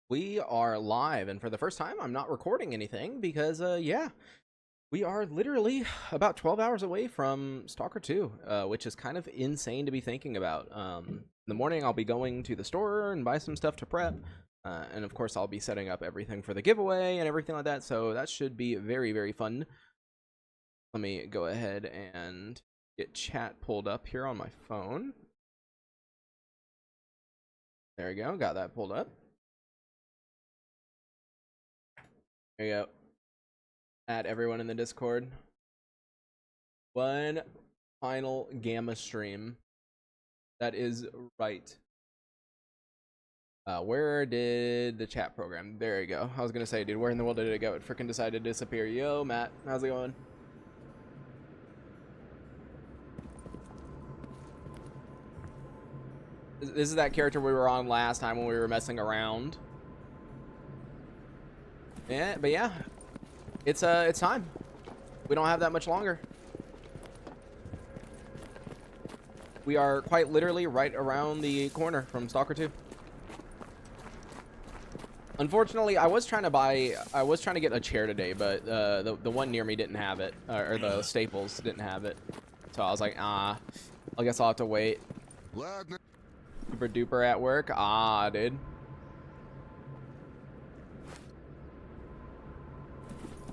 We are live, and for the first time, I'm not recording anything because, yeah, we are literally about 12 hours away from Stalker 2, which is kind of insane to be thinking about. In the morning, I'll be going to the store and buy some stuff to prep, and of course, I'll be setting up everything for the giveaway and everything like that, so that should be very, very fun. Let me go ahead and get chat pulled up here on my phone. There we go, got that pulled up. There you go. Add everyone in the Discord. One final Gamma stream. That is right. Where did the chat program? There you go. I was gonna say, dude, where in the world did it go? It freaking decided to disappear. Yo, Matt, how's it going? This is that character we were on last time when we were messing around. Yeah, but yeah, it's time. We don't have that much longer. We are quite literally right around the corner from Stalker 2. Unfortunately, I was trying to get a chair today, but the one near me didn't have it, or the Staples didn't have it. So I was like, I guess I'll have to wait. Super duper at work. Dude.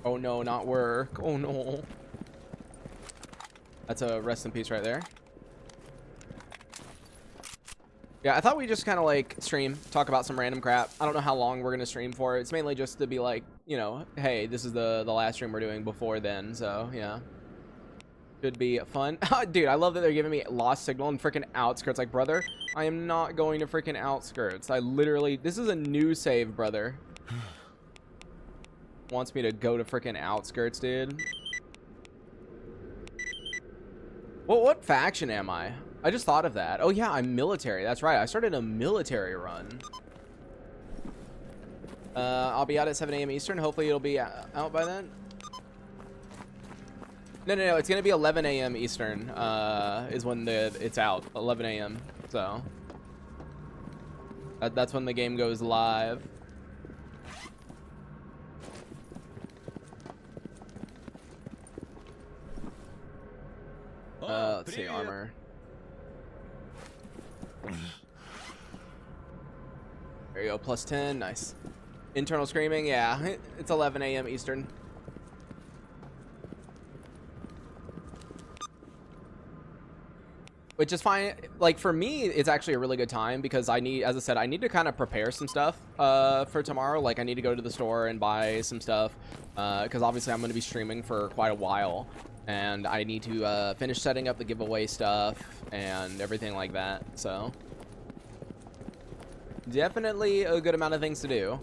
Oh no, not work. Oh no. That's a rest in peace right there. Yeah, I thought we just kind of like stream, talk about some random crap. I don't know how long we're gonna stream for. It's mainly just to be like, you know, hey, this is the last stream we're doing before then. So yeah, should be fun. Dude, I love that they're giving me lost signal and freaking outskirts. Like, brother, I am not going to freaking outskirts. I literally, this is a new save, brother. Wants me to go to freaking outskirts, dude. Well, what faction am I? I just thought of that. Oh yeah, I'm military. That's right. I started a military run. I'll be out at 7 a.m. Eastern. Hopefully it'll be out by then. No. It's gonna be 11 a.m. Eastern. Is when it's out. 11 a.m. So that's when the game goes live. Let's see, armor. There you go, plus 10, nice. Internal screaming, yeah, it's 11 a.m. Eastern. Which is fine. Like, for me, it's actually a really good time because I need, as I said, I need to kind of prepare some stuff for tomorrow. Like, I need to go to the store and buy some stuff because obviously I'm going to be streaming for quite a while. And I need to finish setting up the giveaway stuff and everything like that. So definitely a good amount of things to do.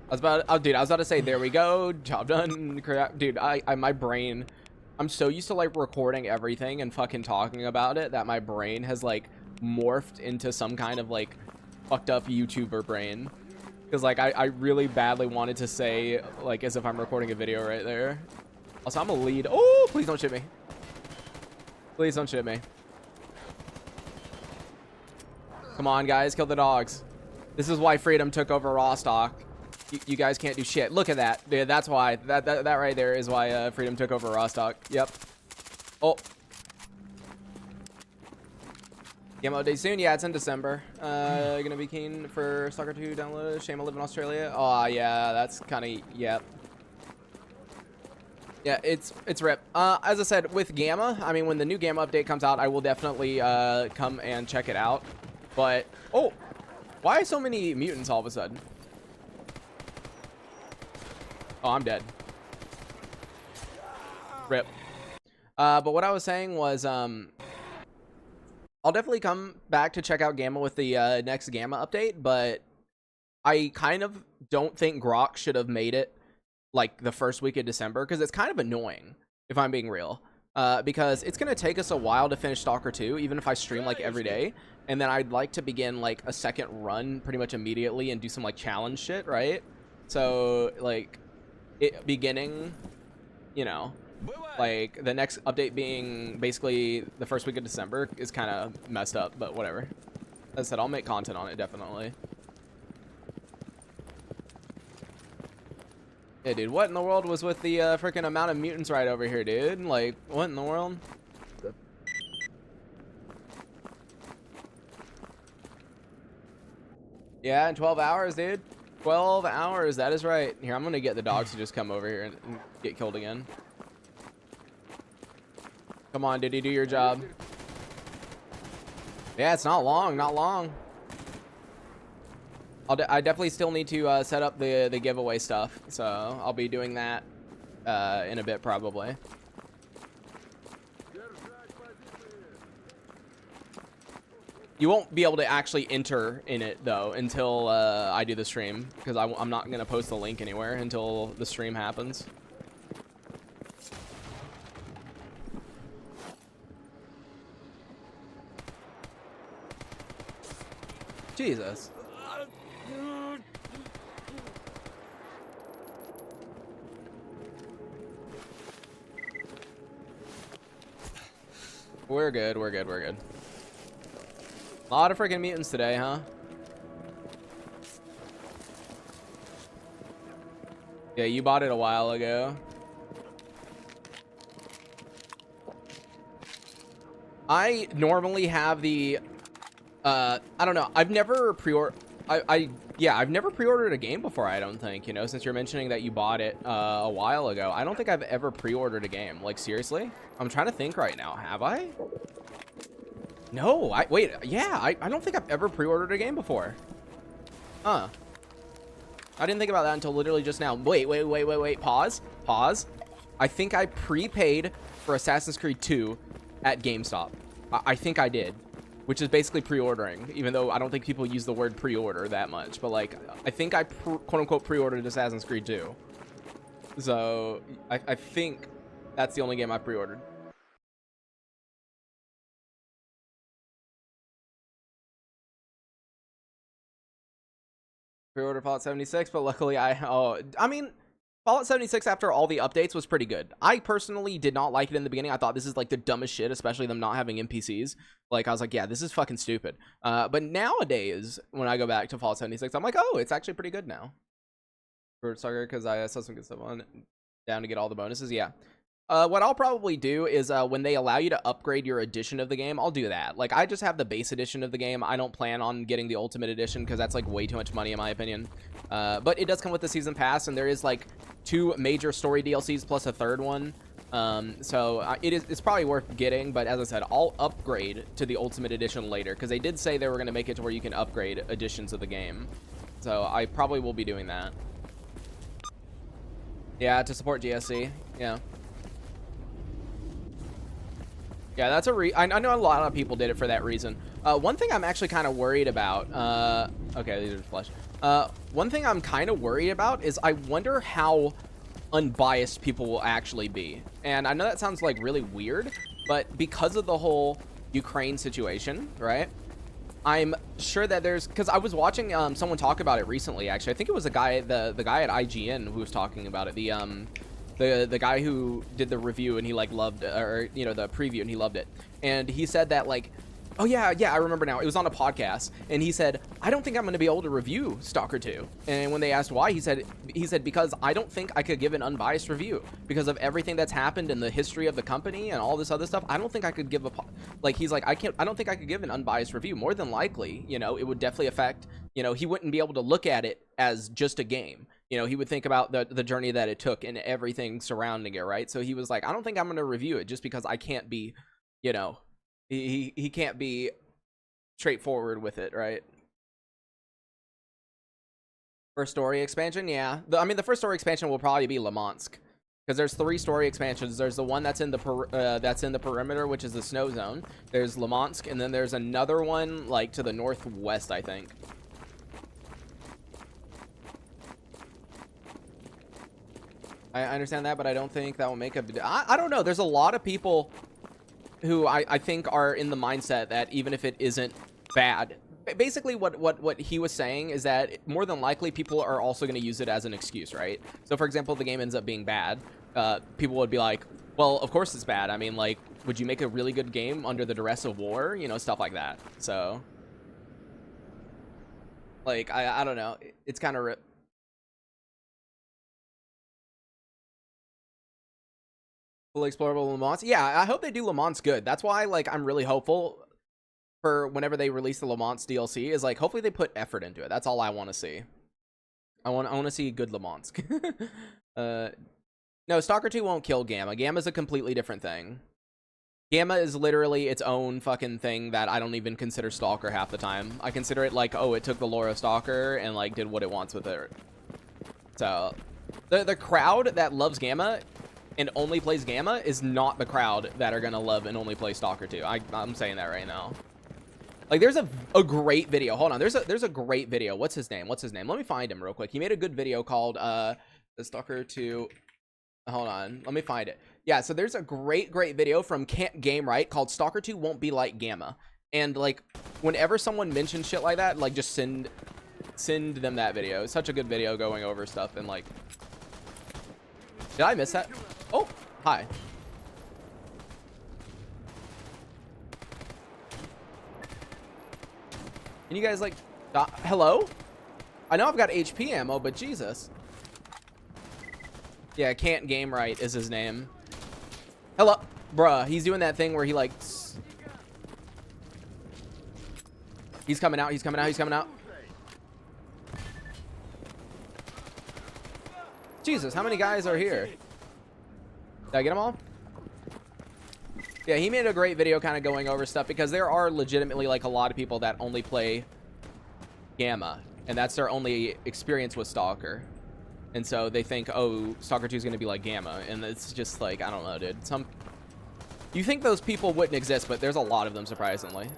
I was about to say, there we go, job done. Dude, my brain, I'm so used to like recording everything and fucking talking about it that my brain has like morphed into some kind of like fucked up YouTuber brain. Because, like, I really badly wanted to say, like, as if I'm recording a video right there. Also, I'm a lead. Oh, please don't shoot me. Please don't shoot me. Come on, guys. Kill the dogs. This is why Freedom took over Rostock. You guys can't do shit. Look at that. Dude, that's why. That right there is why Freedom took over Rostock. Yep. Oh. Game update soon. Yeah, it's in December. Gonna be keen for Stalker 2 download. Shame I live in Australia. Oh yeah, that's kind of, yep. Yeah, it's rip. As I said, with Gamma, I mean, when the new Gamma update comes out, I will definitely come and check it out. But oh, why so many mutants all of a sudden? Oh, I'm dead. Rip. But what I was saying was I'll definitely come back to check out Gamma with the next Gamma update, but I kind of don't think Grok should have made it like the first week of December because it's kind of annoying, if I'm being real. Because it's going to take us a while to finish Stalker 2, even if I stream like every day. And then I'd like to begin like a second run pretty much immediately and do some like challenge shit, right? So like beginning, you know, Like the next update being basically the first week of December is kind of messed up, but whatever. As I said, I'll make content on it definitely. Yeah, dude, what in the world was with the freaking amount of mutants right over here, dude? Like, what in the world? Yeah, in 12 hours, dude. 12 hours, that is right. Here, I'm gonna get the dogs to just come over here and get killed again. Come on, did you do your job? Yeah, it's not long, not long. I definitely still need to set up the giveaway stuff, so I'll be doing that in a bit probably. You won't be able to actually enter in it though until I do the stream, because I'm not gonna post the link anywhere until the stream happens. Jesus. We're good, we're good, we're good. A lot of freaking mutants today, huh? Yeah, you bought it a while ago. I normally have the I don't know. I've never I've never pre-ordered a game before, I don't think, you know, since you're mentioning that you bought it a while ago. I don't think I've ever pre-ordered a game. Like, seriously? I'm trying to think right now. Have I? No, wait, yeah, I don't think I've ever pre-ordered a game before. Huh. I didn't think about that until literally just now. Wait, pause. I think I prepaid for Assassin's Creed 2 at GameStop. I think I did, which is basically pre-ordering, even though I don't think people use the word pre-order that much, but like, I think I quote-unquote pre-ordered Assassin's Creed 2. So, I think that's the only game I pre-ordered. Pre-order Fallout 76, but luckily I mean, Fallout 76 after all the updates was pretty good. I personally did not like it in the beginning. I thought this is like the dumbest shit, especially them not having NPCs. Like, I was like, yeah, this is fucking stupid. But nowadays, when I go back to Fallout 76, I'm like, oh, it's actually pretty good now. For Stalker, because I saw some good stuff on down to get all the bonuses. Yeah. What I'll probably do is when they allow you to upgrade your edition of the game, I'll do that. Like, I just have the base edition of the game. I don't plan on getting the ultimate edition because that's like way too much money in my opinion. But it does come with the season pass, and there is like 2 major story DLCs plus a 3rd one. So it's probably worth getting, but as I said, I'll upgrade to the ultimate edition later because they did say they were going to make it to where you can upgrade editions of the game. So I probably will be doing that. Yeah, to support GSC. Yeah. Yeah, that's I know a lot of people did it for that reason. One thing I'm actually kind of worried about, okay, these are flush. One thing I'm kind of worried about is I wonder how unbiased people will actually be. And I know that sounds like really weird, but because of the whole Ukraine situation, right? I'm sure that because I was watching someone talk about it recently, actually. I think it was a guy, the guy at IGN who was talking about it. The guy who did the review and he like loved, or you know, the preview, and he loved it. And he said that like, oh yeah, I remember now. It was on a podcast, and he said, I don't think I'm going to be able to review Stalker 2. And when they asked why, he said because I don't think I could give an unbiased review because of everything that's happened in the history of the company and all this other stuff. I don't think I could give he's like, I don't think I could give an unbiased review. More than likely, you know, it would definitely affect, you know, he wouldn't be able to look at it as just a game. You know, he would think about the journey that it took and everything surrounding it, right? So he was like, I don't think I'm going to review it just because I can't be, you know, he can't be straightforward with it, right? First story expansion, yeah. I mean, the first story expansion will probably be Limansk, because there's 3 story expansions. There's the one that's in the perimeter, which is the snow zone. There's Limansk, and then there's another one like to the northwest, I think. I understand that, but I don't think that will make a... I don't know. There's a lot of people who I think are in the mindset that even if it isn't bad... Basically, what he was saying is that more than likely people are also going to use it as an excuse, right? So, for example, the game ends up being bad. People would be like, Well, of course it's bad. I mean, like, would you make a really good game under the duress of war? You know, stuff like that. So, like, I don't know. It's kind of fully explorable Le Mans. Yeah, I hope they do Le Mans good. That's why, like, I'm really hopeful for whenever they release the Le Mans DLC is like, hopefully they put effort into it. That's all I want to see. I want to see good Le Mans. No, Stalker 2 won't kill Gamma. Gamma's a completely different thing. Gamma is literally its own fucking thing that I don't even consider Stalker half the time. I consider it like, oh, it took the lore of Stalker and like did what it wants with it. So the crowd that loves Gamma and only plays Gamma is not the crowd that are gonna love and only play Stalker 2. I'm saying that right now. Like, there's a great video. Hold on, there's a great video. What's his name? Let me find him real quick. He made a good video called the Stalker 2. Hold on, let me find it. Yeah, so there's a great video from Can't Game Right called Stalker 2 Won't Be Like Gamma. And like, whenever someone mentions shit like that, like, just send them that video. It's such a good video going over stuff. And like, did I miss that? Oh, hi. Can you guys like hello? I know I've got HP ammo, but Jesus. Yeah, Can't Game Right is his name. Hello, bruh. He's doing that thing where he like, he's coming out. Jesus, how many guys are here? Did I get them all? Yeah, he made a great video kind of going over stuff because there are legitimately like a lot of people that only play Gamma and that's their only experience with Stalker. And so they think, oh, Stalker 2 is going to be like Gamma. And it's just like, I don't know, dude. You think those people wouldn't exist, but there's a lot of them, surprisingly.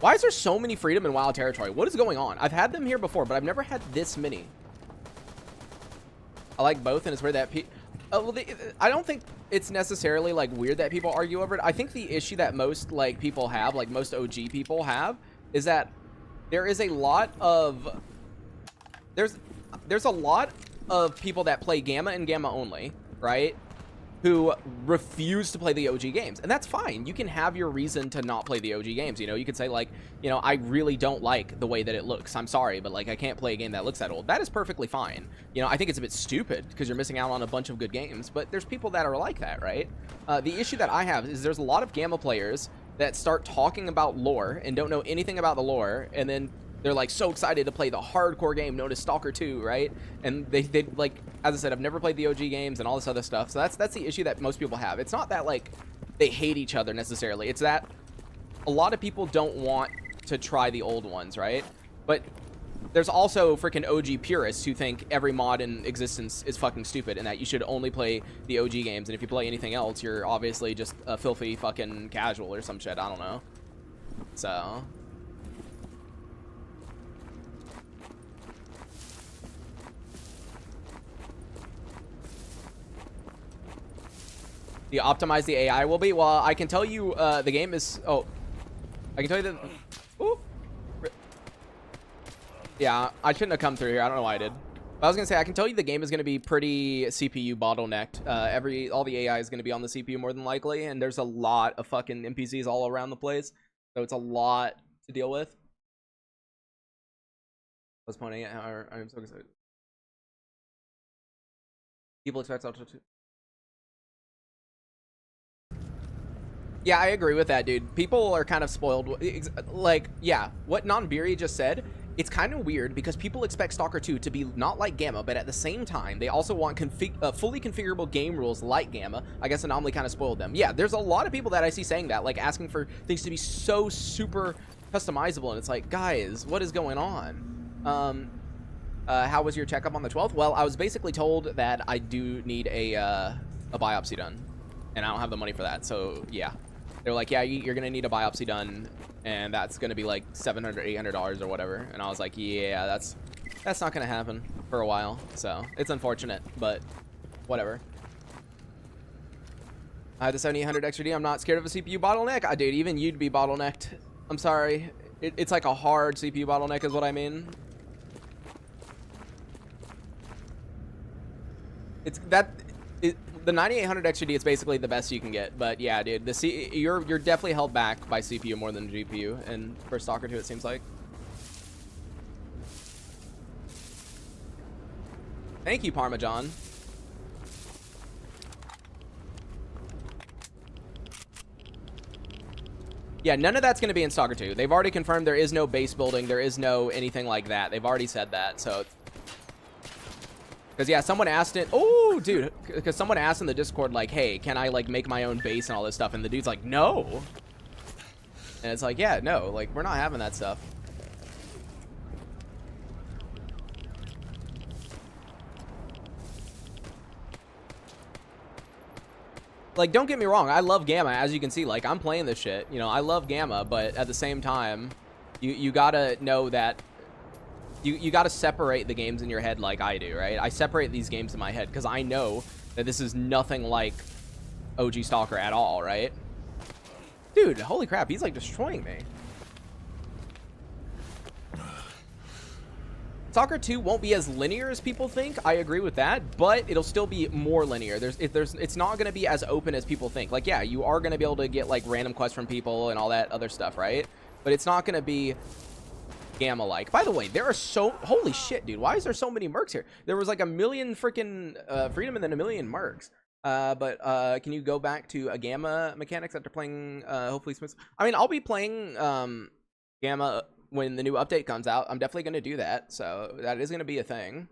Why is there so many freedom and wild territory? What is going on? I've had them here before, but I've never had this many. I like both, and it's weird that I don't think it's necessarily like weird that people argue over it. I think the issue that most like people have, like most OG people have, is that there is a lot of there's a lot of people that play Gamma and Gamma only, right? Who refuse to play the OG games. And that's fine. You can have your reason to not play the OG games. You know, you could say like, you know, I really don't like the way that it looks. I'm sorry, but like, I can't play a game that looks that old. That is perfectly fine. You know, I think it's a bit stupid because you're missing out on a bunch of good games, but there's people that are like that, right? The issue that I have is there's a lot of Gamma players that start talking about lore and don't know anything about the lore, and then they're like so excited to play the hardcore game known as Stalker 2, right? And they like, as I said, I've never played the OG games and all this other stuff. So that's the issue that most people have. It's not that like they hate each other necessarily. It's that a lot of people don't want to try the old ones, right? But there's also freaking OG purists who think every mod in existence is fucking stupid and that you should only play the OG games. And if you play anything else, you're obviously just a filthy fucking casual or some shit. I don't know. So the optimize the AI will be. Well, I can tell you the game is, I can tell you that, ooh, yeah, I shouldn't have come through here. I don't know why I did. But I was gonna say, I can tell you the game is gonna be pretty CPU bottlenecked. All the AI is gonna be on the CPU more than likely, and there's a lot of fucking NPCs all around the place, so it's a lot to deal with. I was pointing at how I'm so excited. People expect Auto 2. Yeah, I agree with that, dude. People are kind of spoiled. Like, yeah, what Nonbiri just said, it's kind of weird because people expect Stalker 2 to be not like Gamma, but at the same time, they also want fully configurable game rules like Gamma. I guess Anomaly kind of spoiled them. Yeah, there's a lot of people that I see saying that, like asking for things to be so super customizable, and it's like, guys, what is going on? How was your checkup on the 12th? Well, I was basically told that I do need a biopsy done, and I don't have the money for that, so yeah. They're like, yeah, you're gonna need a biopsy done, and that's gonna be like $700, $800 or whatever. And I was like, yeah, that's not gonna happen for a while. So it's unfortunate, but whatever. I had the 7800 XRD. I'm not scared of a CPU bottleneck. Dude, even you'd be bottlenecked. I'm sorry. It's like a hard CPU bottleneck is what I mean. the 9800 XGD is basically the best you can get. But yeah, dude, you're definitely held back by CPU more than GPU, and for Stalker 2 it seems like. Thank you, Parmesan. Yeah, none of that's going to be in Stalker 2. They've already confirmed there is no base building. There is no anything like that. They've already said that. So, because yeah, someone asked it. Oh, dude, because someone asked in the Discord like, "Hey, can I like make my own base and all this stuff?" And the dude's like, "No." And it's like, yeah, no, like we're not having that stuff. Like, don't get me wrong, I love Gamma, as you can see. Like, I'm playing this shit, you know, I love Gamma, but at the same time, you gotta know that you gotta separate the games in your head like I do, right? I separate these games in my head because I know that this is nothing like OG Stalker at all, right? Dude, holy crap, he's like destroying me. Stalker 2 won't be as linear as people think. I agree with that, but it'll still be more linear. It's not going to be as open as people think. Like, yeah, you are going to be able to get like random quests from people and all that other stuff, right? But it's not going to be Gamma-like. By the way, there are holy shit, dude. Why is there so many mercs here? There was like a million freaking freedom and then a million mercs. But can you go back to a Gamma mechanics after playing hopefully Smith? I mean, I'll be playing Gamma when the new update comes out. I'm definitely going to do that, so that is going to be a thing.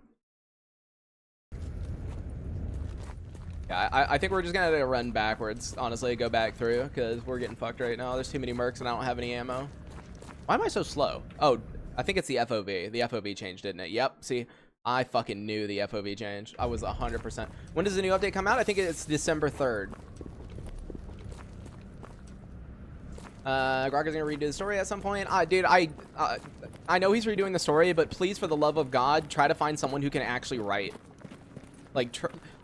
Yeah, I think we're just going to run backwards, honestly, go back through, because we're getting fucked right now. There's too many mercs and I don't have any ammo. Why am I so slow? Oh, I think it's the FOV. The FOV changed, didn't it? Yep, see, I fucking knew the FOV changed. I was 100%. When does the new update come out? I think it's December 3rd. Grog is gonna redo the story at some point. Dude, I know he's redoing the story, but please, for the love of God, try to find someone who can actually write. Like,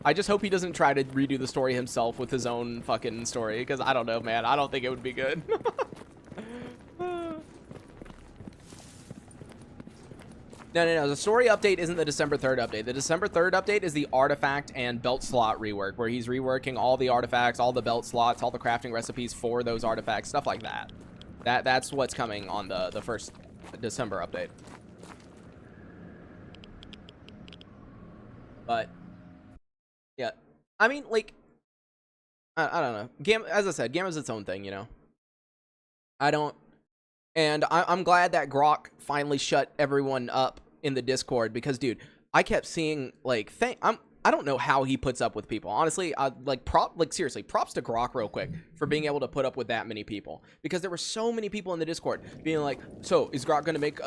I just hope he doesn't try to redo the story himself with his own fucking story, because I don't know, man. I don't think it would be good. No. The story update isn't the December 3rd update. The December 3rd update is the artifact and belt slot rework, where he's reworking all the artifacts, all the belt slots, all the crafting recipes for those artifacts, stuff like that. That's what's coming on the first December update. But yeah, I mean, like, I don't know. Gamma, as I said, Gamma's its own thing, you know. And I'm glad that Grok finally shut everyone up in the Discord, because, dude, I kept seeing, like, I don't know how he puts up with people. Honestly, seriously, props to Grok real quick for being able to put up with that many people, because there were so many people in the Discord being like, so is Grok going to make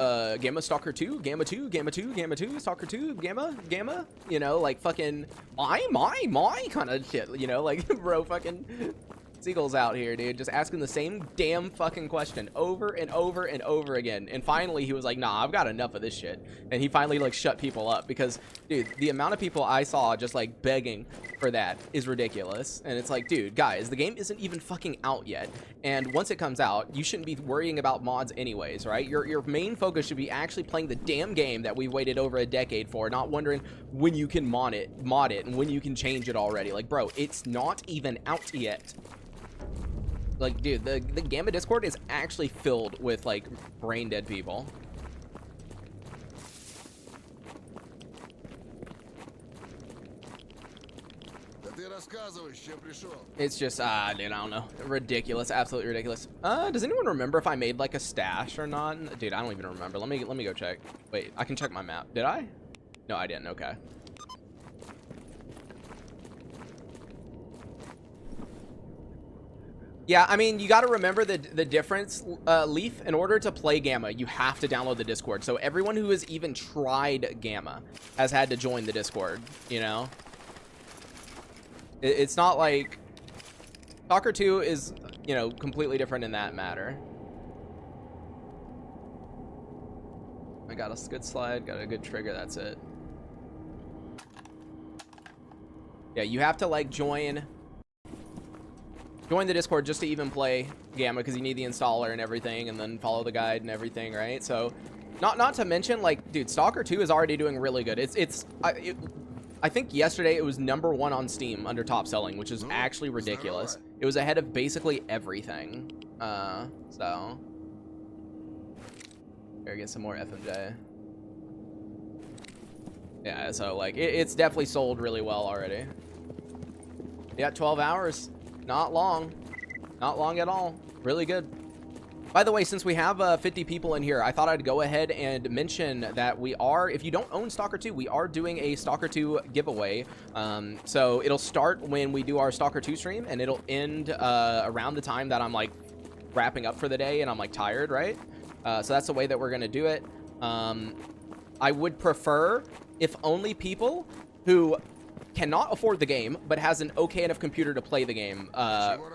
Gamma Stalker 2, Gamma 2, Gamma 2, Gamma 2, Stalker 2, Gamma, you know, like fucking my kind of shit, you know, like, bro, fucking Seagull's out here, dude, just asking the same damn fucking question over and over and over again. And finally he was like, nah, I've got enough of this shit. And he finally like shut people up, because, dude, the amount of people I saw just like begging for that is ridiculous. And it's like, dude, guys, the game isn't even fucking out yet, and once it comes out, you shouldn't be worrying about mods anyways, right? Your main focus should be actually playing the damn game that we waited over a decade for, not wondering when you can mod it and when you can change it already. Like, bro, it's not even out yet. Like, dude, the Gamma Discord is actually filled with, like, brain dead people. It's just, dude, I don't know. Ridiculous. Absolutely ridiculous. Does anyone remember if I made, like, a stash or not? Dude, I don't even remember. Let me go check. Wait, I can check my map. Did I? No, I didn't. Okay. Yeah, I mean, you got to remember the difference, Leaf. In order to play Gamma, you have to download the Discord. So everyone who has even tried Gamma has had to join the Discord, you know? It's not like... Stalker 2 is, you know, completely different in that matter. I got a good slide, got a good trigger, that's it. Yeah, you have to, like, join the Discord just to even play Gamma, because you need the installer and everything, and then follow the guide and everything, right? So not to mention, like, dude, Stalker 2 is already doing really good. I think yesterday it was #1 on Steam under top selling, which is actually ridiculous. It was ahead of basically everything. So here, get some more FMJ. Yeah, so like it's definitely sold really well already. Yeah, 12 hours. Not long. Not long at all. Really good. By the way, since we have 50 people in here, I thought I'd go ahead and mention that we are, if you don't own Stalker 2, we are doing a Stalker 2 giveaway. So it'll start when we do our Stalker 2 stream, and it'll end around the time that I'm like wrapping up for the day and I'm like tired, right? So that's the way that we're going to do it. I would prefer if only people who cannot afford the game but has an okay enough computer to play the game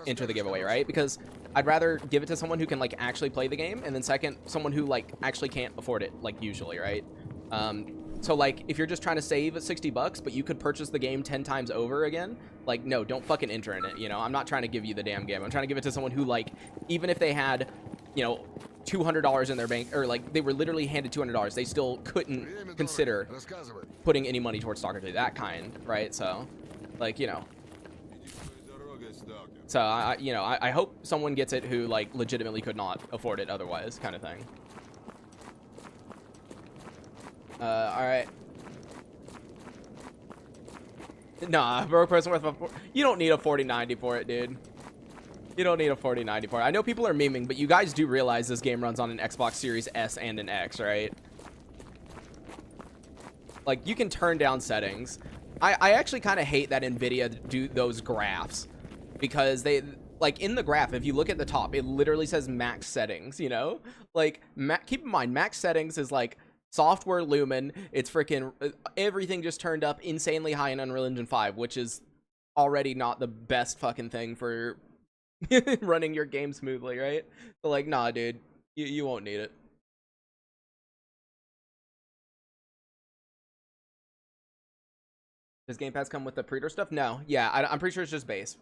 enter the giveaway, right? Because I'd rather give it to someone who can like actually play the game, and then second, someone who like actually can't afford it, like usually, right? So like if you're just trying to save $60 but you could purchase the game 10 times over again, like no, don't fucking enter in it, you know? I'm not trying to give you the damn game. I'm trying to give it to someone who, like, even if they had, you know, $200 in their bank, or like they were literally handed $200, they still couldn't consider putting any money towards Stalker 2, that kind, right? So like, you know, so I hope someone gets it who like legitimately could not afford it otherwise, kind of thing. All right. Nah, broke person worth you don't need a 4090 for it, dude. You don't need a 4090 for it. I know people are memeing, but you guys do realize this game runs on an Xbox Series S and an X, right? Like, you can turn down settings. I actually kind of hate that NVIDIA do those graphs, because they, like, in the graph, if you look at the top, it literally says max settings, you know? Like, keep in mind, max settings is like software lumen. It's freaking everything just turned up insanely high in Unreal Engine 5, which is already not the best fucking thing for running your game smoothly, right? So like, nah, dude, you won't need it. Does Game Pass come with the pre-order stuff? No. Yeah, I'm pretty sure it's just base.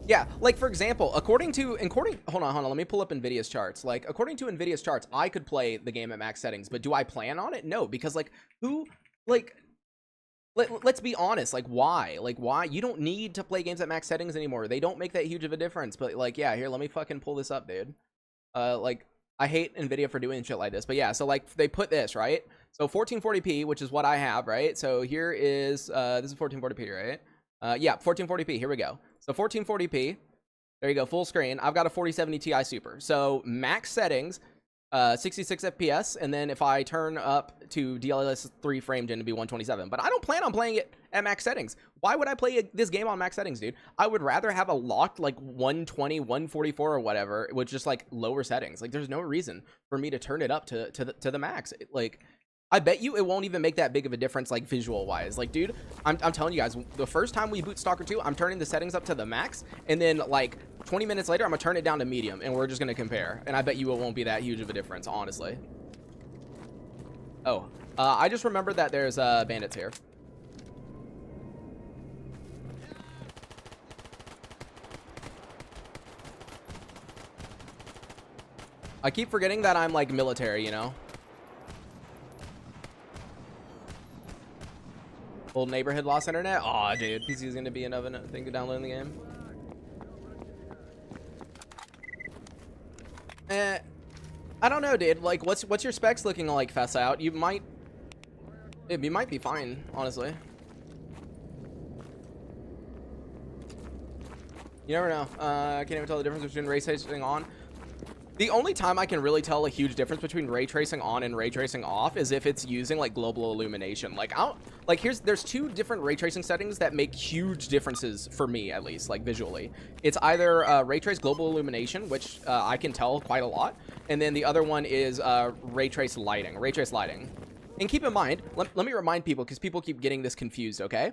Yeah, like for example, according hold on, let me pull up NVIDIA's charts. Like, according to NVIDIA's charts, I could play the game at max settings, but do I plan on it? No, because like, who, like, let's be honest, like, why? Like, why? You don't need to play games at max settings anymore. They don't make that huge of a difference. But like, yeah, here, let me fucking pull this up, dude. Like, I hate NVIDIA for doing shit like this, but yeah, so like they put this, right? So 1440p, which is what I have, right? So here is this is 1440p, right? Yeah, 1440p. Here we go. So 1440p. There you go, full screen. I've got a 4070 Ti Super. So max settings, 66 FPS, and then if I turn up to DLSS 3 framed, it'd be 127. But I don't plan on playing it at max settings. Why would I play this game on max settings, dude? I would rather have a locked like 120, 144 or whatever with just like lower settings. Like, there's no reason for me to turn it up to the max. Like, I bet you it won't even make that big of a difference, like, visual-wise. Like, dude, I'm telling you guys, the first time we boot Stalker 2, I'm turning the settings up to the max, and then, like, 20 minutes later, I'm gonna turn it down to medium, and we're just gonna compare. And I bet you it won't be that huge of a difference, honestly. Oh, I just remembered that there's bandits here. I keep forgetting that I'm, like, military, you know? Old neighborhood lost internet. Aw, dude, PC is gonna be another thing to download in the game. I don't know, dude. Like, what's your specs looking like, Fess out? You might be fine, honestly. You never know. I can't even tell the difference between ray tracing on. The only time I can really tell a huge difference between ray tracing on and ray tracing off is if it's using like global illumination. Like, there's two different ray tracing settings that make huge differences for me, at least, like visually. It's either ray trace global illumination, which I can tell quite a lot, and then the other one is ray trace lighting. And keep in mind, let me remind people, because people keep getting this confused. Okay,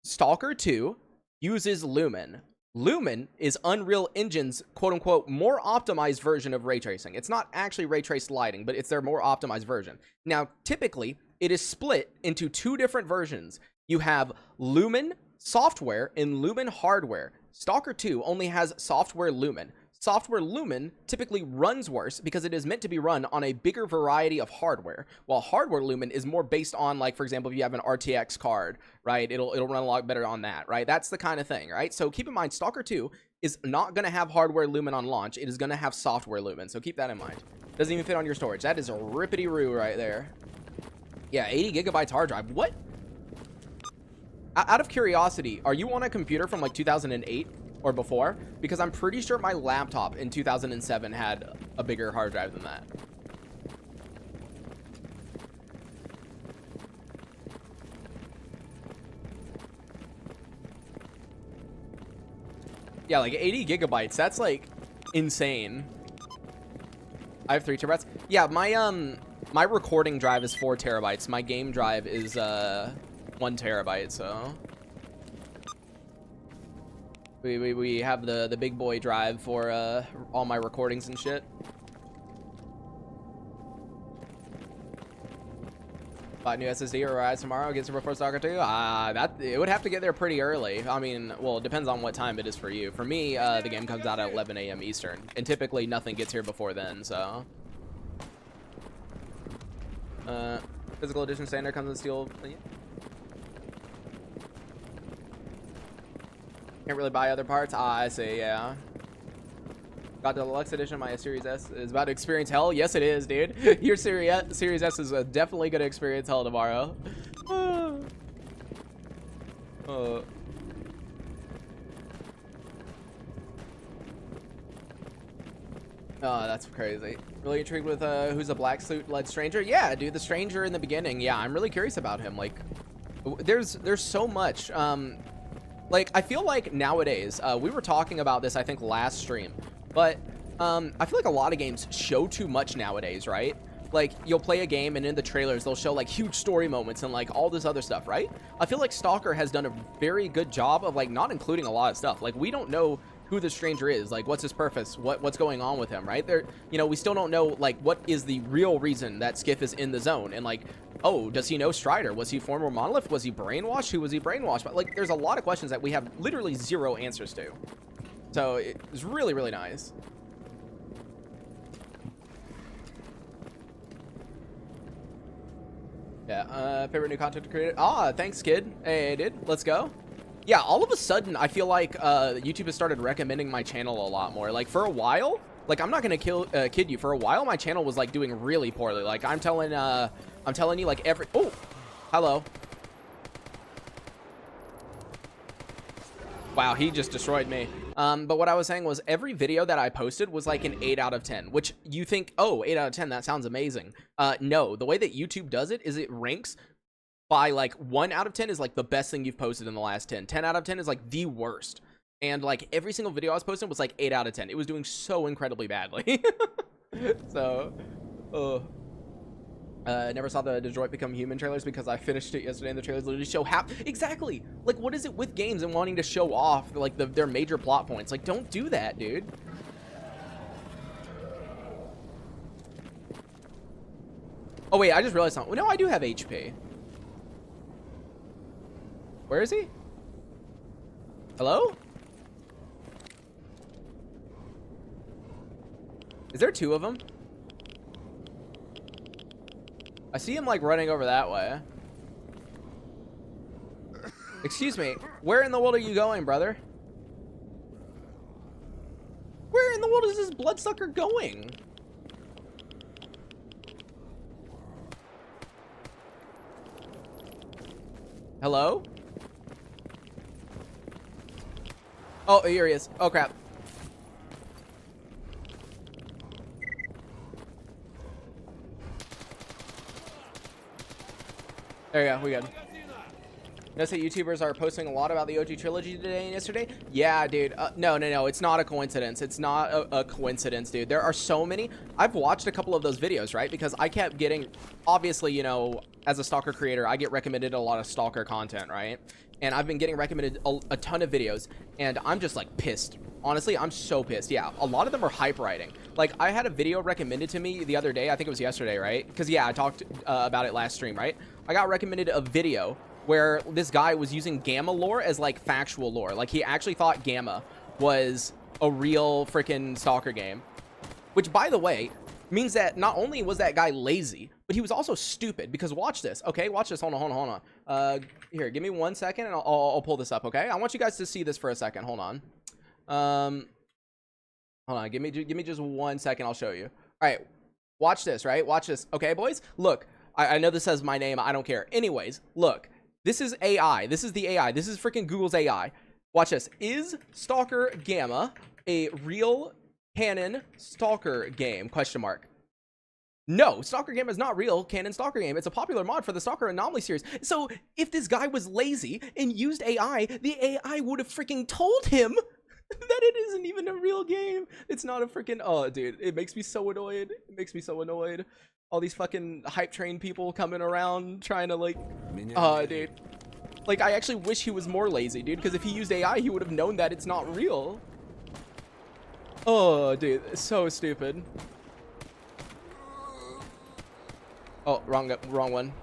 Stalker 2 uses lumen. Lumen is Unreal Engine's quote-unquote more optimized version of ray tracing. It's not actually ray trace lighting, but it's their more optimized version. Now, typically, it is split into two different versions. You have Lumen software and Lumen hardware. Stalker 2 only has software Lumen. software Lumen typically runs worse because it is meant to be run on a bigger variety of hardware, while hardware Lumen is more based on, like, for example, if you have an RTX card, right, it'll run a lot better on that, right? That's the kind of thing, right? So keep in mind, Stalker 2 is not going to have hardware Lumen on launch. It is going to have software Lumen, so keep that in mind. Doesn't even fit on your storage. That is a rippity-roo right there. Yeah, 80 gigabytes hard drive. What? Out of curiosity, are you on a computer from like 2008 or before? Because I'm pretty sure my laptop in 2007 had a bigger hard drive than that. Yeah, like 80 gigabytes. That's like insane. I have 3 terabytes. Yeah, my recording drive is 4 terabytes. My game drive is 1 terabyte, so we have the big boy drive for all my recordings and shit. Buy new SSD or rise tomorrow, get some before Stalker 2. That it would have to get there pretty early. I mean, well, it depends on what time it is for you. For me, the game comes out at 11 a.m. Eastern, and typically nothing gets here before then, so. Physical edition standard comes in steel. Yeah. Can't really buy other parts. I see, yeah. Got the deluxe edition. My Series S is about to experience hell. Yes, it is, dude. Your Series S is definitely gonna experience hell tomorrow. Oh, that's crazy. Really intrigued with who's a black suit-led stranger? Yeah, dude, the stranger in the beginning. Yeah, I'm really curious about him. Like, there's so much. Like, I feel like nowadays, we were talking about this, I think, last stream, but I feel like a lot of games show too much nowadays, right? Like, you'll play a game and in the trailers, they'll show like huge story moments and like all this other stuff, right? I feel like Stalker has done a very good job of like not including a lot of stuff. Like, we don't know who the stranger is, like what's his purpose, what's going on with him, right? There, you know, we still don't know like what is the real reason that Skiff is in the zone, and like, oh, does he know Strider? Was he former Monolith? Was he brainwashed? Who was he brainwashed by? Like, there's a lot of questions that we have literally zero answers to. So it's really, really nice. Yeah, favorite new content creator. Ah, thanks, kid. Hey, dude, let's go. Yeah, all of a sudden, I feel like YouTube has started recommending my channel a lot more. Like, for a while, like, I'm not gonna kid you. For a while, my channel was like doing really poorly. Like, I'm telling you, like every. Oh, hello. Wow, he just destroyed me. But what I was saying was every video that I posted was like an 8 out of 10, which you think, oh, 8 out of 10, that sounds amazing. No, the way that YouTube does it is it ranks by like 1 out of 10 is like the best thing you've posted in the last 10. 10 out of 10 is like the worst. And like every single video I was posting was like 8 out of 10. It was doing so incredibly badly. So, never saw the Detroit Become Human trailers because I finished it yesterday and the trailers literally show exactly. Like, what is it with games and wanting to show off like their major plot points? Like, don't do that, dude. Oh wait, I just realized something. No, I do have HP. Where is he? Hello? Is there 2 of them? I see him like running over that way. Excuse me, where in the world are you going, brother? Where in the world is this bloodsucker going? Hello? Oh, here he is. Oh, crap. There you go, we good. Notice that YouTubers are posting a lot about the OG trilogy today and yesterday. Yeah, dude. No, it's not a coincidence. It's not a coincidence, dude. There are so many. I've watched a couple of those videos, right? Because I kept getting, obviously, you know, as a Stalker creator, I get recommended a lot of Stalker content, right? And I've been getting recommended a ton of videos, and I'm just like pissed. Honestly, I'm so pissed. Yeah, a lot of them are hype writing. Like, I had a video recommended to me the other day. I think it was yesterday, right? Because, yeah, I talked about it last stream, right? I got recommended a video where this guy was using Gamma lore as like factual lore. Like, he actually thought Gamma was a real freaking Stalker game. Which, by the way, means that not only was that guy lazy, but he was also stupid. Because watch this, okay? Watch this. Hold on. Here, give me 1 second, and I'll pull this up, okay? I want you guys to see this for a second. Hold on. Hold on. Give me just 1 second. I'll show you. All right. Watch this, right? Watch this. Okay, boys? Look. I know this says my name. I don't care. Anyways, look. This is AI. This is the AI. This is freaking Google's AI. Watch this. Is Stalker Gamma a real canon Stalker game? Question mark. No, Stalker Game is not real canon Stalker game. It's a popular mod for the Stalker Anomaly series. So if this guy was lazy and used AI, the AI would have freaking told him that it isn't even a real game. It's not a freaking... Oh, dude, it makes me so annoyed. It makes me so annoyed. All these fucking hype train people coming around trying to, like... dude. Like, I actually wish he was more lazy, dude, because if he used AI, he would have known that it's not real. Oh, dude, it's so stupid. Oh, wrong one.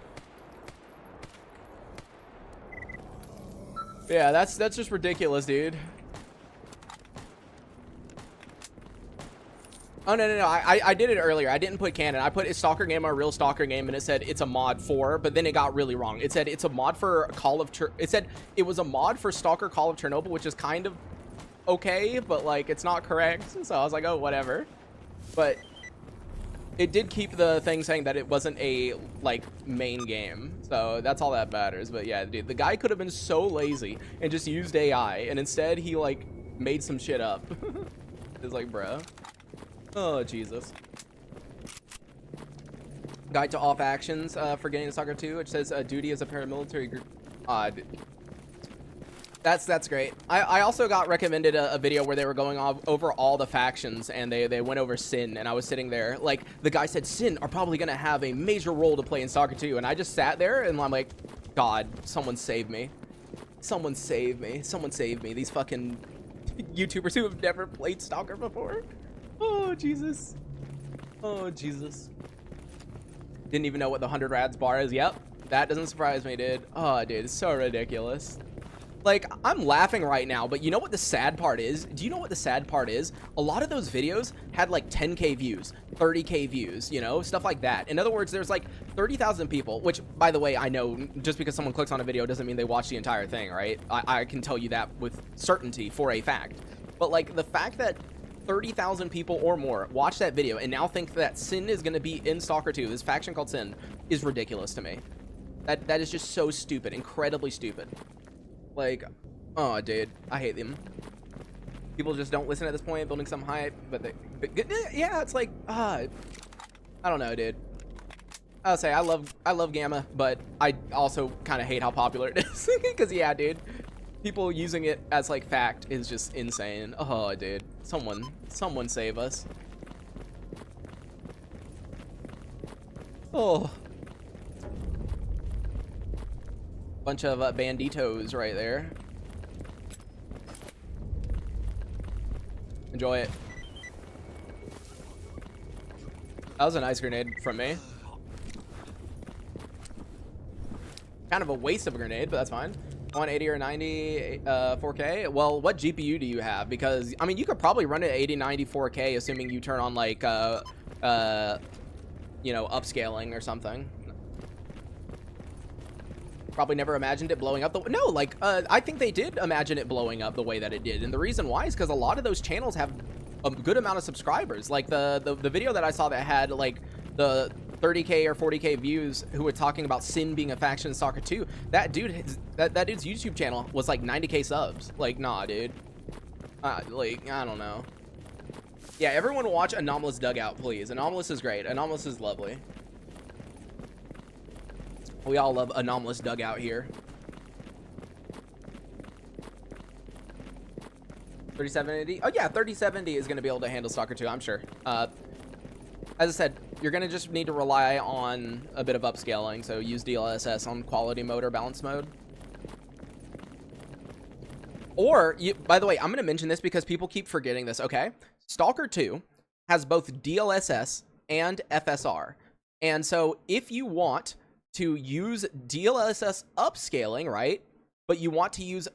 Yeah, that's just ridiculous, dude. Oh, no. I did it earlier. I didn't put canon. I put Stalker Game, a real Stalker game, and it said it's a mod for, but then it got really wrong. It said it's a mod for it said it was a mod for Stalker Call of Chernobyl, which is kind of okay, but like it's not correct. So I was like, oh, whatever. But it did keep the thing saying that it wasn't a like main game. So that's all that matters. But yeah, dude, the guy could have been so lazy and just used AI, and instead he like made some shit up. It's like, bro. Oh, Jesus. Guide to off actions for getting to Stalker 2, which says duty as a paramilitary group. That's great. I also got recommended a video where they were going over all the factions, and they went over Sin, and I was sitting there. Like, the guy said Sin are probably going to have a major role to play in Stalker 2, and I just sat there, and I'm like, God, someone save me. Someone save me. Someone save me. These fucking YouTubers who have never played Stalker before. Oh, Jesus. Oh, Jesus. Didn't even know what the 100 rads bar is. Yep. That doesn't surprise me, dude. Oh, dude. It's so ridiculous. Like, I'm laughing right now, but you know what the sad part is? Do you know what the sad part is? A lot of those videos had like 10K views, 30K views, you know, stuff like that. In other words, there's like 30,000 people, which, by the way, I know just because someone clicks on a video doesn't mean they watch the entire thing, right? I can tell you that with certainty for a fact. But like the fact that 30,000 people or more watch that video and now think that Sin is going to be in Stalker 2, this faction called Sin, is ridiculous to me. That is just so stupid, incredibly stupid. Like, oh, dude, I hate them. People just don't listen at this point, building some hype, but yeah, it's like, I don't know, dude. I'll say I love Gamma, but I also kind of hate how popular it is. Because yeah, dude, people using it as like fact is just insane. Oh, dude, someone save us. Oh, bunch of banditos right there. Enjoy it. That was a nice grenade from me. Kind of a waste of a grenade, but that's fine. 180 or 90 4K. Well, what GPU do you have? Because I mean, you could probably run it at 80, 90 4K, assuming you turn on like you know, upscaling or something. Probably never imagined it blowing up no, like I think they did imagine it blowing up the way that it did, and the reason why is because a lot of those channels have a good amount of subscribers. Like the video that I saw that had like the 30K or 40K views, who were talking about Sin being a faction in Stalker 2, that dude, that dude's YouTube channel was like 90K subs. Like, nah, dude. Like, I don't know. Yeah, everyone watch Anomalous Dugout, please. Anomalous is great. Anomalous is lovely. We all love Anomalous Dugout here. 3070? Oh yeah, 3070 is going to be able to handle Stalker 2, I'm sure. As I said, you're going to just need to rely on a bit of upscaling, so use DLSS on quality mode or balance mode. Or, by the way, I'm going to mention this because people keep forgetting this, okay? Stalker 2 has both DLSS and FSR. And so if you want to use DLSS upscaling, right, but you want to use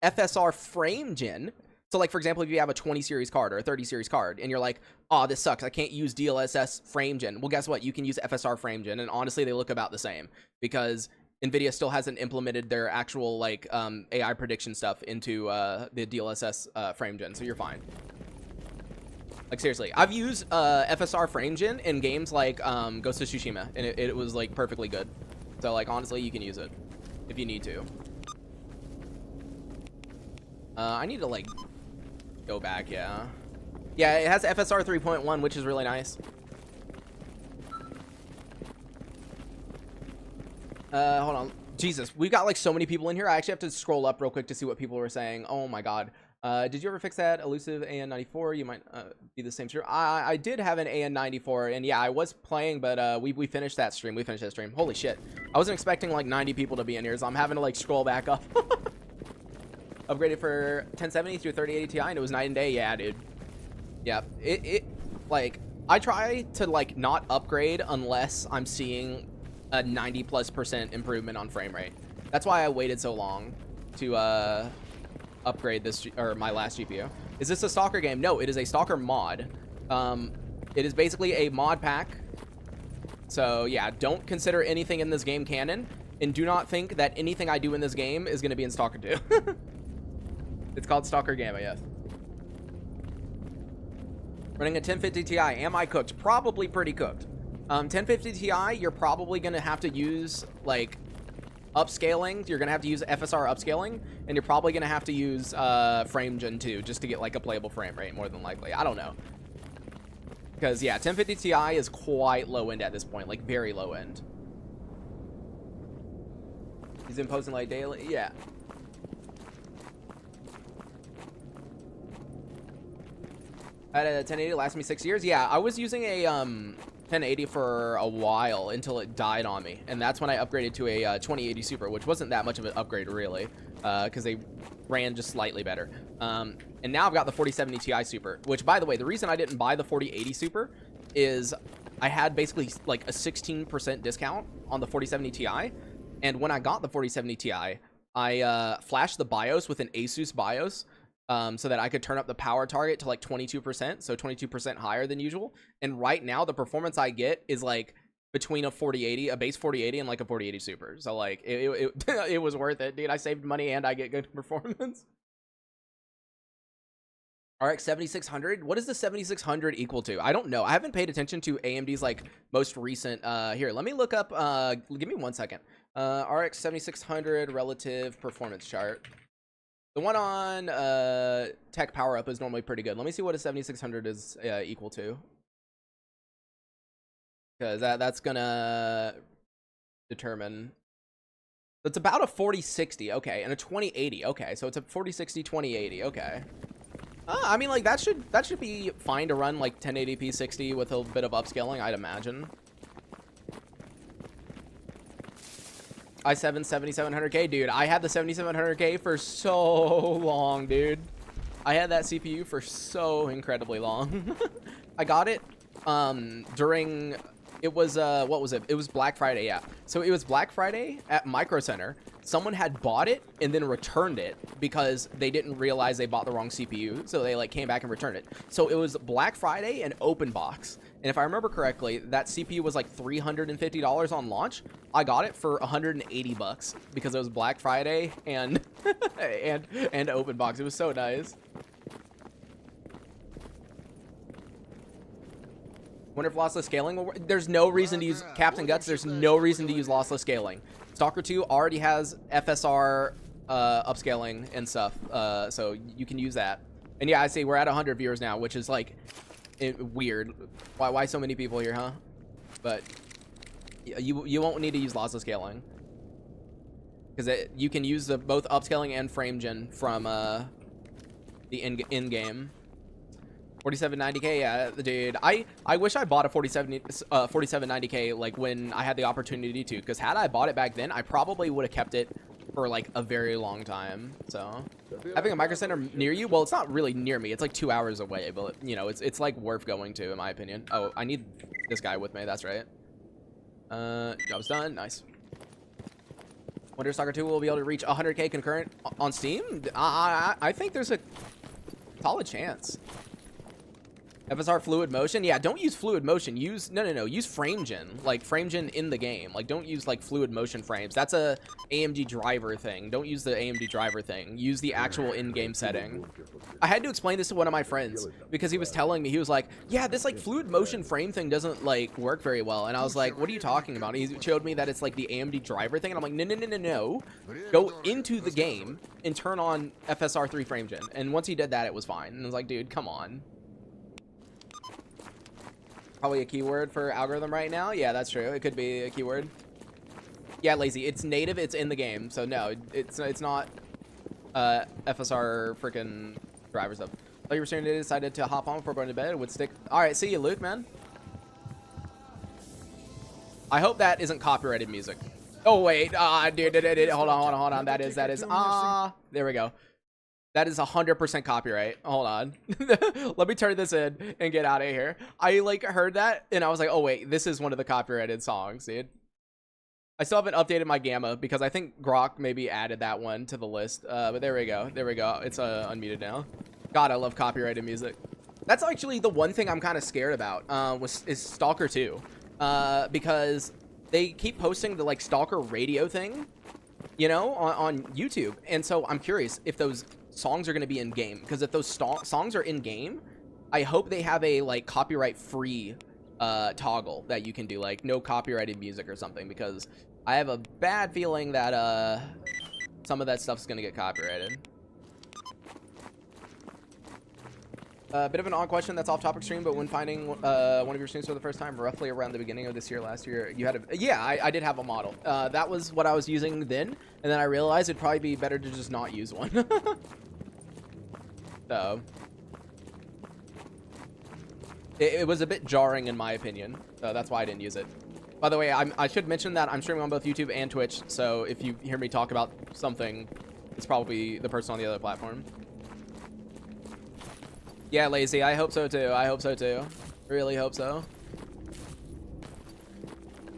FSR frame gen, So like, for example, if you have a 20 series card or a 30 series card and you're like, oh, this sucks, I can't use DLSS frame gen. Well, guess what? You can use FSR frame gen. And honestly, they look about the same because NVIDIA still hasn't implemented their actual like AI prediction stuff into the DLSS frame gen. So you're fine. Like seriously, I've used FSR frame gen in games like Ghost of Tsushima, and it was like perfectly good. So like honestly, you can use it if you need to. I need to like go back, yeah. Yeah, it has FSR 3.1, which is really nice. Hold on. Jesus, we've got like so many people in here. I actually have to scroll up real quick to see what people were saying. Oh my god. Did you ever fix that elusive AN94? You might be the same stream. I did have an AN94, and yeah, I was playing, but we finished that stream. We finished that stream. Holy shit. I wasn't expecting like 90 people to be in here, so I'm having to like scroll back up. Upgraded for 1070 through 3080 Ti, and it was night and day. Yeah, dude. Yeah, it like, I try to like not upgrade unless I'm seeing a 90+% improvement on frame rate. That's why I waited so long to upgrade this, or my last GPU. Is this a Stalker game? No, it is a Stalker mod. It is basically a mod pack. So yeah, don't consider anything in this game canon, and do not think that anything I do in this game is going to be in Stalker 2. It's called Stalker Gamma, yes. Running a 1050 Ti, am I cooked? Probably pretty cooked. 1050 Ti, you're probably going to have to use like upscaling. You're going to have to use FSR upscaling, and you're probably going to have to use frame gen 2 just to get like a playable frame rate, more than likely. I don't know. Because yeah, 1050 Ti is quite low end at this point, like very low end. He's been posting like daily, yeah. I had a 1080 last me 6 years. Yeah, I was using a 1080 for a while until it died on me, and that's when I upgraded to a 2080 Super, which wasn't that much of an upgrade really, because they ran just slightly better. And now I've got the 4070 Ti Super, which, by the way, the reason I didn't buy the 4080 Super is I had basically like a 16% discount on the 4070 Ti, and when I got the 4070 Ti, I flashed the BIOS with an Asus BIOS, so that I could turn up the power target to like 22%, so 22% higher than usual. And right now, the performance I get is like between a 4080, a base 4080, and like a 4080 Super. So like it was worth it, dude. I saved money and I get good performance. RX 7600. What is the 7600 equal to? I don't know. I haven't paid attention to AMD's like most recent. Here, let me look up. Give me 1 second. RX 7600 relative performance chart. The one on Tech Power Up is normally pretty good. Let me see what a 7600 is equal to, because that's gonna determine. It's about a 4060, okay, and a 2080, okay. So it's a 4060 2080, okay. I mean, like that should be fine to run like 1080p 60 with a bit of upscaling, I'd imagine. i7 7700K, dude. I had the 7700K for so long, dude. I had that CPU for so incredibly long. I got it during, it was what was it? It was Black Friday, yeah. So it was Black Friday at Micro Center. Someone had bought it and then returned it because they didn't realize they bought the wrong CPU. So they like came back and returned it. So it was Black Friday and open box. And if I remember correctly, that CPU was like $350 on launch. I got it for 180 bucks because it was Black Friday and and open box. It was so nice. Wonder if lossless scaling will work. There's no reason to use Captain Guts. There's no reason to use lossless scaling. Stalker 2 already has FSR upscaling and stuff, so you can use that. And yeah, I see we're at 100 viewers now, which is like weird. Why so many people here, huh? But you won't need to use lossless scaling because you can use the both upscaling and frame gen from the in-game. 4790K, yeah, dude. I wish I bought a 4790K like when I had the opportunity to, because had I bought it back then, I probably would have kept it for like a very long time. So having a Micro Center near you, well, it's not really near me. It's like 2 hours away, but you know, it's like worth going to, in my opinion. Oh, I need this guy with me. That's right. Job's done. Nice. Wonder if Stalker 2 will be able to reach 100K concurrent on Steam. I think there's a Solid chance. FSR fluid motion? Yeah, don't use fluid motion. Use use FrameGen. Like FrameGen in the game. Like don't use like fluid motion frames. That's a AMD driver thing. Don't use the AMD driver thing. Use the actual in-game setting. I had to explain this to one of my friends because he was telling me, he was like, yeah, this like fluid motion frame thing doesn't like work very well. And I was like, what are you talking about? And he showed me that it's like the AMD driver thing. And I'm like, no. Go into the game and turn on FSR 3 FrameGen. And once he did that, it was fine. And I was like, dude, come on. Probably a keyword for algorithm right now. Yeah, that's true. It could be a keyword. Yeah, lazy. It's native. It's in the game. So no, it's not FSR freaking driver stuff. Thought you were saying they decided to hop on before going to bed. It would stick. All right, see you, Luke, man. I hope that isn't copyrighted music. Oh wait, dude, hold on. That is. There we go. That is 100% copyright. Hold on. Let me turn this in and get out of here. I like heard that and I was like, oh wait, this is one of the copyrighted songs, dude. I still haven't updated my gamma because I think Grok maybe added that one to the list. But there we go. It's unmuted now. God, I love copyrighted music. That's actually the one thing I'm kind of scared about is Stalker 2. Because they keep posting the like Stalker radio thing, you know, on YouTube. And so I'm curious if those songs are going to be in game, because if those songs are in game, I hope they have a like copyright free toggle that you can do, like no copyrighted music or something, because I have a bad feeling that some of that stuff's going to get copyrighted. A bit of an odd question that's off topic stream, but when finding one of your streams for the first time, roughly around the beginning of this year, last year, you had a, yeah, I did have a model. That was what I was using then, and then I realized it'd probably be better to just not use one. So it was a bit jarring in my opinion, so that's why I didn't use it. By the way, I should mention that I'm streaming on both YouTube and Twitch, so if you hear me talk about something, it's probably the person on the other platform. Yeah, lazy. I hope so too. Really hope so.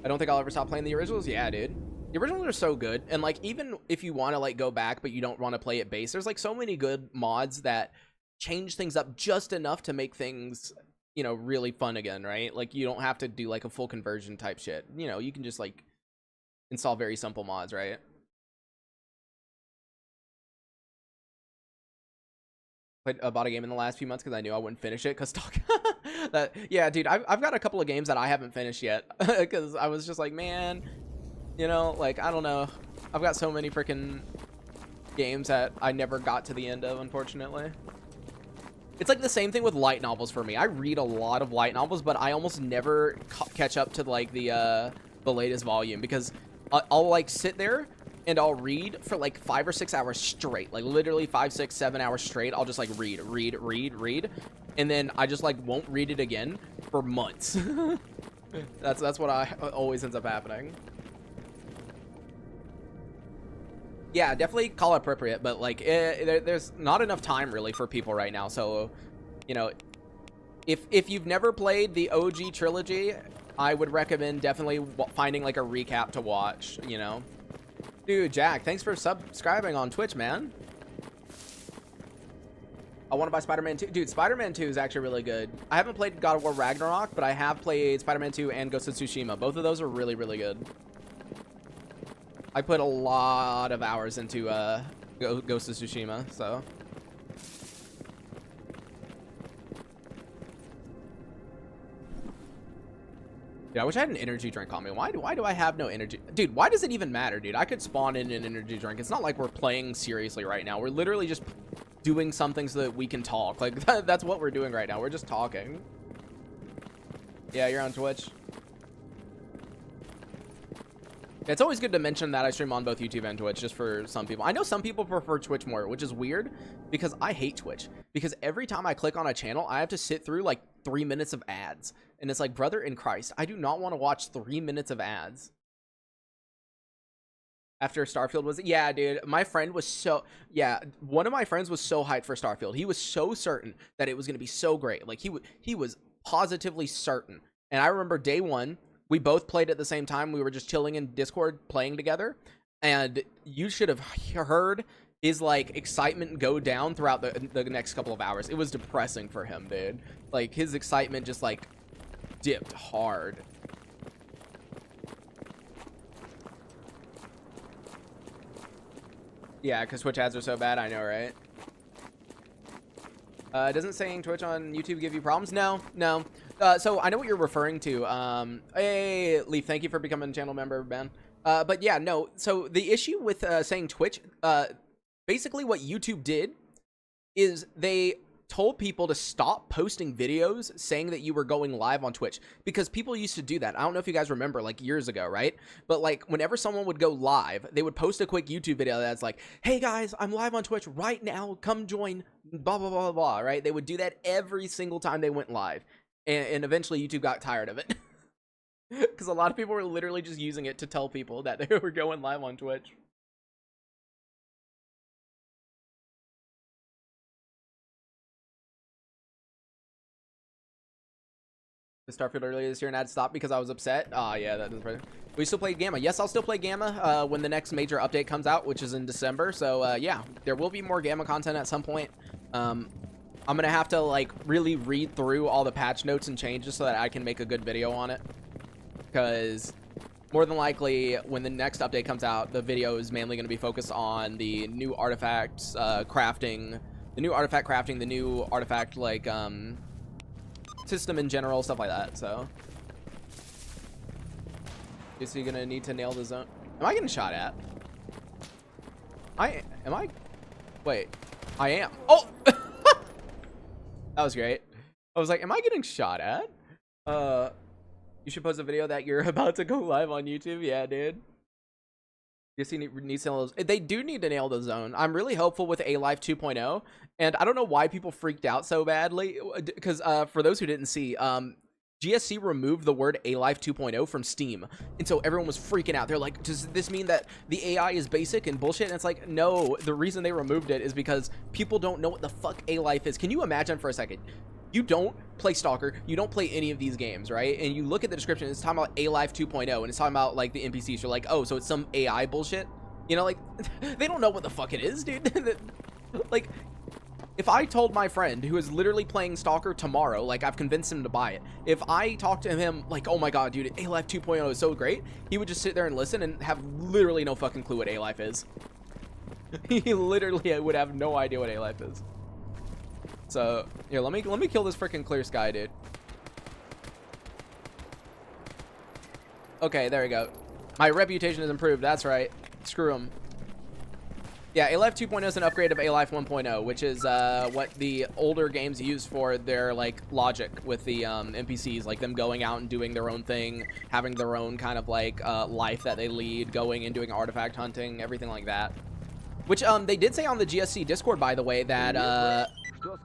I don't think I'll ever stop playing the originals. Yeah, dude. The originals are so good. And like, even if you want to like go back, but you don't want to play it base, there's like so many good mods that change things up just enough to make things, you know, really fun again, right? Like you don't have to do like a full conversion type shit. You know, you can just like install very simple mods, right? Bought a game in the last few months because I knew I wouldn't finish it because that, yeah, dude, I've got a couple of games that I haven't finished yet because I was just like, man, you know, like, I don't know. I've got so many freaking games that I never got to the end of, unfortunately. It's like the same thing with light novels for me. I read a lot of light novels, but I almost never catch up to like the latest volume because I'll like sit there and I'll read for like 5 or 6 hours straight, like literally 5, 6, 7 hours straight. I'll just like read, and then I just like won't read it again for months. That's what always ends up happening. Yeah, definitely call appropriate, but like there's not enough time really for people right now. So, you know, if you've never played the OG trilogy, I would recommend definitely finding like a recap to watch, you know. Dude, Jack, thanks for subscribing on Twitch, man. I want to buy Spider-Man 2. Dude, Spider-Man 2 is actually really good. I haven't played God of War Ragnarok, but I have played Spider-Man 2 and Ghost of Tsushima. Both of those are really, really good. I put a lot of hours into Ghost of Tsushima, so. Yeah, I wish I had an energy drink on me. Why do I have no energy? Dude, why does it even matter, dude? I could spawn in an energy drink. It's not like we're playing seriously right now. We're literally just doing something so that we can talk. Like, that's what we're doing right now. We're just talking. Yeah, you're on Twitch. It's always good to mention that I stream on both YouTube and Twitch, just for some people. I know some people prefer Twitch more, which is weird because I hate Twitch. Because every time I click on a channel, I have to sit through like 3 minutes of ads. And it's like, brother in Christ, I do not want to watch 3 minutes of ads. After Starfield was, yeah, dude, my friend was so, yeah, one of my friends was so hyped for Starfield. He was so certain that it was going to be so great. Like he was positively certain. And I remember day one, we both played at the same time. We were just chilling in Discord playing together. And you should have heard his like excitement go down throughout the next couple of hours. It was depressing for him, dude. Like his excitement just like dipped hard. Yeah, because Twitch ads are so bad. I know, right? Doesn't saying Twitch on YouTube give you problems? No. So I know what you're referring to. Hey, Leaf, thank you for becoming a channel member, Ben. But yeah, no. So the issue with saying Twitch, basically what YouTube did is they told people to stop posting videos saying that you were going live on Twitch, because people used to do that. I don't know if you guys remember, like years ago, right? But like whenever someone would go live, they would post a quick YouTube video that's like, hey guys, I'm live on Twitch right now, come join, blah blah blah blah, right? They would do that every single time they went live, and eventually YouTube got tired of it because a lot of people were literally just using it to tell people that they were going live on Twitch. Starfield earlier this year and I had to stop because I was upset. Yeah, that is right. We still play Gamma. Yes, I'll still play Gamma when the next major update comes out, which is in December. So yeah, there will be more Gamma content at some point. I'm gonna have to like really read through all the patch notes and changes so that I can make a good video on it, because more than likely when the next update comes out, the video is mainly going to be focused on the new artifacts crafting, the new artifact like system in general, stuff like that. So is he gonna need to nail the zone? Am I getting shot at? Wait, I am. Oh that was great. I was like, am I getting shot at? You should post a video that you're about to go live on YouTube. Yeah, dude. Yes, he needs to nail those. They do need to nail the zone. I'm really hopeful with A-Life 2.0, and I don't know why people freaked out so badly, because for those who didn't see, GSC removed the word A-Life 2.0 from Steam, and so everyone was freaking out. They're like, does this mean that the AI is basic and bullshit? And it's like, no, the reason they removed it is because people don't know what the fuck A-Life is. Can you imagine for a second? You don't play Stalker, you don't play any of these games, right? And you look at the description, it's talking about A-Life 2.0, and it's talking about like the NPCs. You're like, oh, so it's some AI bullshit? You know, like, they don't know what the fuck it is, dude. Like, if I told my friend who is literally playing Stalker tomorrow, like I've convinced him to buy it, if I talked to him like, oh my god, dude, A-Life 2.0 is so great, he would just sit there and listen and have literally no fucking clue what A-Life is. He literally would have no idea what A-Life is. So here, let me kill this freaking clear sky, dude. Okay, there we go. My reputation is improved. That's right. Screw him. Yeah, A-Life 2.0 is an upgrade of A-Life 1.0, which is what the older games use for their like logic with the NPCs, like them going out and doing their own thing, having their own kind of like life that they lead, going and doing artifact hunting, everything like that. Which they did say on the GSC Discord, by the way, that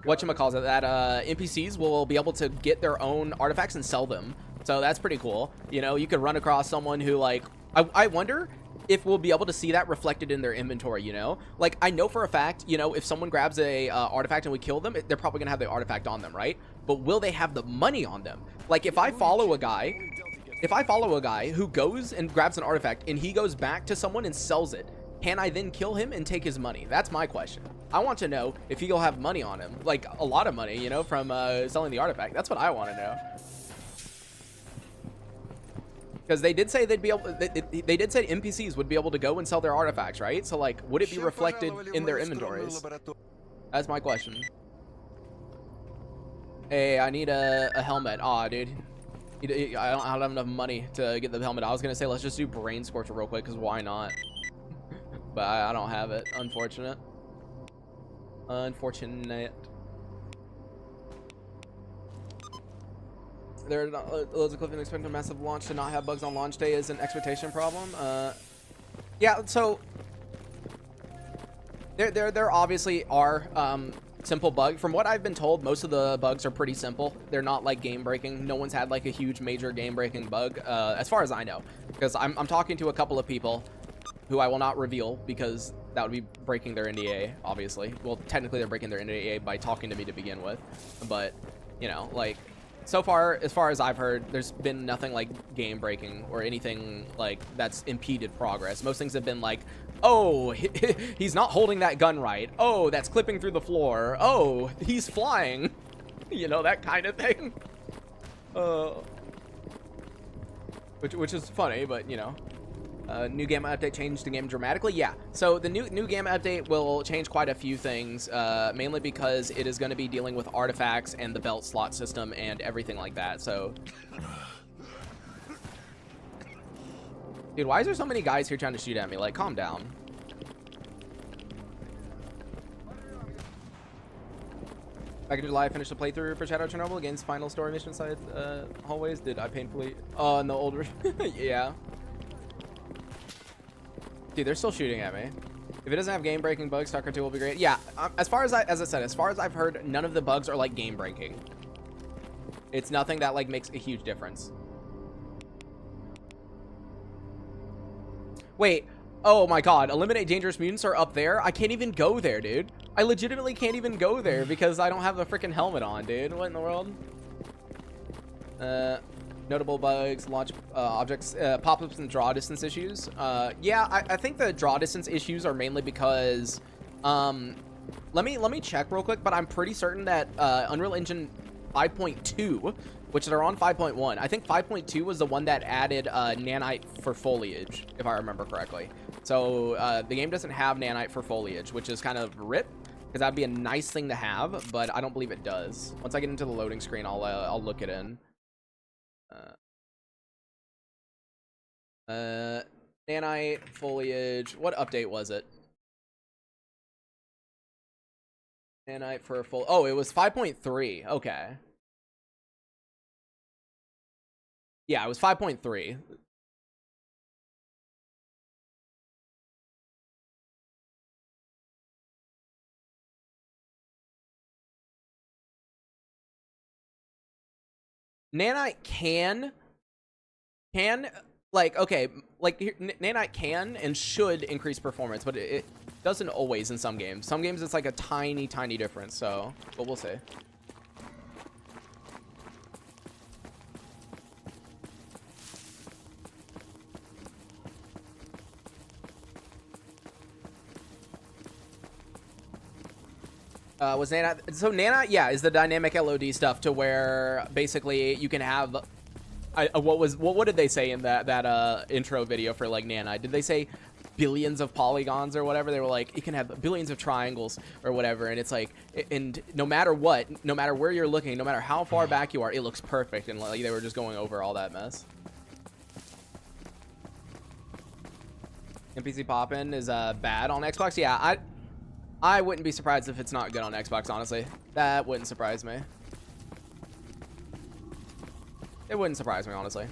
whatchamacallit, that NPCs will be able to get their own artifacts and sell them. So that's pretty cool. You know, you could run across someone who like, I wonder if we'll be able to see that reflected in their inventory, you know? Like, I know for a fact, you know, if someone grabs a artifact and we kill them, they're probably gonna have the artifact on them, right? But will they have the money on them? Like, if I follow a guy who goes and grabs an artifact and he goes back to someone and sells it, can I then kill him and take his money? That's my question. I want to know if he'll have money on him, like a lot of money, you know, from selling the artifact. That's what I want to know. Because they did say they'd be able, they did say NPCs would be able to go and sell their artifacts, right? So like, would it be reflected in their inventories? That's my question. Hey, I need a helmet. Aw, dude. I don't have enough money to get the helmet. I was gonna say let's just do Brain Scorcher real quick, because why not? But I don't have it. Unfortunate. Unfortunate. There are loads of Clifton expecting a massive launch to not have bugs on launch day is an expectation problem. Yeah, so there obviously are simple bugs. From what I've been told, most of the bugs are pretty simple. They're not like game breaking. No one's had like a huge major game breaking bug, as far as I know. Because I'm talking to a couple of people who I will not reveal because that would be breaking their NDA, obviously. Well, technically they're breaking their NDA by talking to me to begin with. But, you know, like, so far, as far as I've heard, there's been nothing like game breaking or anything like that's impeded progress. Most things have been like Oh, he's not holding that gun right. Oh, that's clipping through the floor. Oh, he's flying. You know, that kind of thing. Which is funny, but you know. New gamma update changed the game dramatically. Yeah, so the new gamma update will change quite a few things, mainly because it is going to be dealing with artifacts and the belt slot system and everything like that. So, dude, why is there so many guys here trying to shoot at me? Like, calm down. Back in July, I finished the playthrough for Shadow of Chernobyl against final story mission side hallways. Did I painfully? Oh, in the older, yeah. Dude, they're still shooting at me. If it doesn't have game-breaking bugs, Stalker 2 will be great. Yeah, as I said, as far as I've heard, none of the bugs are like game-breaking. It's nothing that like makes a huge difference. Wait, oh my god, eliminate dangerous mutants are up there? I can't even go there, dude. I legitimately can't even go there because I don't have a freaking helmet on, dude. What in the world? Notable bugs, launch objects, pop-ups and draw distance issues. Yeah, I think the draw distance issues are mainly because, let me check real quick, but I'm pretty certain that Unreal Engine 5.2, which they're on 5.1, I think 5.2 was the one that added nanite for foliage, if I remember correctly. So the game doesn't have nanite for foliage, which is kind of rip, because that'd be a nice thing to have, but I don't believe it does. Once I get into the loading screen, I'll look it in. Nanite, foliage, what update was it? Nanite for full, oh, it was 5.3, okay. Yeah, it was 5.3. Nanite can like, okay, like nanite can and should increase performance, but it doesn't always in some games. Some games it's like a tiny difference, so but we'll see. Was nanite, so nanite, yeah, is the dynamic LOD stuff to where basically you can have what did they say in that intro video for like nanite? Did they say billions of polygons or whatever? They were like, it can have billions of triangles or whatever, and it's like, and no matter what, no matter where you're looking, no matter how far back you are, it looks perfect. And like they were just going over all that mess. NPC poppin' is bad on Xbox. Yeah, I wouldn't be surprised if it's not good on Xbox, honestly. That wouldn't surprise me. It wouldn't surprise me, honestly.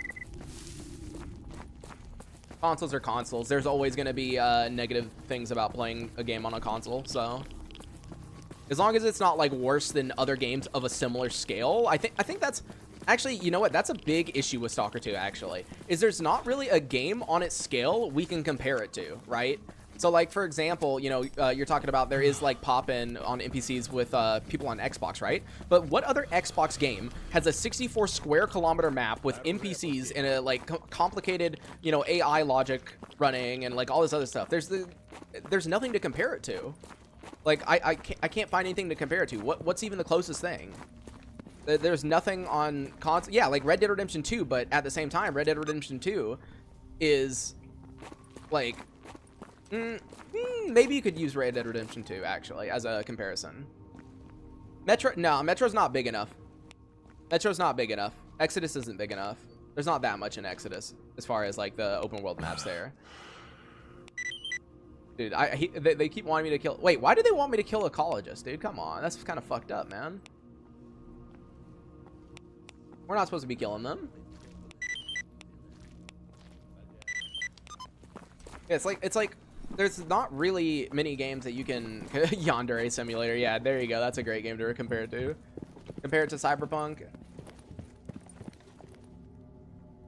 Consoles are consoles. There's always going to be negative things about playing a game on a console, so as long as it's not like worse than other games of a similar scale, I think that's actually, you know what, that's a big issue with Stalker 2 actually, is there's not really a game on its scale we can compare it to, right? So like, for example, you know, you're talking about there is like pop-in on NPCs with people on Xbox, right? But what other Xbox game has a 64 square kilometer map with NPCs and a like complicated, you know, AI logic running and like all this other stuff? There's nothing to compare it to. Like I can't find anything to compare it to. What's even the closest thing? There's nothing on console. Yeah, like Red Dead Redemption 2, but at the same time, Red Dead Redemption 2 is like, maybe you could use Red Dead Redemption 2 actually as a comparison. No, Metro's not big enough. Metro's not big enough. Exodus isn't big enough. There's not that much in Exodus as far as like the open world maps there. Dude, they keep wanting me to kill. Wait, why do they want me to kill ecologist, dude? Come on, that's kind of fucked up, man. We're not supposed to be killing them. Yeah, it's like there's not really many games that you can Yandere Simulator. Yeah, there you go. That's a great game to compare it to. Compare it to Cyberpunk.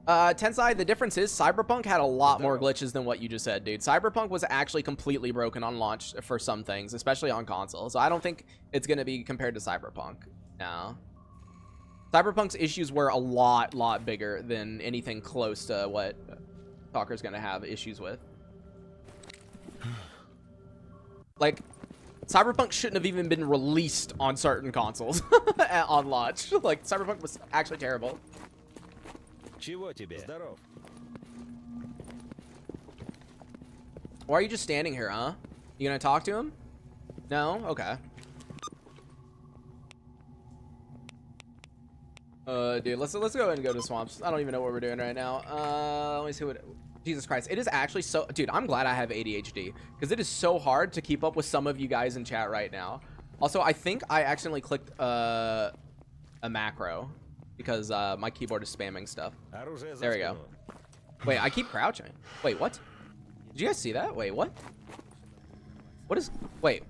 Tensai, the difference is Cyberpunk had a lot more glitches than what you just said, dude. Cyberpunk was actually completely broken on launch for some things, especially on console. So I don't think it's going to be compared to Cyberpunk. No. Cyberpunk's issues were a lot bigger than anything close to what Stalker's going to have issues with. Like, Cyberpunk shouldn't have even been released on certain consoles on launch. Like, Cyberpunk was actually terrible. Чего тебе? Здоров. Why are you just standing here, huh? You gonna talk to him? No? Okay. Dude, let's go ahead and go to swamps. I don't even know what we're doing right now. Let me see what. Jesus Christ, it is actually so. Dude, I'm glad I have ADHD because it is so hard to keep up with some of you guys in chat right now. Also, I think I accidentally clicked a macro because my keyboard is spamming stuff. There we go. Wait, I keep crouching. Wait, what? Did you guys see that? Wait, what? What is? Wait.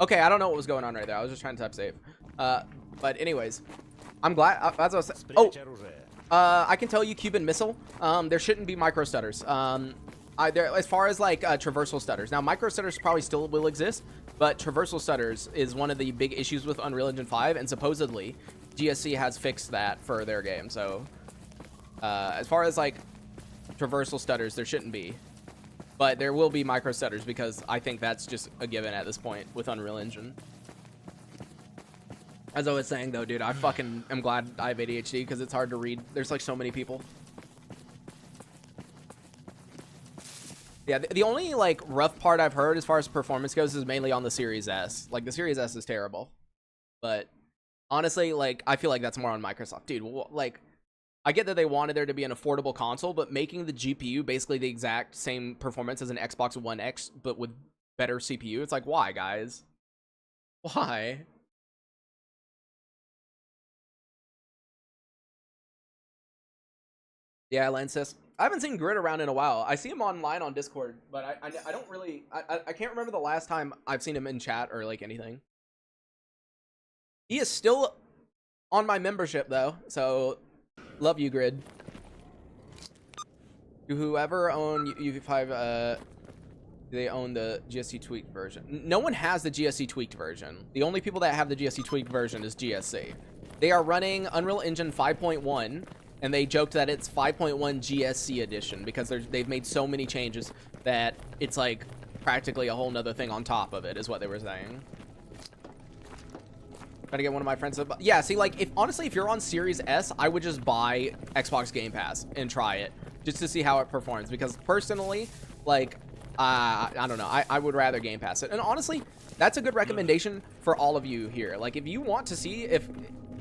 Okay, I don't know what was going on right there. I was just trying to type save. But anyways. I'm glad. As I was saying, oh, I can tell you, Cuban Missile. There shouldn't be micro stutters. As far as like traversal stutters. Now, micro stutters probably still will exist, but traversal stutters is one of the big issues with Unreal Engine 5, and supposedly GSC has fixed that for their game. So, as far as like traversal stutters, there shouldn't be, but there will be micro stutters because I think that's just a given at this point with Unreal Engine. As I was saying, though, dude, I fucking am glad I have ADHD because it's hard to read. There's like so many people. Yeah, the only like rough part I've heard as far as performance goes is mainly on the Series S. Like the Series S is terrible, but honestly, like I feel like that's more on Microsoft, dude. Like I get that they wanted there to be an affordable console, but making the GPU basically the exact same performance as an Xbox One X, but with better CPU, it's like, why, guys? Why? Yeah, Lancis. I haven't seen Grit around in a while. I see him online on Discord, but I don't really... I can't remember the last time I've seen him in chat or, like, anything. He is still on my membership, though, so love you, Grid. Whoever own UV5, they own the GSC tweaked version. No one has the GSC tweaked version. The only people that have the GSC tweaked version is GSC. They are running Unreal Engine 5.1, and they joked that it's 5.1 GSC edition because they've made so many changes that it's like practically a whole nother thing on top of it, is what they were saying. Trying to get one of my friends to... Yeah, see, like, honestly, if you're on Series S, I would just buy Xbox Game Pass and try it just to see how it performs. Because personally, like, I don't know, I would rather Game Pass it. And honestly, that's a good recommendation for all of you here. Like, if you want to see if...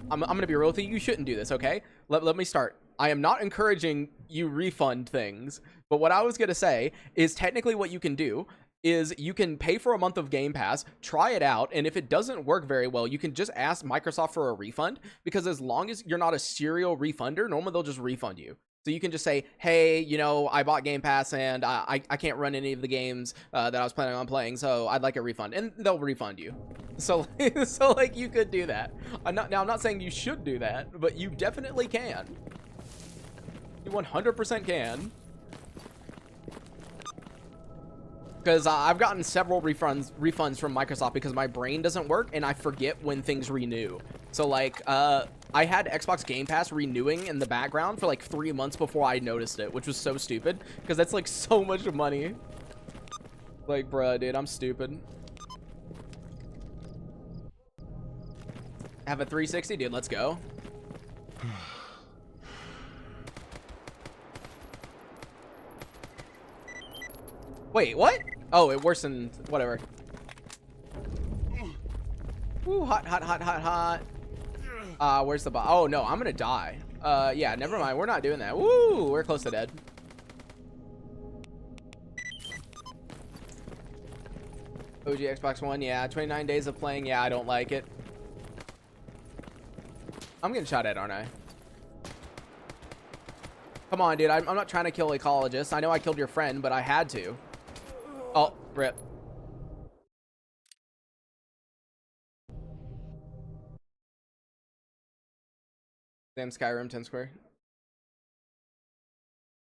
I'm going to be real with you. You shouldn't do this, okay? Let me start. I am not encouraging you refund things, but what I was going to say is technically what you can do is you can pay for a month of Game Pass, try it out, and if it doesn't work very well, you can just ask Microsoft for a refund, because as long as you're not a serial refunder, normally they'll just refund you. So you can just say, hey, you know, I bought Game Pass and I can't run any of the games that I was planning on playing, so I'd like a refund, and they'll refund you. So, so like, you could do that. I'm not saying you should do that, but you definitely can. You 100% can. Because I've gotten several refunds from Microsoft because my brain doesn't work and I forget when things renew. So like, I had Xbox Game Pass renewing in the background for like 3 months before I noticed it, which was so stupid because that's like so much money. Like, bruh, dude, I'm stupid. Have a 360, dude. Let's go. Wait, what? Oh, it worsened. Whatever. Ooh, hot, hot, hot, hot, hot. Where's the bot? Oh, no, I'm gonna die. Yeah, never mind. We're not doing that. Woo, we're close to dead. OG Xbox One, yeah. 29 days of playing. Yeah, I don't like it. I'm getting shot at, aren't I? Come on, dude. I'm not trying to kill ecologists. I know I killed your friend, but I had to. Oh, rip. Damn, Skyrim 10 square.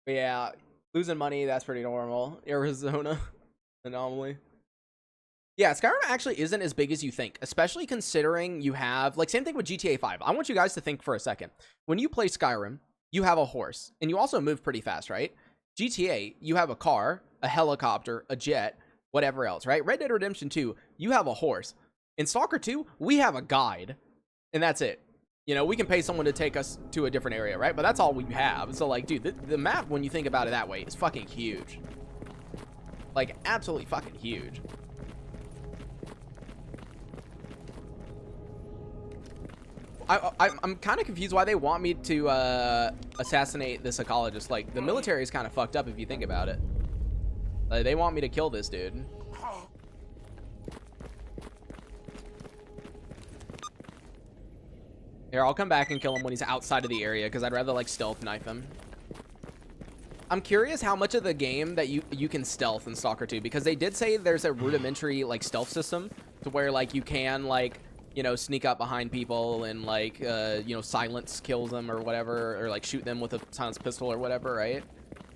But yeah, losing money, that's pretty normal. Arizona anomaly. Yeah, Skyrim actually isn't as big as you think, especially considering you have, like, same thing with GTA 5. I want you guys to think for a second. When you play Skyrim, you have a horse, and you also move pretty fast, right? GTA, you have a car, a helicopter, a jet, whatever else, right? Red Dead Redemption 2, you have a horse. In Stalker 2, we have a guide, and that's it. You know, we can pay someone to take us to a different area, right? But that's all we have. So, like, dude, the map, when you think about it that way, is fucking huge. Like, absolutely fucking huge. I'm kind of confused why they want me to assassinate this ecologist. Like, the military is kind of fucked up if you think about it. Like, they want me to kill this dude. Here, I'll come back and kill him when he's outside of the area, because I'd rather, like, stealth knife him. I'm curious how much of the game that you can stealth in Stalker 2, because they did say there's a rudimentary, like, stealth system to where, like, you can, like, you know, sneak up behind people and, like, you know, silence kills them or whatever, or, like, shoot them with a silenced pistol or whatever, right?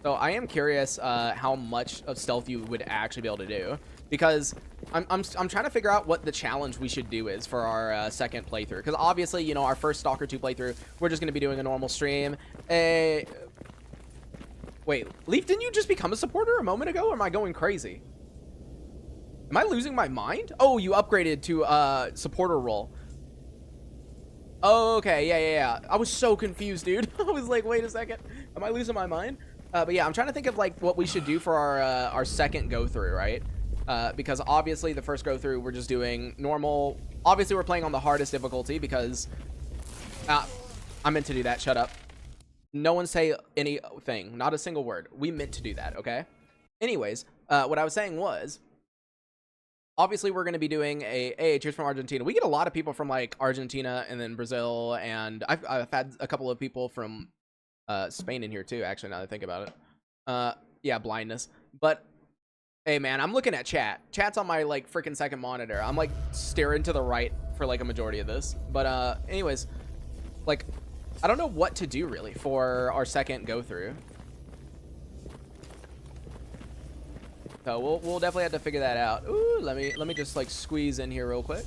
So I am curious how much of stealth you would actually be able to do, because I'm trying to figure out what the challenge we should do is for our second playthrough, because obviously, you know, our first Stalker 2 playthrough, we're just going to be doing a normal stream. Wait, Leaf, didn't you just become a supporter a moment ago, or am I going crazy? Am I losing my mind? Oh, you upgraded to supporter role. Oh, okay, yeah. I was so confused, dude. I was like, wait a second. Am I losing my mind? But yeah, I'm trying to think of, like, what we should do for our second go-through, right? Because obviously the first go-through, we're just doing normal. Obviously, we're playing on the hardest difficulty because... I meant to do that. Shut up. No one say anything. Not a single word. We meant to do that, okay? Anyways, what I was saying was... Obviously, we're going to be doing a cheers from Argentina. We get a lot of people from, like, Argentina and then Brazil, and I've had a couple of people from Spain in here too, actually, now that I think about it. Yeah, blindness. But hey, man, I'm looking at chat's on my, like, freaking second monitor. I'm, like, staring to the right for, like, a majority of this. But anyways, like, I don't know what to do really for our second go through. So we'll definitely have to figure that out. Ooh, let me just, like, squeeze in here real quick.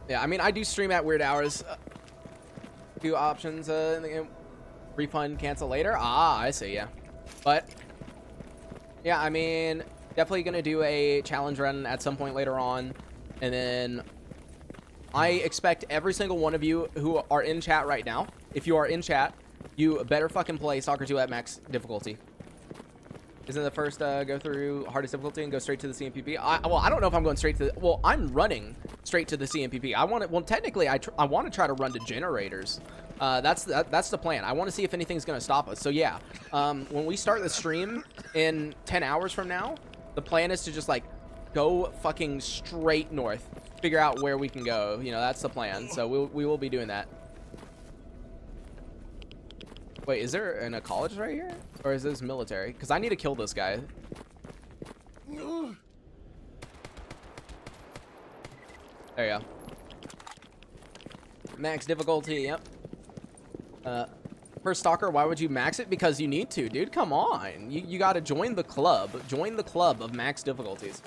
Yeah, I mean, I do stream at weird hours. Few options in the game. Refund, cancel later. Ah, I see, yeah. But yeah, I mean, definitely gonna do a challenge run at some point later on, and then I expect every single one of you who are in chat right now, if you are in chat, you better fucking play Stalker 2 at max difficulty. Isn't the first go through hardest difficulty and go straight to the CMPP? Well, I don't know if I'm going straight to well, I'm running straight to the CMPP. Well, technically, I want to try to run to generators. That's the plan. I want to see if anything's going to stop us. So yeah, when we start the stream in 10 hours from now, the plan is to just, like, go fucking straight north, figure out where we can go. You know, that's the plan. So we will be doing that. Wait, is there an ecologist right here? Or is this military? Because I need to kill this guy. There you go. Max difficulty, yep. For Stalker, why would you max it? Because you need to, dude. Come on. You got to join the club. Join the club of max difficulties.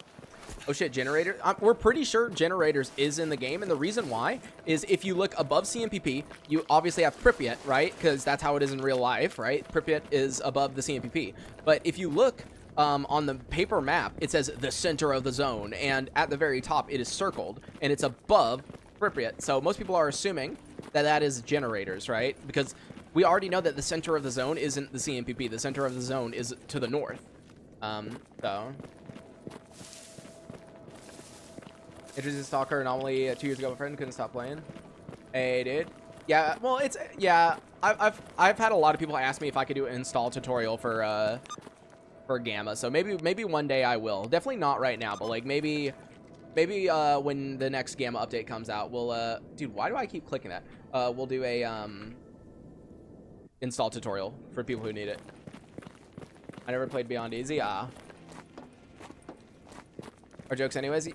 Oh shit, generator. We're pretty sure generators is in the game, and the reason why is if you look above CMPP, you obviously have Pripyat, right? Because that's how it is in real life, right? Pripyat is above the CMPP. But if you look on the paper map, it says the center of the zone, and at the very top, it is circled, and it's above Pripyat. So most people are assuming that that is generators, right? Because we already know that the center of the zone isn't the CMPP. The center of the zone is to the north. So... Introduced Stalker anomaly 2 years ago. My friend couldn't stop playing. Hey, dude. Yeah, well, it's I've had a lot of people ask me if I could do an install tutorial for Gamma. So maybe one day I will. Definitely not right now, but, like, maybe when the next Gamma update comes out, we'll dude, why do I keep clicking that? We'll do a install tutorial for people who need it. I never played Beyond Easy. Our jokes anyways.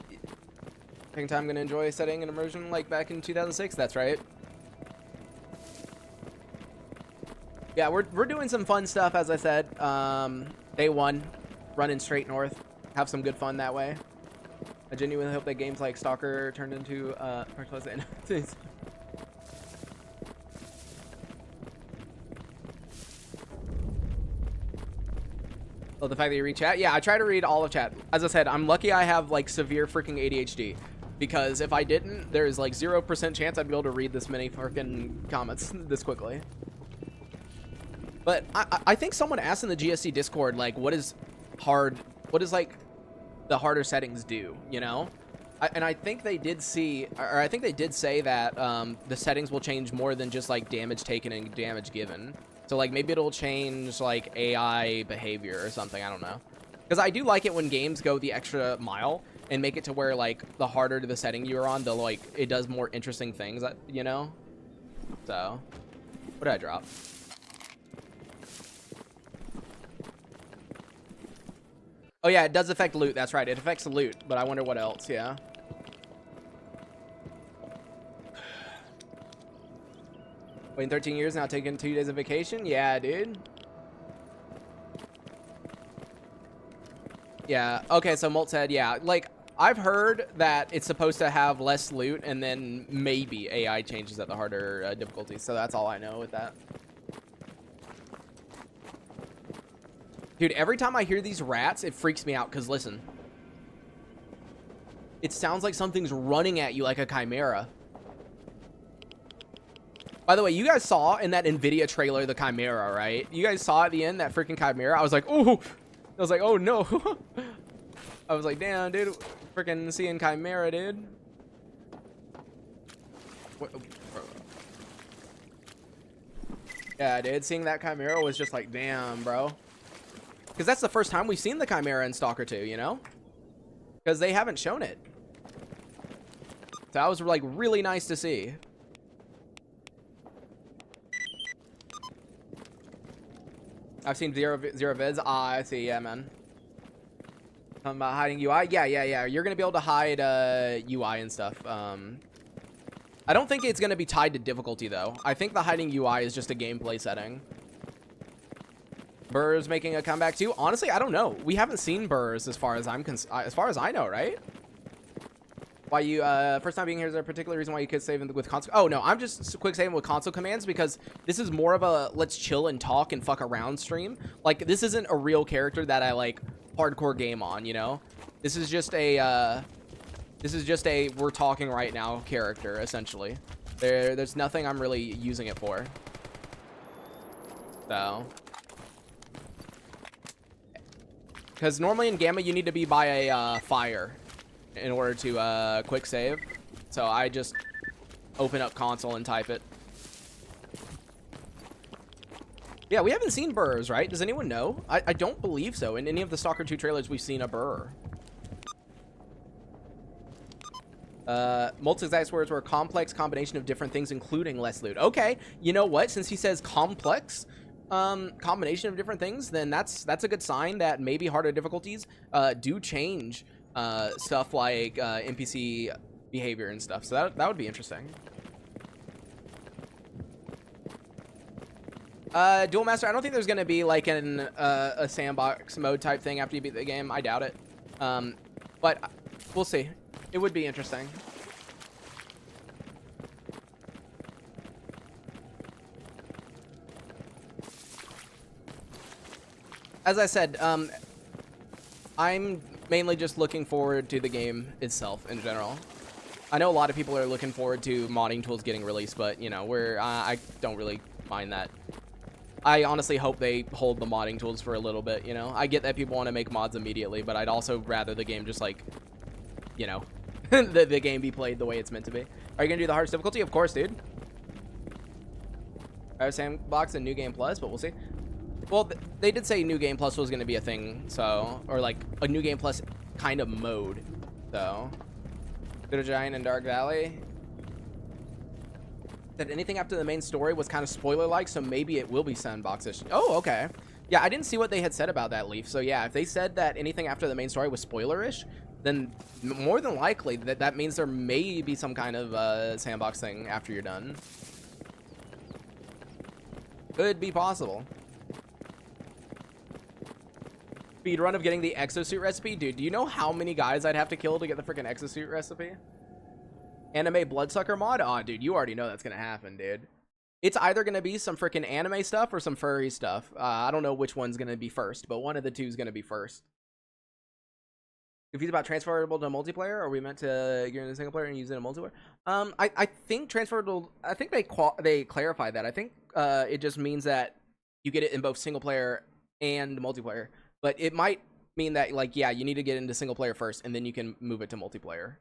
Taking time, gonna enjoy setting an immersion like back in 2006. That's right. Yeah, we're doing some fun stuff, as I said. Day one, running straight north, have some good fun that way. I genuinely hope that games like Stalker turned into Oh, the fact that you read chat? Yeah, I try to read all of chat. As I said, I'm lucky I have like severe freaking ADHD. Because if I didn't, there's like 0% chance I'd be able to read this many freaking comments this quickly. But I think someone asked in the GSC Discord, like, what does like the harder settings do, you know? And I think they did see, or I think they did say that the settings will change more than just like damage taken and damage given. So like maybe it'll change like AI behavior or something. I don't know. Because I do like it when games go the extra mile and make it to where like the harder the setting you're on, the like it does more interesting things, you know? So, what did I drop? Oh yeah, it does affect loot. That's right. It affects loot, but I wonder what else. Yeah. Waiting 13 years now, taking 2 days of vacation. Yeah, dude. Yeah. Okay, so Molt said, yeah, like I've heard that it's supposed to have less loot and then maybe AI changes at the harder difficulty. So that's all I know with that. Dude, every time I hear these rats, it freaks me out because listen. It sounds like something's running at you like a chimera. By the way, you guys saw in that NVIDIA trailer the chimera, right? You guys saw at the end that freaking chimera. I was like, ooh. I was like, oh no. I was like, damn, dude. Freaking seeing chimera, dude. What? Yeah, dude. Seeing that chimera was just like, damn, bro. Because that's the first time we've seen the chimera in Stalker 2, you know? Because they haven't shown it. So that was like really nice to see. I've seen zero vids. Ah, I see. Yeah, man. Talking about hiding UI. Yeah. You're gonna be able to hide UI and stuff. I don't think it's gonna be tied to difficulty though. I think the hiding UI is just a gameplay setting. Burr's making a comeback too. Honestly, I don't know. We haven't seen Burr's as far as I know, right? Why you first time being here, is there a particular reason why you could save with console? Oh no, I'm just quick saving with console commands because this is more of a let's chill and talk and fuck around stream. Like this isn't a real character that I like hardcore game on, you know? This is just a we're talking right now character essentially. There's nothing I'm really using it for. So because normally in Gamma you need to be by a fire in order to quick save. So I just open up console and type it. Yeah, we haven't seen Burrs, right? Does anyone know? I don't believe so. In any of the Stalker 2 trailers, we've seen a Burr. Multiple exact words were a complex combination of different things, including less loot. Okay, you know what? Since he says complex combination of different things, then that's a good sign that maybe harder difficulties do change stuff like NPC behavior and stuff. So that would be interesting. Dual Master, I don't think there's going to be like a sandbox mode type thing after you beat the game. I doubt it. But we'll see. It would be interesting. As I said, I'm mainly just looking forward to the game itself in general. I know a lot of people are looking forward to modding tools getting released, but you know, I don't really mind that. I honestly hope they hold the modding tools for a little bit, you know? I get that people want to make mods immediately, but I'd also rather the game just like, you know, the game be played the way it's meant to be. Are you gonna do the hardest difficulty? Of course, dude. I have Sandbox and New Game Plus, but we'll see. Well, they did say New Game Plus was going to be a thing, so, or like a New Game Plus kind of mode, so. Bitter Giant and Dark Valley. That anything after the main story was kind of spoiler-like, so maybe it will be sandbox-ish. Oh, okay. Yeah, I didn't see what they had said about that, Leaf. So yeah, if they said that anything after the main story was spoiler-ish, then more than likely that means there may be some kind of sandbox thing after you're done. Could be possible. Speedrun of getting the exosuit recipe? Dude, do you know how many guys I'd have to kill to get the freaking exosuit recipe? Anime bloodsucker mod? Aw, dude, you already know that's gonna happen, dude. It's either going to be some freaking anime stuff or some furry stuff. I don't know which one's going to be first, but one of the two is going to be first. Confused about transferable to multiplayer? Are we meant to get in a single player and use it in multiplayer? I think transferable. I think they clarify that. I think it just means that you get it in both single player and multiplayer. But it might mean that, like, yeah, you need to get into single player first, and then you can move it to multiplayer.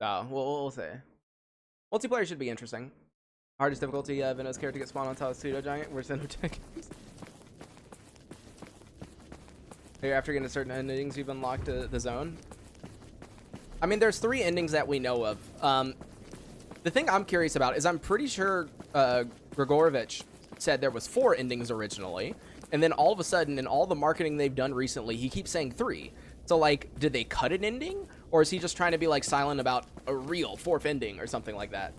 We'll see. Multiplayer should be interesting. Hardest difficulty, Vino's character gets spawned on top of pseudo giant. We're sending games. Here, after getting to certain endings, you've unlocked the zone. I mean, there's 3 endings that we know of. The thing I'm curious about is I'm pretty sure Grigorovich said there was 4 endings originally, and then all of a sudden, in all the marketing they've done recently, he keeps saying 3. So, like, did they cut an ending, or is he just trying to be like silent about a real 4th ending or something like that?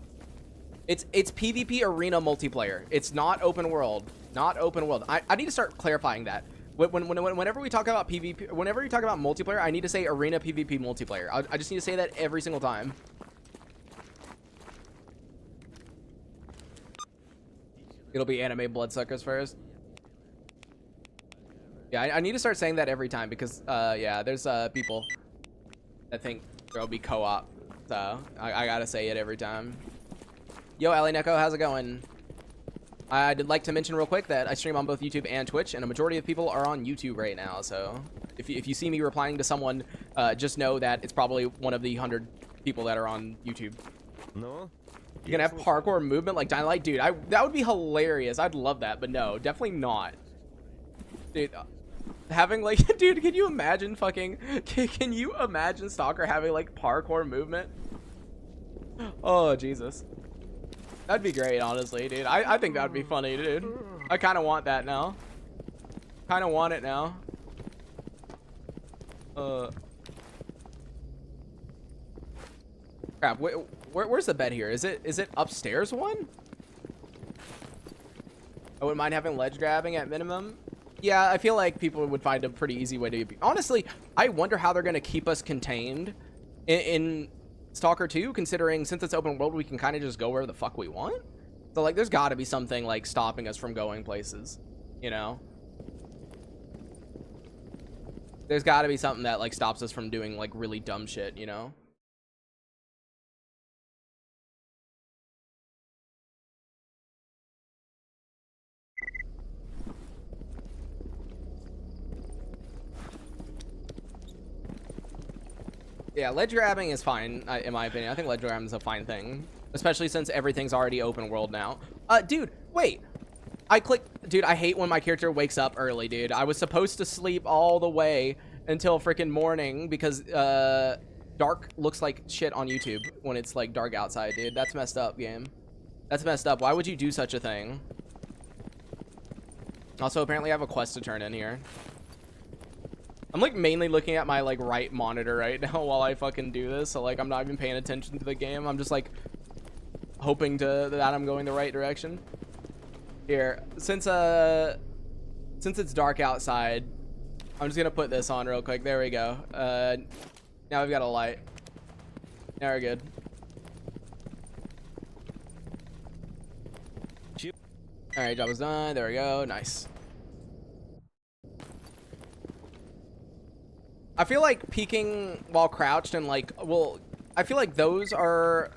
It's PvP arena multiplayer. It's not open world. Not open world. I need to start clarifying that. Whenever we talk about PvP, whenever we talk about multiplayer, I need to say arena PvP multiplayer. I just need to say that every single time. It'll be anime bloodsuckers first. Yeah, I need to start saying that every time because, yeah, there's people that think there'll be co-op. So I gotta say it every time. Yo, Ali Neko, how's it going? I'd like to mention real quick that I stream on both YouTube and Twitch, and a majority of people are on YouTube right now. So if you see me replying to someone, just know that it's probably one of the 100 people that are on YouTube. No. You're gonna have parkour movement like Dynamite? Dude, that would be hilarious. I'd love that, but no, definitely not. Dude, having like, dude, can you imagine fucking, can you imagine Stalker having like parkour movement? Oh, Jesus. That'd be great, honestly, dude. I think that'd be funny, dude. I kind of want that now. Kind of want it now. Crap. Where's the bed here? Is it upstairs one? I wouldn't mind having ledge grabbing at minimum. Yeah, I feel like people would find a pretty easy way to be. Honestly, I wonder how they're gonna keep us contained in Stalker 2, considering since it's open world, we can kind of just go wherever the fuck we want. So, like, there's got to be something, like, stopping us from going places, you know? There's got to be something that, like, stops us from doing, like, really dumb shit, you know? Yeah, ledge grabbing is fine, in my opinion. I think ledge grabbing is a fine thing, especially since everything's already open world now. Dude, wait. Dude, I hate when my character wakes up early, dude. I was supposed to sleep all the way until freaking morning because dark looks like shit on YouTube when it's like dark outside, dude. That's messed up, game. That's messed up. Why would you do such a thing? Also, apparently I have a quest to turn in here. I'm like mainly looking at my like right monitor right now while I fucking do this, so like I'm not even paying attention to the game. I'm just like hoping that I'm going the right direction. Here, since it's dark outside, I'm just gonna put this on real quick. There we go. Now we've got a light. Now we're good. All right, job is done. There we go. Nice. I feel like peeking while crouched and like, well, I feel like those are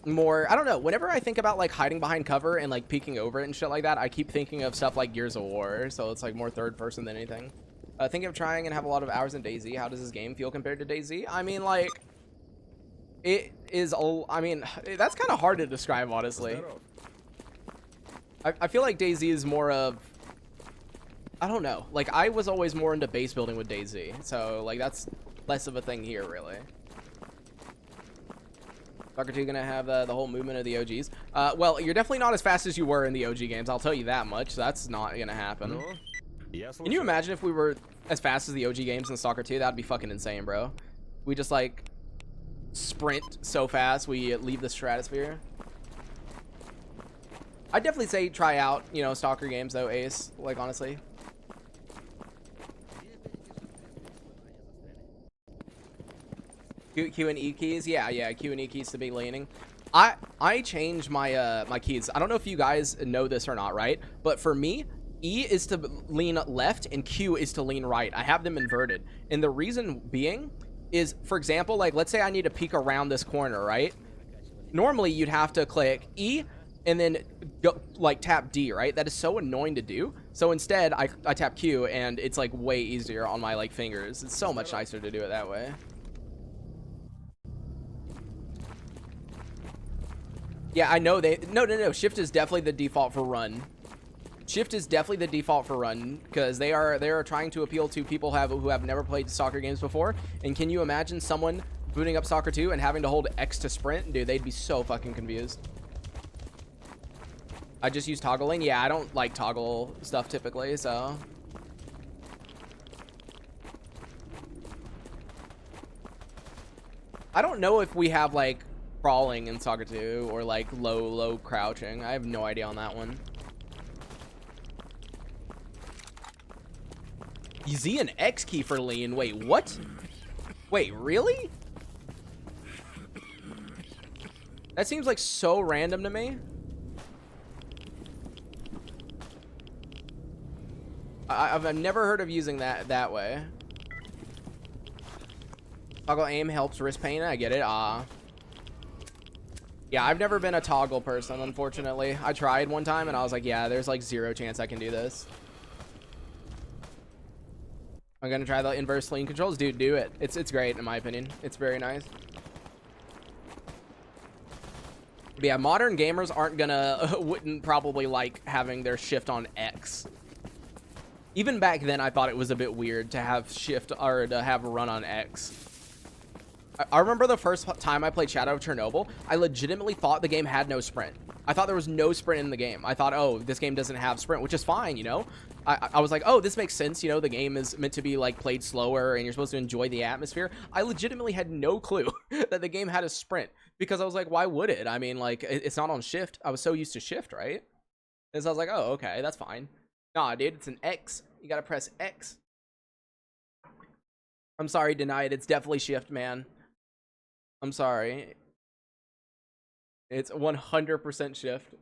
more, I don't know, whenever I think about like hiding behind cover and like peeking over it and shit like that, I keep thinking of stuff like Gears of War, so it's like more third person than anything. Thinking of trying and have a lot of hours in DayZ. How does this game feel compared to DayZ? I mean, like, it is, I mean, that's kind of hard to describe, honestly. I feel like DayZ is more of, I don't know, like I was always more into base building with DayZ, so like that's less of a thing here, really. Stalker 2 gonna have the whole movement of the OGs. Well, you're definitely not as fast as you were in the OG games, I'll tell you that much. That's not gonna happen. Can you imagine if we were as fast as the OG games in Stalker 2? That'd be fucking insane, bro. We just like sprint so fast we leave the stratosphere. I'd definitely say try out, you know, Stalker games though, Ace, like honestly. Q and E keys. Yeah, Q and E keys to be leaning. I changed my my keys. I don't know if you guys know this or not, right? But for me, E is to lean left and Q is to lean right. I have them inverted. And the reason being is, for example, like let's say I need to peek around this corner, right? Normally you'd have to click E and then go like tap D, right? That is so annoying to do. So instead I tap Q and it's like way easier on my like fingers. It's so much nicer to do it that way. Yeah, I know they no. Shift is definitely the default for run. Shift is definitely the default for run because they are trying to appeal to people who have never played soccer games before. And can you imagine someone booting up Soccer 2 and having to hold X to sprint? Dude, they'd be so fucking confused. I just use toggling. Yeah, I don't like toggle stuff typically, so. I don't know if we have like crawling in Soccer 2 or like low crouching. I have no idea on that one. Z and X key for lean. Wait, what? Wait, really? That seems like so random to me. I've never heard of using that way. Toggle aim helps wrist pain. I get it. Yeah, I've never been a toggle person, unfortunately. I tried one time and I was like, yeah, there's like 0 chance I can do this. I'm gonna try the inverse lean controls. Dude, do it. It's great in my opinion. It's very nice. But yeah, modern gamers aren't gonna wouldn't probably like having their shift on X. Even back then, I thought it was a bit weird to have shift or to have a run on X. I remember the first time I played Shadow of Chernobyl, I legitimately thought the game had no sprint. I thought there was no sprint in the game. I thought, oh, this game doesn't have sprint, which is fine, you know? I was like, oh, this makes sense, you know? The game is meant to be, like, played slower, and you're supposed to enjoy the atmosphere. I legitimately had no clue that the game had a sprint, because I was like, why would it? I mean, like, it's not on shift. I was so used to shift, right? And so I was like, oh, okay, that's fine. Nah, dude, it's an X. You gotta press X. I'm sorry, denied. It's definitely shift, man. I'm sorry. It's 100% shift.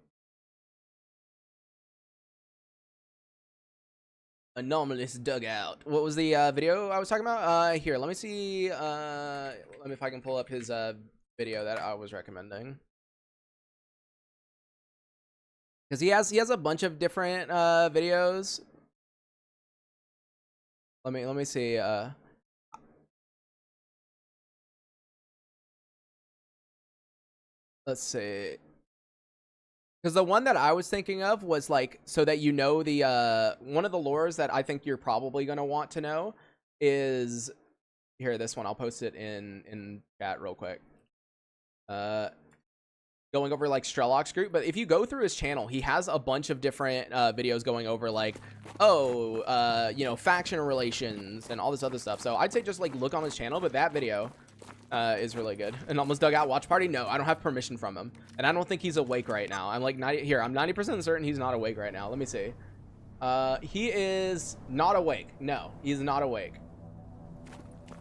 Anomalous dugout. What was the video I was talking about? Here, let me see. Let me if I can pull up his video that I was recommending. Because he has a bunch of different videos. Let me see. Let's see. Because the one that I was thinking of was like, so that you know the one of the lores that I think you're probably gonna want to know is here. This one I'll post it in chat real quick. Going over like s.t.a.l.k.e.r group, but if you go through his channel, he has a bunch of different videos going over like, oh, you know, faction relations and all this other stuff. So I'd say just like look on his channel, but that video is really good. And almost dug out watch party. No, I don't have permission from him, and I don't think he's awake right now. I'm like 90 here. I'm 90% certain he's not awake right now. Let me see. He is not awake. No, he's not awake.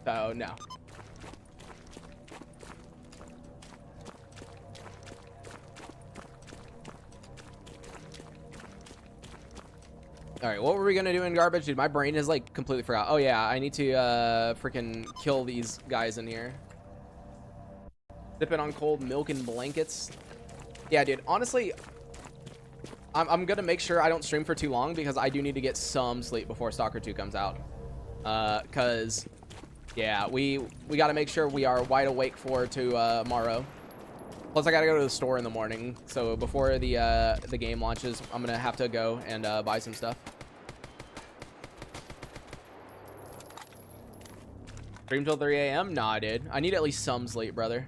So no. All right, what were we gonna do in garbage? Dude, my brain is like completely forgot. Oh yeah, I need to freaking kill these guys in here. Sipping on cold milk and blankets. Yeah, dude, honestly, I'm gonna make sure I don't stream for too long because I do need to get some sleep before Stalker 2 comes out. Cause yeah, we gotta make sure we are wide awake for tomorrow. Plus, I gotta go to the store in the morning, so before the game launches, I'm gonna have to go and buy some stuff. Stream till 3 a.m.? Nah, dude. I need at least some sleep, brother.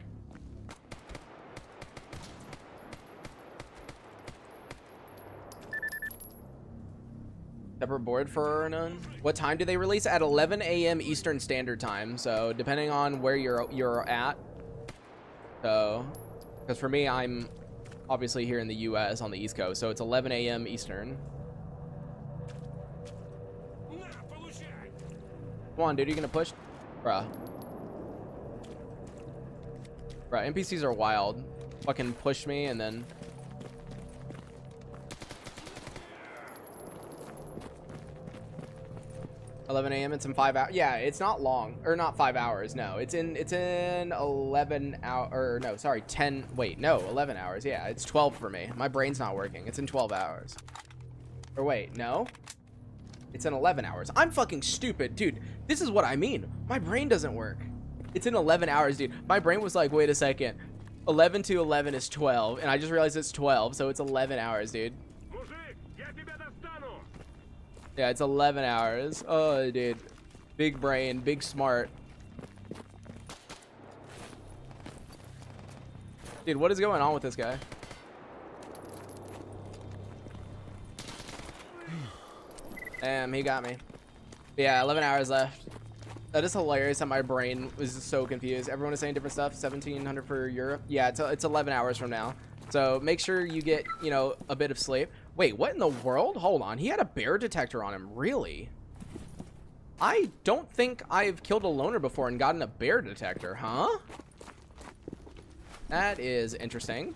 Separate board for none. What time do they release? At 11 a.m. Eastern Standard Time. So depending on where you're at. So, because for me, I'm obviously here in the U.S. on the East Coast, so it's 11 a.m. Eastern. Come on, dude. Are you gonna push, bruh? Right, NPCs are wild. Fucking push me and then... $11 a.m. It's in 5 hours. Yeah, it's not long, or not 5 hours. No, it's in 11 hour, or no, sorry, 10. Wait, no, 11 hours. Yeah, it's 12 for me. My brain's not working. It's in 12 hours. Or wait, no, it's in 11 hours. I'm fucking stupid, dude. This is what I mean. My brain doesn't work. It's in 11 hours, dude. My brain was like, wait a second. 11 to 11 is 12, and I just realized it's 12, so it's 11 hours, dude. Yeah, it's 11 hours. Oh, dude. Big brain, big smart. Dude, what is going on with this guy? Damn, he got me. But yeah, 11 hours left. That is hilarious that my brain was so confused. Everyone is saying different stuff. 1700 for Europe. Yeah, it's 11 hours from now. So make sure you get, you know, a bit of sleep. Wait, what in the world? Hold on. He had a bear detector on him. Really? I don't think I've killed a loner before and gotten a bear detector, huh? That is interesting.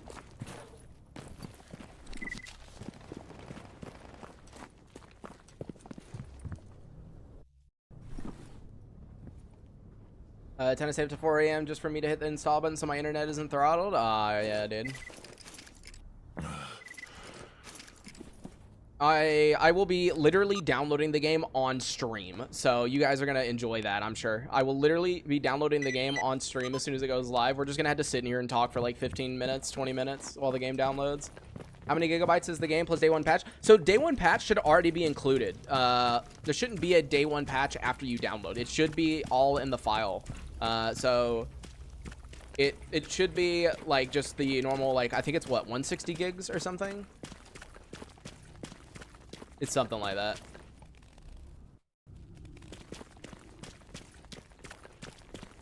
Tennis up to 4 a.m. just for me to hit the install button so my internet isn't throttled. Ah, yeah, dude. I will be literally downloading the game on stream, so you guys are gonna enjoy that, I'm sure. I will literally be downloading the game on stream as soon as it goes live. We're just gonna have to sit in here and talk for like 15 minutes, 20 minutes while the game downloads. How many gigabytes is the game plus day one patch? So day one patch should already be included. There shouldn't be a day one patch after you download. It should be all in the file. So it should be like just the normal, like, I think it's what, 160 gigs or something? It's something like that.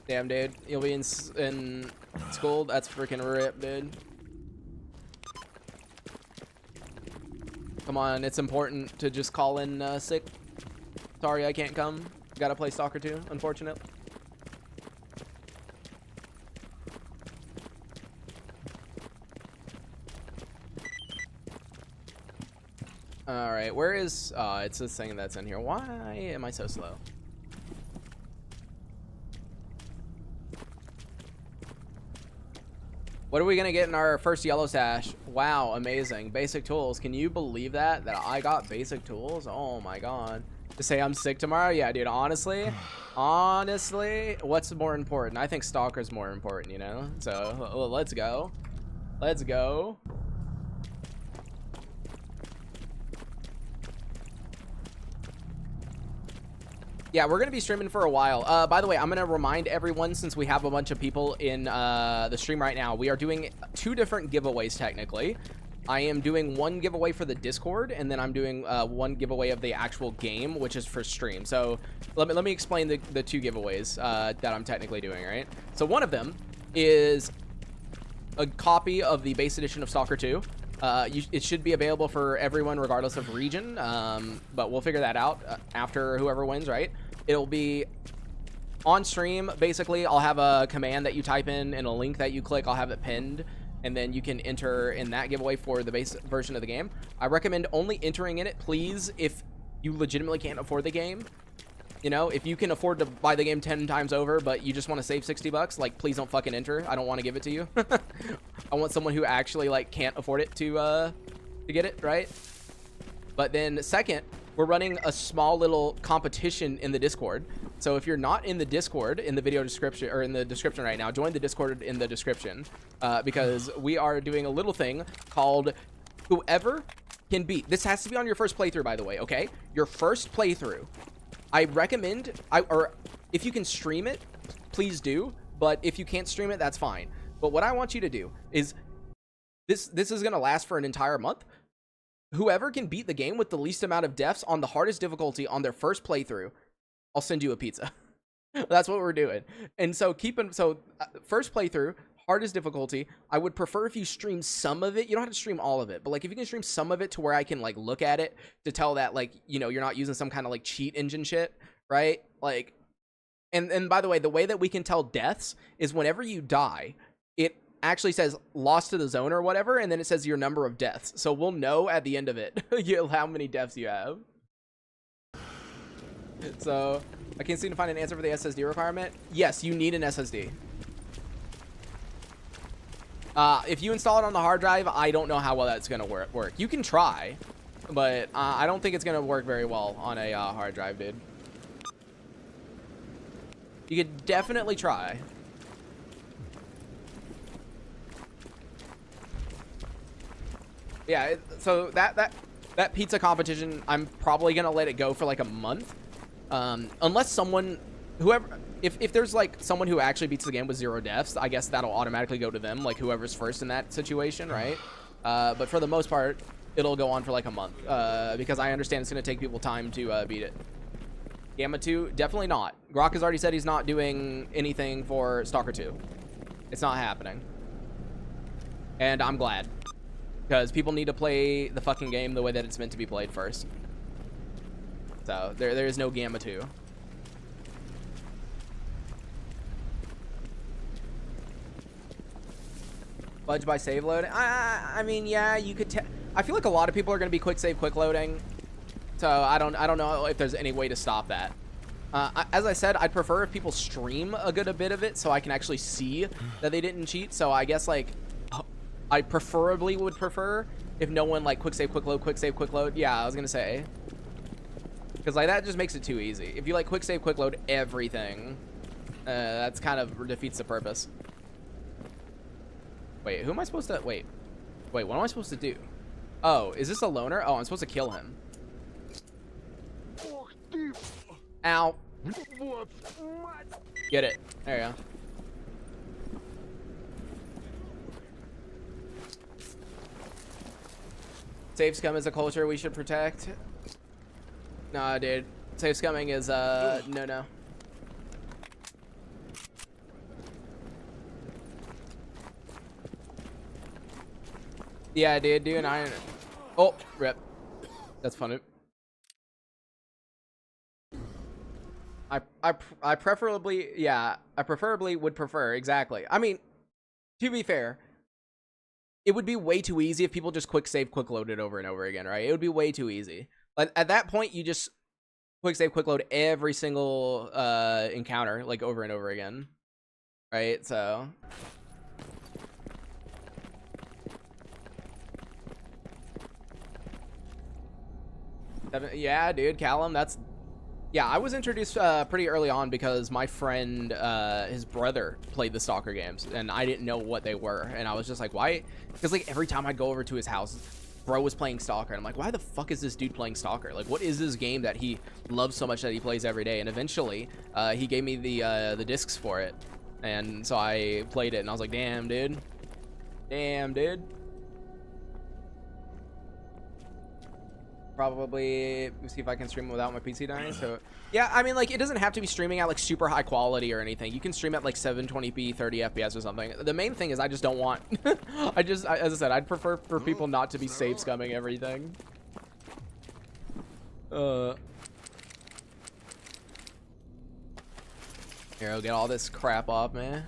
Damn, dude. You'll be in school? That's freaking rip, dude. Come on, it's important to just call in sick. Sorry, I can't come. Gotta play Stalker 2, unfortunate. All right, where is... it's this thing that's in here. Why am I so slow? What are we gonna get in our first yellow stash? Wow, amazing. Basic tools. Can you believe that? That I got basic tools? Oh my god. To say I'm sick tomorrow? Yeah, dude, honestly, what's more important? I think Stalker's more important, you know? So, let's go. Let's go. Yeah, we're going to be streaming for a while. By the way, I'm going to remind everyone, since we have a bunch of people in the stream right now, we are doing 2 different giveaways, technically. I am doing one giveaway for the Discord, and then I'm doing one giveaway of the actual game, which is for stream. So let me explain the 2 giveaways that I'm technically doing, right? So one of them is a copy of the base edition of Stalker 2. It should be available for everyone regardless of region, but we'll figure that out after whoever wins, right? It'll be on stream. Basically, I'll have a command that you type in and a link that you click. I'll have it pinned, and then you can enter in that giveaway for the base version of the game. I recommend only entering in it, please, if you legitimately can't afford the game. You know, if you can afford to buy the game 10 times over, but you just want to save 60 bucks, like, please don't fucking enter. I don't want to give it to you. I want someone who actually, like, can't afford it to get it, right? But then second, we're running a small little competition in the Discord. So if you're not in the Discord, in the video description, or in the description right now, join the Discord in the description, because we are doing a little thing called whoever can beat. This has to be on your first playthrough, by the way, okay? Your first playthrough. I recommend, or if you can stream it, please do. But if you can't stream it, that's fine. But what I want you to do is, this is going to last for an entire month. Whoever can beat the game with the least amount of deaths on the hardest difficulty on their first playthrough, I'll send you a pizza. That's what we're doing. And so first playthrough, hardest difficulty. I would prefer if you stream some of it. You don't have to stream all of it, but like if you can stream some of it to where I can like look at it to tell that, like, you know, you're not using some kind of like cheat engine shit, right? Like, and by the way that we can tell deaths is whenever you die, it actually says lost to the zone or whatever, and then it says your number of deaths. So we'll know at the end of it how many deaths you have. So I can't seem to find an answer for the SSD requirement. Yes, you need an SSD. If you install it on the hard drive, I don't know how well that's going to work. You can try, but I don't think it's going to work very well on a hard drive, dude. You could definitely try. Yeah, so that pizza competition, I'm probably going to let it go for like a month. Unless someone, if there's like someone who actually beats the game with 0 deaths, I guess that'll automatically go to them, like whoever's first in that situation, right? But for the most part, it'll go on for like a month, because I understand it's going to take people time to beat it. Gamma 2, definitely not. Grok has already said he's not doing anything for Stalker 2. It's not happening. And I'm glad. Because people need to play the fucking game the way that it's meant to be played first. So, there is no Gamma 2. Fudge by save loading? I mean, yeah, you could... I feel like a lot of people are going to be quick save, quick loading. So I don't know if there's any way to stop that. As I said, I'd prefer if people stream a good bit of it so I can actually see that they didn't cheat. So I guess like I preferably would prefer if no one like quick save, quick load, quick save, quick load. Yeah, I was gonna say, because like that just makes it too easy. If you like quick save, quick load everything, that's kind of defeats the purpose. Wait, who am I supposed to wait? What am I supposed to do? Oh, is this a loner? Oh, I'm supposed to kill him. Ow. Get it. There you go. Safe scum is a culture we should protect. Nah, dude. Safe scumming is, no. Yeah, dude, doing iron. Oh, rip. That's funny. I preferably, yeah, I preferably would prefer, exactly. I mean, to be fair, it would be way too easy if people just quick save, quick load it over and over again, right? It would be way too easy. Like, at that point, you just quick save, quick load every single encounter, like, over and over again, right? So... yeah, dude, Callum, that's... Yeah, I was introduced pretty early on because my friend, his brother played the Stalker games, and I didn't know what they were, and I was just like, why? Because, like, every time I'd go over to his house, bro was playing Stalker, and I'm like, why the fuck is this dude playing Stalker? Like, what is this game that he loves so much that he plays every day? And eventually, he gave me the discs for it, and so I played it, and I was like, damn, dude. Damn, dude. Probably see if I can stream without my PC dying. So yeah, I mean, like, it doesn't have to be streaming at like super high quality or anything. You can stream at like 720p 30 FPS or something. The main thing is I just don't want as I said, I'd prefer for people not to be save scumming everything. Here, I'll get all this crap off, man.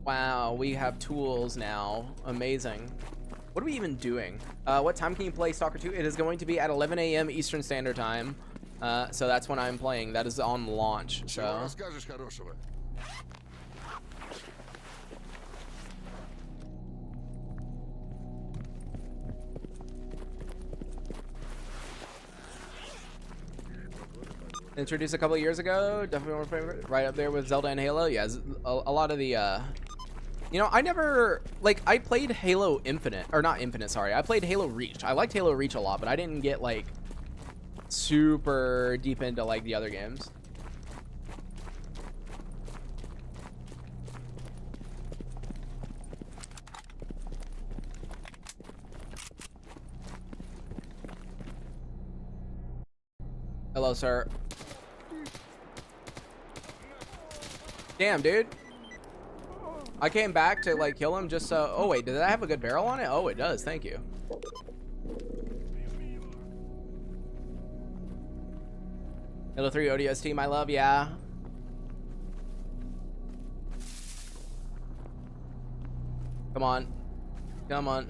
Wow, we have tools now. Amazing. What are we even doing? What time can you play Stalker 2? It is going to be at 11 a.m. Eastern Standard Time. So that's when I'm playing. That is on launch. So. Introduced a couple of years ago. Definitely my favorite. Right up there with Zelda and Halo. Yeah, a lot of the... You know, I never, like, I played Halo Infinite, or not Infinite, sorry. I played Halo Reach. I liked Halo Reach a lot, but I didn't get, like, super deep into, like, the other games. Hello, sir. Damn, dude. I came back to like kill him just so. Oh wait, did that have a good barrel on it? Oh, it does. Thank you. Halo 3 ODST, my love. Yeah. Come on. Come on.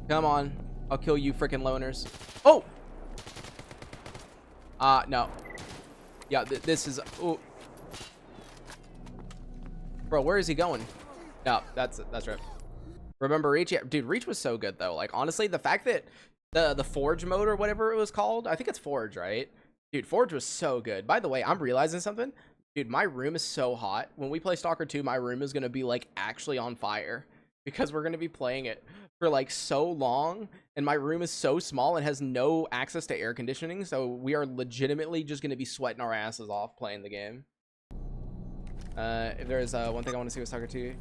Come on. I'll kill you freaking loners. Oh! No. Yeah, this is... Ooh. Bro, where is he going? No, that's right. Remember Reach? Yeah, dude, Reach was so good, though. Like, honestly, the fact that the Forge mode or whatever it was called, I think it's Forge, right? Dude, Forge was so good. By the way, I'm realizing something. Dude, my room is so hot. When we play Stalker 2, my room is going to be, like, actually on fire. Because we're going to be playing it for, like, so long. And my room is so small and has no access to air conditioning. So we are legitimately just going to be sweating our asses off playing the game. If there's one thing I want to see with Stalker 2,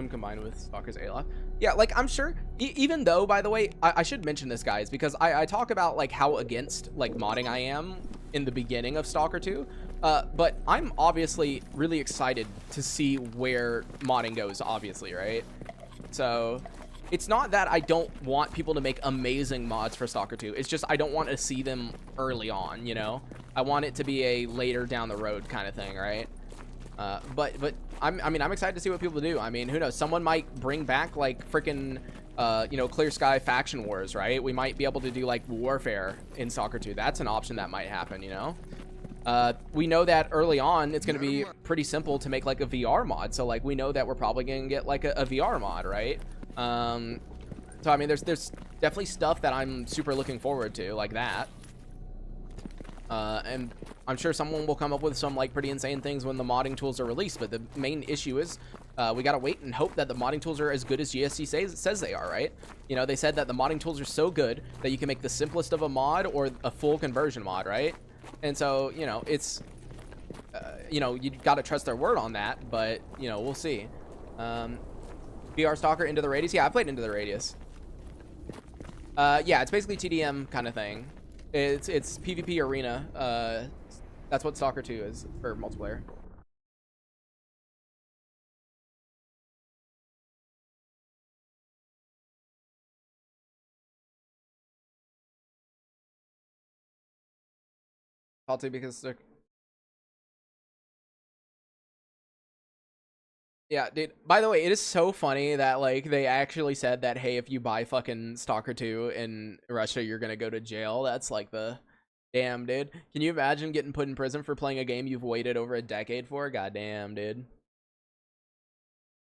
combined with Stalker's A.L.K.E.R. Yeah, like, I'm sure, even though, by the way, I should mention this, guys, because I talk about, like, how against, like, modding I am in the beginning of Stalker 2, but I'm obviously really excited to see where modding goes, obviously, right? So it's not that I don't want people to make amazing mods for Stalker 2, it's just I don't want to see them early on, you know? I want it to be a later down the road kind of thing, right? But I mean, I'm excited to see what people do. I mean, who knows? Someone might bring back, like, freaking, you know, Clear Sky Faction Wars, right? We might be able to do, like, Warfare in Stalker 2. That's an option that might happen, you know? We know that early on, it's going to be pretty simple to make, like, a VR mod. So, like, we know that we're probably going to get, like, a VR mod, right? So, I mean, there's definitely stuff that I'm super looking forward to, like that. And I'm sure someone will come up with some, like, pretty insane things when the modding tools are released, but the main issue is we gotta wait and hope that the modding tools are as good as GSC says they are, right? You know, they said that the modding tools are so good that you can make the simplest of a mod or a full conversion mod, right? And so, you know, it's you know, you gotta trust their word on that, but, you know, we'll see. VR Stalker Into the Radius. Yeah, I played Into the Radius. Yeah, it's basically TDM kind of thing. It's PvP arena. That's what Stalker 2 is for multiplayer. Salty because they're... Yeah, dude. By the way, it is so funny that, like, they actually said that, hey, if you buy fucking Stalker 2 in Russia, you're gonna go to jail. That's like the... Damn, dude. Can you imagine getting put in prison for playing a game you've waited over a decade for? Goddamn, dude.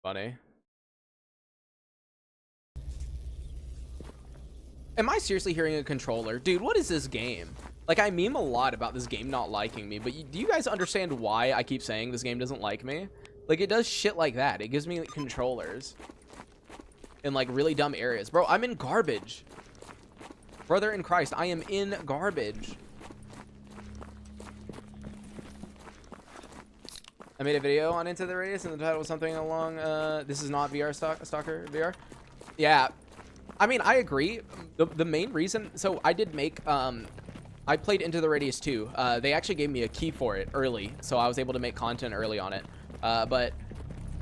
Funny. Am I seriously hearing a controller? Dude, what is this game? Like, I meme a lot about this game not liking me, but do you guys understand why I keep saying this game doesn't like me? Like, it does shit like that. It gives me, like, controllers in, like, really dumb areas. Bro, I'm in garbage. Brother in Christ, I am in garbage. I made a video on Into the Radius, and the title was something along, this is not VR Stalker VR. Yeah. I mean, I agree. The main reason, so I did make, I played Into the Radius 2. They actually gave me a key for it early, so I was able to make content early on it. But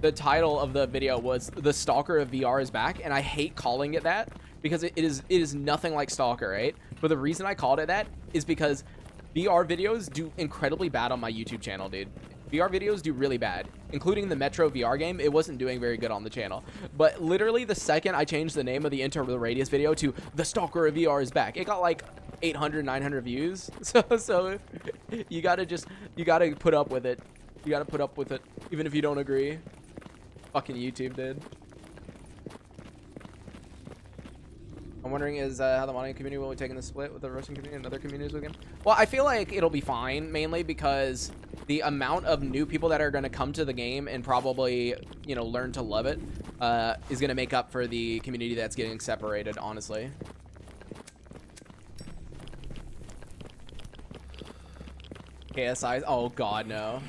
the title of the video was The Stalker of VR is Back, and I hate calling it that because it is nothing like Stalker, right? But the reason I called it that is because VR videos do incredibly bad on my YouTube channel, dude. VR videos do really bad, including the Metro VR game. It wasn't doing very good on the channel. But literally the second I changed the name of the Into the Radius video to The Stalker of VR is Back, it got like 800, 900 views. So you gotta put up with it. You gotta put up with it, even if you don't agree. Fucking YouTube did. I'm wondering is how the modding community will be taking the split with the Russian community and other communities with the game. Well, I feel like it'll be fine, mainly because the amount of new people that are going to come to the game and probably, you know, learn to love it is going to make up for the community that's getting separated, honestly. KSI, oh god, no.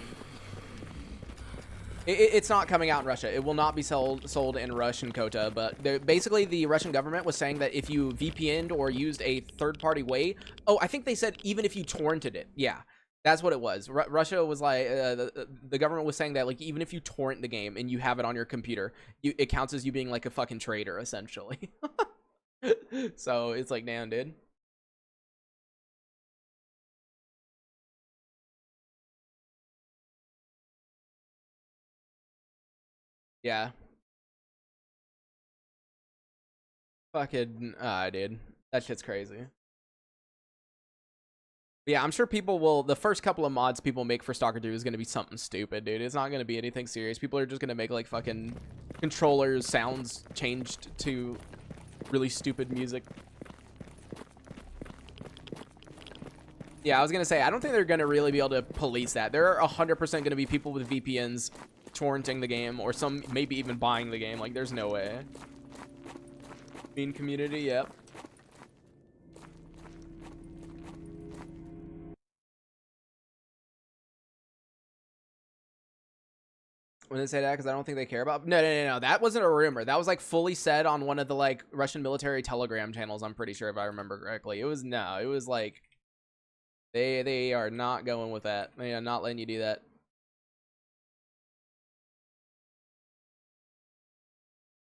It's not coming out in Russia. It will not be sold in Russian quota, but basically the Russian government was saying that if you VPN'd or used a third-party way, oh, I think they said even if you torrented it. Yeah, that's what it was. Russia was like, the government was saying that, like, even if you torrent the game and you have it on your computer, it counts as you being like a fucking traitor, essentially. So it's like, damn, dude. Yeah. Fucking, dude. That shit's crazy. Yeah, I'm sure people will. The first couple of mods people make for Stalker 2 is going to be something stupid, dude. It's not going to be anything serious. People are just going to make like fucking controllers sounds changed to really stupid music. Yeah, I was going to say, I don't think they're going to really be able to police that. There are 100% going to be people with VPNs torrenting the game, or some maybe even buying the game. Like, there's no way. Mean community, yep. When they say that, because I don't think they care about. No. That wasn't a rumor. That was like fully said on one of the like Russian military Telegram channels. I'm pretty sure, if I remember correctly. It was like they are not going with that. They are not letting you do that.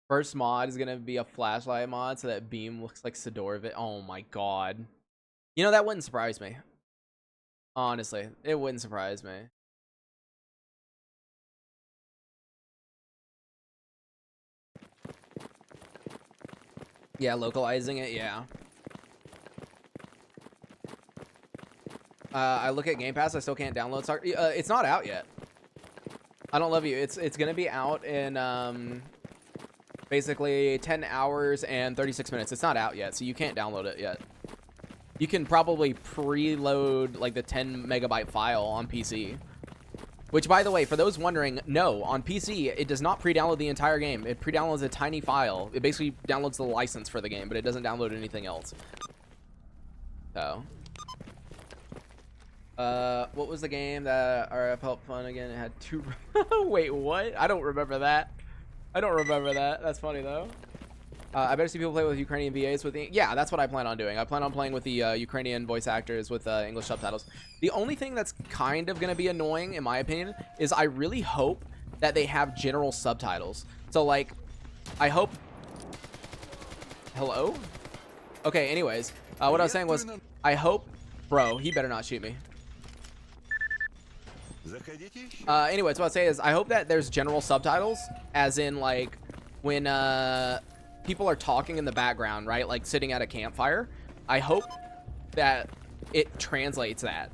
First mod is gonna be a flashlight mod, so that beam looks like Sidorovit. Oh my god. You know, that wouldn't surprise me. Honestly, it wouldn't surprise me. Yeah, localizing it, yeah. I look at Game Pass, I still can't download Stalker. It's not out yet. I don't love you. It's gonna be out in basically 10 hours and 36 minutes. It's not out yet, so you can't download it yet. You can probably preload like the 10 megabyte file on PC. Which, by the way, for those wondering, no, on PC, it does not pre-download the entire game. It pre-downloads a tiny file. It basically downloads the license for the game, but it doesn't download anything else. So. What was the game that RF helped fun again? It had two... Wait, what? I don't remember that. That's funny, though. I better see people play with Ukrainian VAs with... Yeah, that's what I plan on doing. I plan on playing with the Ukrainian voice actors with English subtitles. The only thing that's kind of going to be annoying, in my opinion, is I really hope that they have general subtitles. So, like, I hope... Hello? Okay, anyways. What I was saying was, I hope... Bro, he better not shoot me. Anyways, what I'll say is, I hope that there's general subtitles, as in, like, when people are talking in the background, right? Like, sitting at a campfire. I hope that it translates that,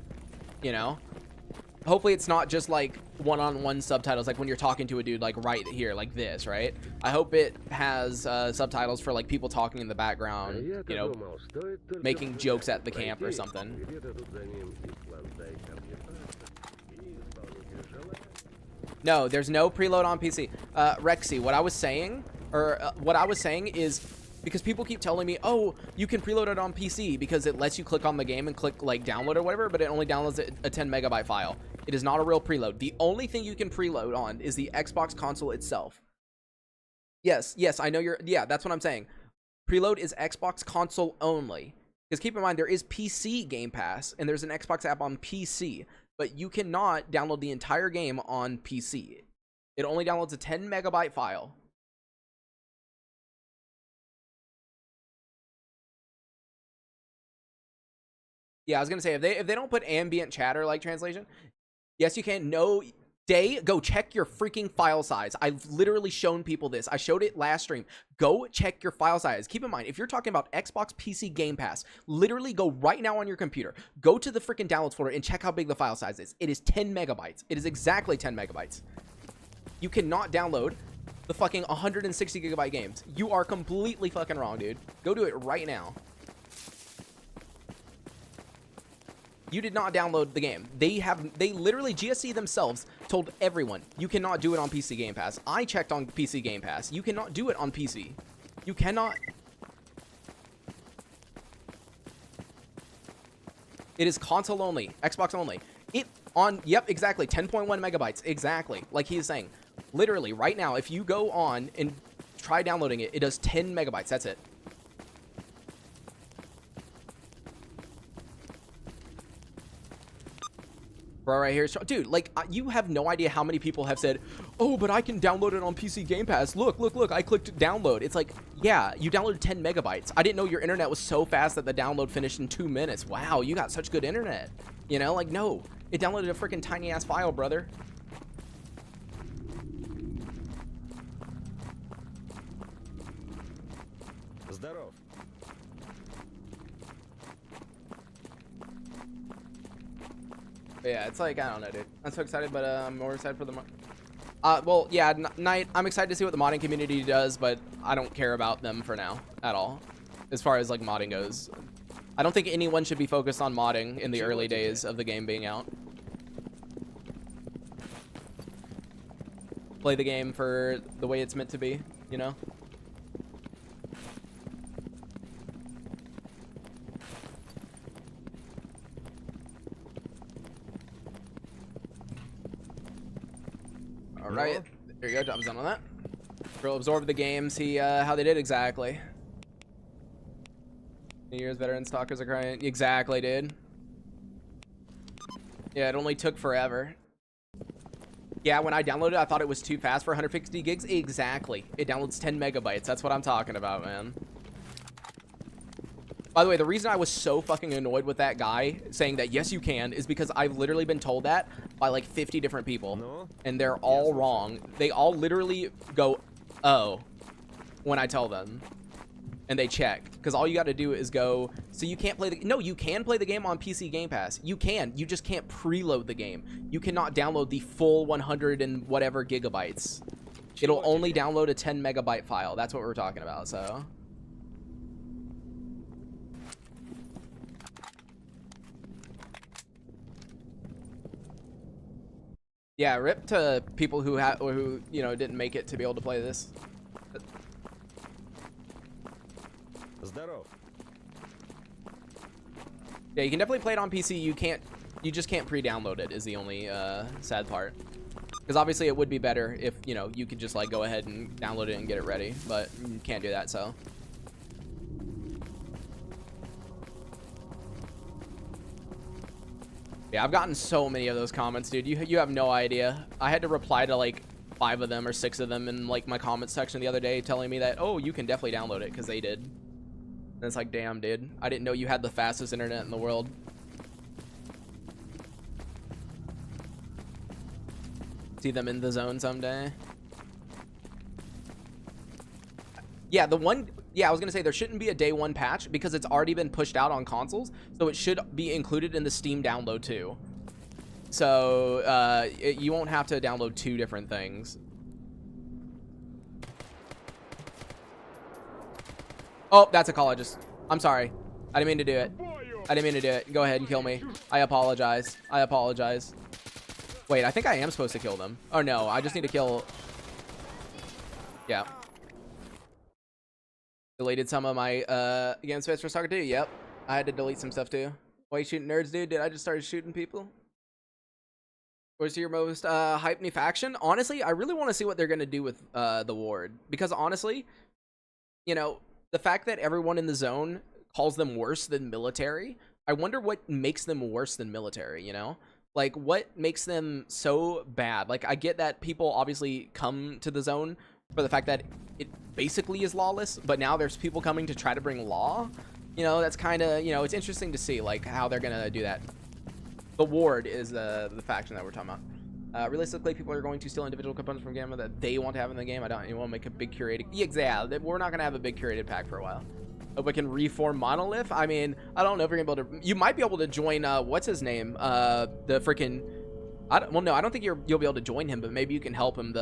you know? Hopefully it's not just, like, one-on-one subtitles, like when you're talking to a dude, like, right here, like this, right? I hope it has subtitles for, like, people talking in the background, you know, making jokes at the camp or something. No, there's no preload on PC. Rexy, what I was saying is, because people keep telling me, oh, you can preload it on PC because it lets you click on the game and click like download or whatever, but it only downloads a 10 megabyte file. It is not a real preload. The only thing you can preload on is the Xbox console itself. Yes, I know yeah, that's what I'm saying. Preload is Xbox console only. Because keep in mind, there is PC Game Pass, and there's an Xbox app on PC. But you cannot download the entire game on PC. It only downloads a 10 megabyte file. Yeah, I was gonna say, if they don't put ambient chatter like translation, yes, you can. No, go check your freaking file size. I've literally shown people this. I showed it last stream. Go check your file size. Keep in mind, if you're talking about Xbox PC Game Pass, literally go right now on your computer. Go to the freaking downloads folder and check how big the file size is. It is 10 megabytes. It is exactly 10 megabytes. You cannot download the fucking 160 gigabyte games. You are completely fucking wrong, dude. Go do it right now. You did not download the game. They literally, GSC themselves told everyone, you cannot do it on PC Game Pass. I checked on PC Game Pass. You cannot do it on PC. You cannot. It is console only, Xbox only. Yep, exactly, 10.1 megabytes, exactly. Like he is saying, literally right now, if you go on and try downloading it, it does 10 megabytes, that's it. Bro, right here, dude, like, you have no idea how many people have said, oh, but I can download it on PC Game Pass. Look, I clicked download. It's like, yeah, you downloaded 10 megabytes. I didn't know your internet was so fast that the download finished in 2 minutes. Wow, you got such good internet. You know, like, no, it downloaded a freaking tiny ass file, brother. Здоров. But yeah, it's like, I don't know, dude. I'm so excited, but I'm more excited for the well, yeah, Night, I'm excited to see what the modding community does, but I don't care about them for now at all, as far as like modding goes. I don't think anyone should be focused on modding in the early days of the game being out. Play the game for the way it's meant to be, you know? Alright, there you go, drops down on that. We'll absorb the game, see how they did exactly. New Year's veteran stalkers are crying. Exactly, dude. Yeah, it only took forever. Yeah, when I downloaded it, I thought it was too fast for 150 gigs. Exactly. It downloads 10 megabytes. That's what I'm talking about, man. By the way, the reason I was so fucking annoyed with that guy saying that, yes, you can, is because I've literally been told that by like 50 different people. No. And they're all wrong. They all literally go, oh, when I tell them. And they check. Because all you got to do is go, so you can't play the... No, you can play the game on PC Game Pass. You can. You just can't preload the game. You cannot download the full 100 and whatever gigabytes. It'll only download a 10 megabyte file. That's what we're talking about, so... Yeah, rip to people who you know, didn't make it to be able to play this. Здоров. Yeah, you can definitely play it on PC. You just can't pre-download it is the only sad part. Because obviously it would be better if, you know, you could just like go ahead and download it and get it ready, but you can't do that, so. Yeah, I've gotten so many of those comments, dude. You have no idea. I had to reply to like 5 of them or 6 of them in like my comments section the other day telling me that, oh, you can definitely download it because they did. And it's like, damn, dude. I didn't know you had the fastest internet in the world. See them in the zone someday. Yeah, I was gonna say there shouldn't be a day 1 patch because it's already been pushed out on consoles, so it should be included in the Steam download too. So you won't have to download 2 different things. Oh, that's a collegist. I'm sorry. I didn't mean to do it. I didn't mean to do it. Go ahead and kill me. I apologize. I apologize. Wait, I think I am supposed to kill them. Oh no, I just need to kill. Yeah. Deleted some of my game space for Stalker 2. Yep. I had to delete some stuff too. Why you shooting nerds, dude? Did I just start shooting people? What's your most hype new faction? Honestly, I really want to see what they're gonna do with the Ward. Because honestly, you know, the fact that everyone in the zone calls them worse than military, I wonder what makes them worse than military, you know? Like, what makes them so bad? Like, I get that people obviously come to the zone for the fact that it basically is lawless, but now there's people coming to try to bring law. You know, that's kind of, you know, it's interesting to see, like, how they're going to do that. The Ward is the faction that we're talking about. Realistically, people are going to steal individual components from Gamma that they want to have in the game. I don't want to make a big curated... Yeah, exactly. We're not going to have a big curated pack for a while. Hope I can reform Monolith. I mean, I don't know if you're going to be able to... You might be able to join, what's his name? The freaking... Well, no, I don't think you'll be able to join him, but maybe you can help him.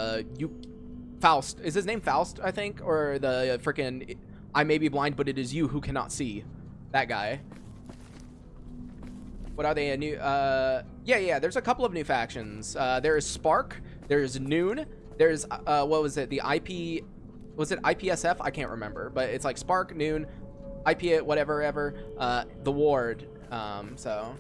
Faust. Is his name Faust, I think? Or the freaking... I may be blind, but it is you who cannot see. That guy. What are they? A new... Yeah, there's a couple of new factions. There is Spark. There's Noon. There's, what was it? The IP... Was it IPSF? I can't remember. But it's like Spark, Noon, IP, whatever, ever. The Ward. So...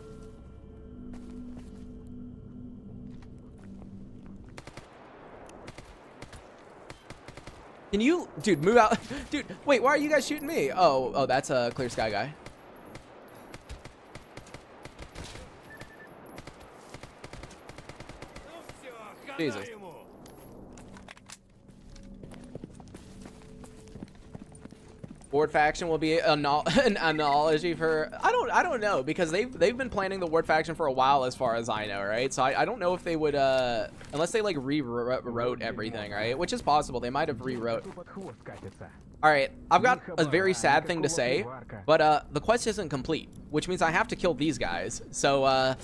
Can you... Dude, move out. Dude, wait, why are you guys shooting me? Oh, that's a Clear Sky guy. Jesus. Ward faction will be an analogy for... I don't know, because they've been planning the Ward faction for a while as far as I know, right? So I don't know if they would unless they like rewrote everything, right? Which is possible. They might have rewrote. All right, I've got a very sad thing to say, but the quest isn't complete, which means I have to kill these guys. So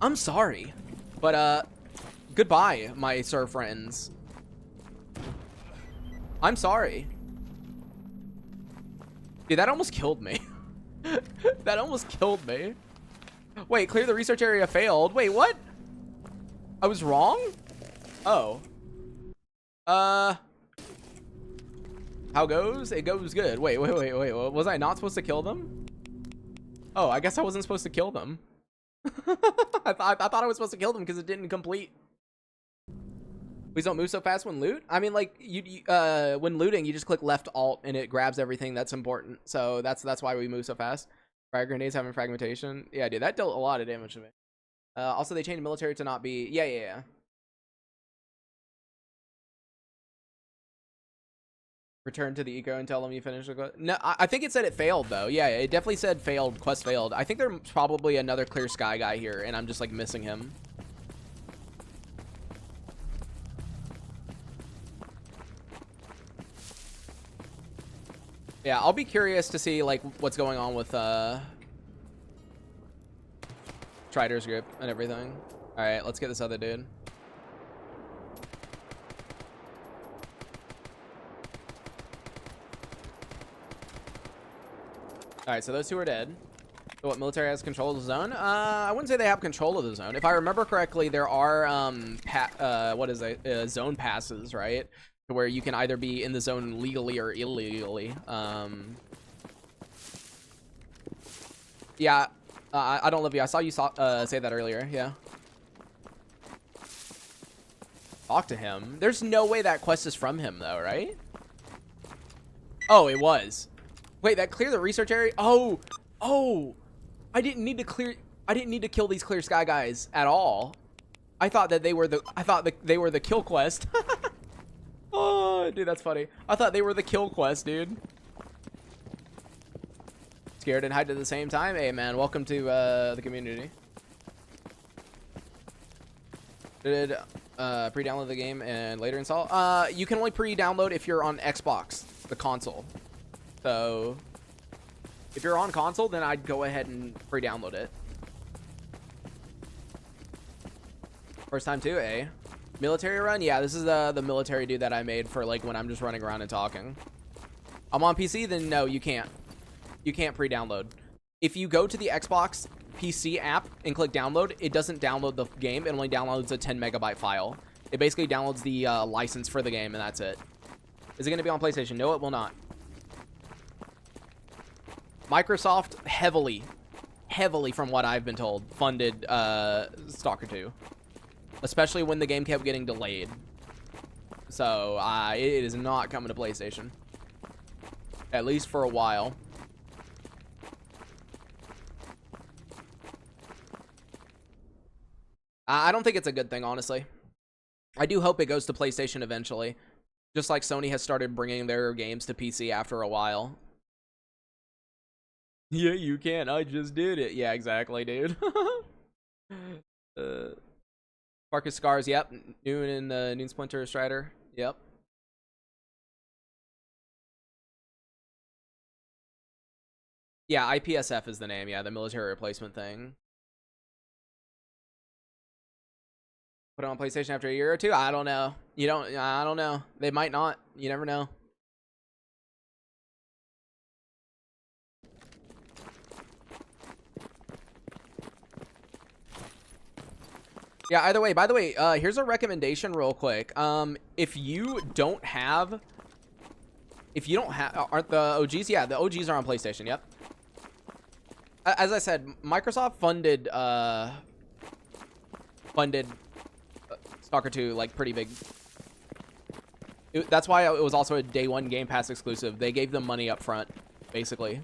I'm sorry. But, goodbye, my sir friends. I'm sorry. Dude, that almost killed me. That almost killed me. Wait, clear the research area failed. Wait, what? I was wrong? Oh. How goes? It goes good. Wait. Was I not supposed to kill them? Oh, I guess I wasn't supposed to kill them. I thought I was supposed to kill them because it didn't complete. Please don't move so fast when loot. I mean, like when looting, you just click left alt and it grabs everything that's important. So that's why we move so fast. Frag grenades having fragmentation. Yeah, dude, that dealt a lot of damage to me. Also, they changed military to not be. Yeah. Return to the eco and tell them you finished the quest. No, I think it said it failed though. Yeah, it definitely said failed. Quest failed. I think there's probably another clear sky guy here, and I'm just like missing him. Yeah, I'll be curious to see like what's going on with Trider's group and everything. All right, let's get this other dude. All right, so those two are dead. So what, military has control of the zone? I wouldn't say they have control of the zone. If I remember correctly, there are zone passes, right? To where you can either be in the zone legally or illegally. Yeah, I don't love you. I saw you say that earlier. Yeah. Talk to him. There's no way that quest is from him though, right? Oh, it was. Wait, that clear the research area? Oh, I didn't need to kill these clear sky guys at all. I thought that they were the kill quest. Oh, dude, that's funny. I thought they were the kill quest, dude. Scared and hyped at the same time. Hey, man, welcome to the community. Did pre-download the game and later install? You can only pre-download if you're on Xbox, the console. So if you're on console, then I'd go ahead and pre-download it. First time too, eh? Military run? Yeah, this is the military dude that I made for like when I'm just running around and talking. I'm on PC, then no, you can't. You can't pre-download. If you go to the Xbox PC app and click download, it doesn't download the game. It only downloads a 10 megabyte file. It basically downloads the license for the game, and that's it. Is it going to be on PlayStation? No, it will not. Microsoft heavily, from what I've been told, funded Stalker 2. Especially when the game kept getting delayed. So, it is not coming to PlayStation. At least for a while. I don't think it's a good thing, honestly. I do hope it goes to PlayStation eventually. Just like Sony has started bringing their games to PC after a while. Yeah, you can. I just did it. Yeah, exactly, dude. Marcus Scars, yep. Noon and Noon Splinter Strider, yep. Yeah, IPSF is the name. Yeah, the military replacement thing. Put it on PlayStation after a year or two? I don't know. I don't know. They might not. You never know. Yeah, either way, by the way, here's a recommendation real quick. If you don't have, aren't the OGs? Yeah, the OGs are on PlayStation, yep. As I said, Microsoft funded Stalker 2, like, pretty big. That's why it was also a day one Game Pass exclusive. They gave them money up front, basically.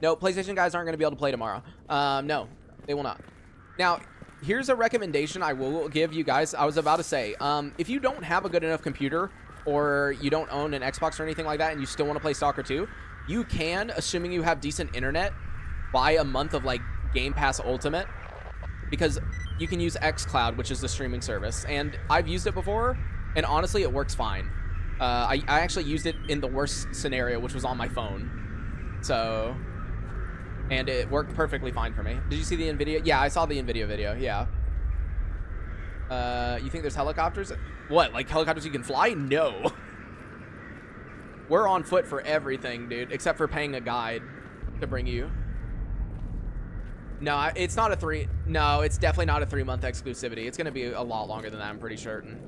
No, PlayStation guys aren't going to be able to play tomorrow. No, they will not. Now, here's a recommendation I will give you guys. I was about to say, if you don't have a good enough computer or you don't own an Xbox or anything like that and you still want to play Stalker 2, you can, assuming you have decent internet, buy a month of like Game Pass Ultimate because you can use xCloud, which is the streaming service. And I've used it before, and honestly, it works fine. I actually used it in the worst scenario, which was on my phone. So and it worked perfectly fine for me. Did you see the NVIDIA? Yeah, I saw the NVIDIA video. Yeah. You think there's helicopters? What, like helicopters you can fly? No. We're on foot for everything, dude, except for paying a guide to bring you. No, it's not a no, it's definitely not a 3-month exclusivity. It's going to be a lot longer than that, I'm pretty certain.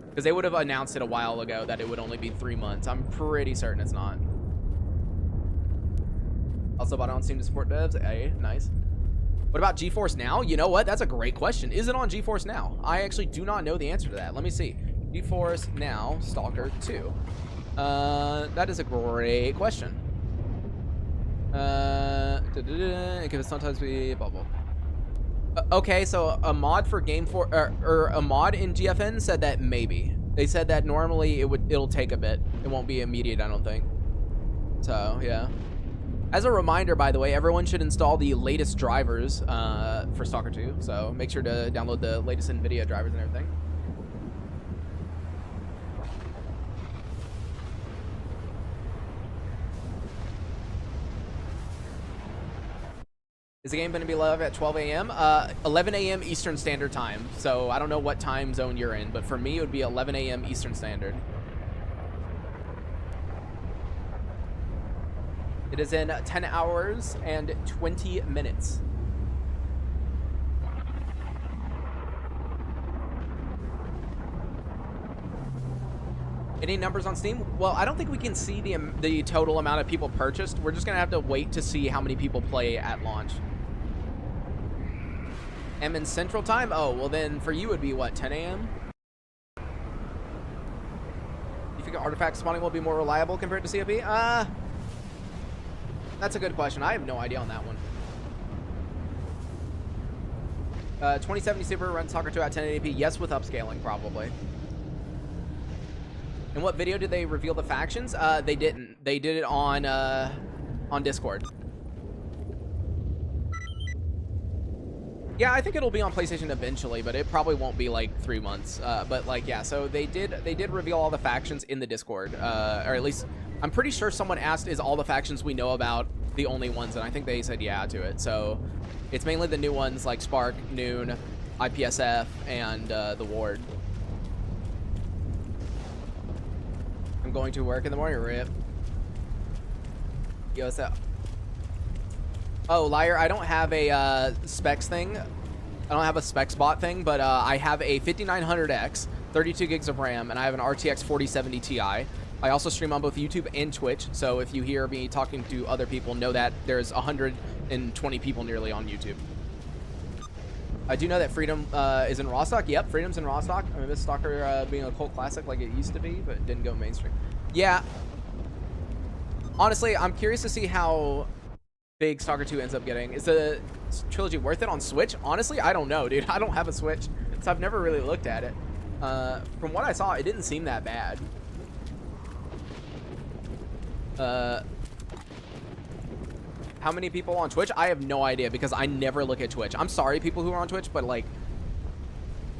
Because they would have announced it a while ago that it would only be 3 months. I'm pretty certain it's not. Also bought it on Steam to support devs. Hey, nice. What about GeForce Now? You know what? That's a great question. Is it on GeForce Now? I actually do not know the answer to that. Let me see. GeForce Now, Stalker 2. That is a great question. It can sometimes be bubble. Okay, so a mod for Game for or a mod in GFN said that maybe. They said that normally it'll take a bit. It won't be immediate, I don't think. So yeah. As a reminder, by the way, everyone should install the latest drivers for Stalker 2. So make sure to download the latest NVIDIA drivers and everything. Is the game going to be live at 12 a.m.? 11 a.m. Eastern Standard Time. So I don't know what time zone you're in, but for me, it would be 11 a.m. Eastern Standard. It is in 10 hours and 20 minutes. Any numbers on Steam? Well, I don't think we can see the total amount of people purchased. We're just going to have to wait to see how many people play at launch. M in Central Time? Oh, well then for you it would be what, 10 a.m.? You think artifact spawning will be more reliable compared to COP? That's a good question. I have no idea on that one. 2070 Super runs Stalker 2 at 1080p. Yes, with upscaling, probably. In what video did they reveal the factions? They didn't. They did it on Discord. Yeah, I think it'll be on PlayStation eventually, but it probably won't be like 3 months. But like, yeah, so they did reveal all the factions in the Discord, or at least I'm pretty sure someone asked, is all the factions we know about the only ones? And I think they said yeah to it. So it's mainly the new ones like Spark, Noon, IPSF, and the Ward. I'm going to work in the morning, rip. Yo, what's up? Oh, liar, I don't have a specs thing. I don't have a specs bot thing, but I have a 5900X, 32 gigs of RAM, and I have an RTX 4070 Ti. I also stream on both YouTube and Twitch, so if you hear me talking to other people, know that there's 120 people nearly on YouTube. I do know that Freedom is in Rostock. Yep, Freedom's in Rostock. I mean, this Stalker being a cult classic like it used to be, but it didn't go mainstream. Yeah. Honestly, I'm curious to see how big Stalker 2 ends up getting. Is the trilogy worth it on Switch? Honestly, I don't know, dude. I don't have a Switch, so I've never really looked at it. From what I saw, it didn't seem that bad. How many people on Twitch? I have no idea because I never look at Twitch. I'm sorry, people who are on Twitch, but like,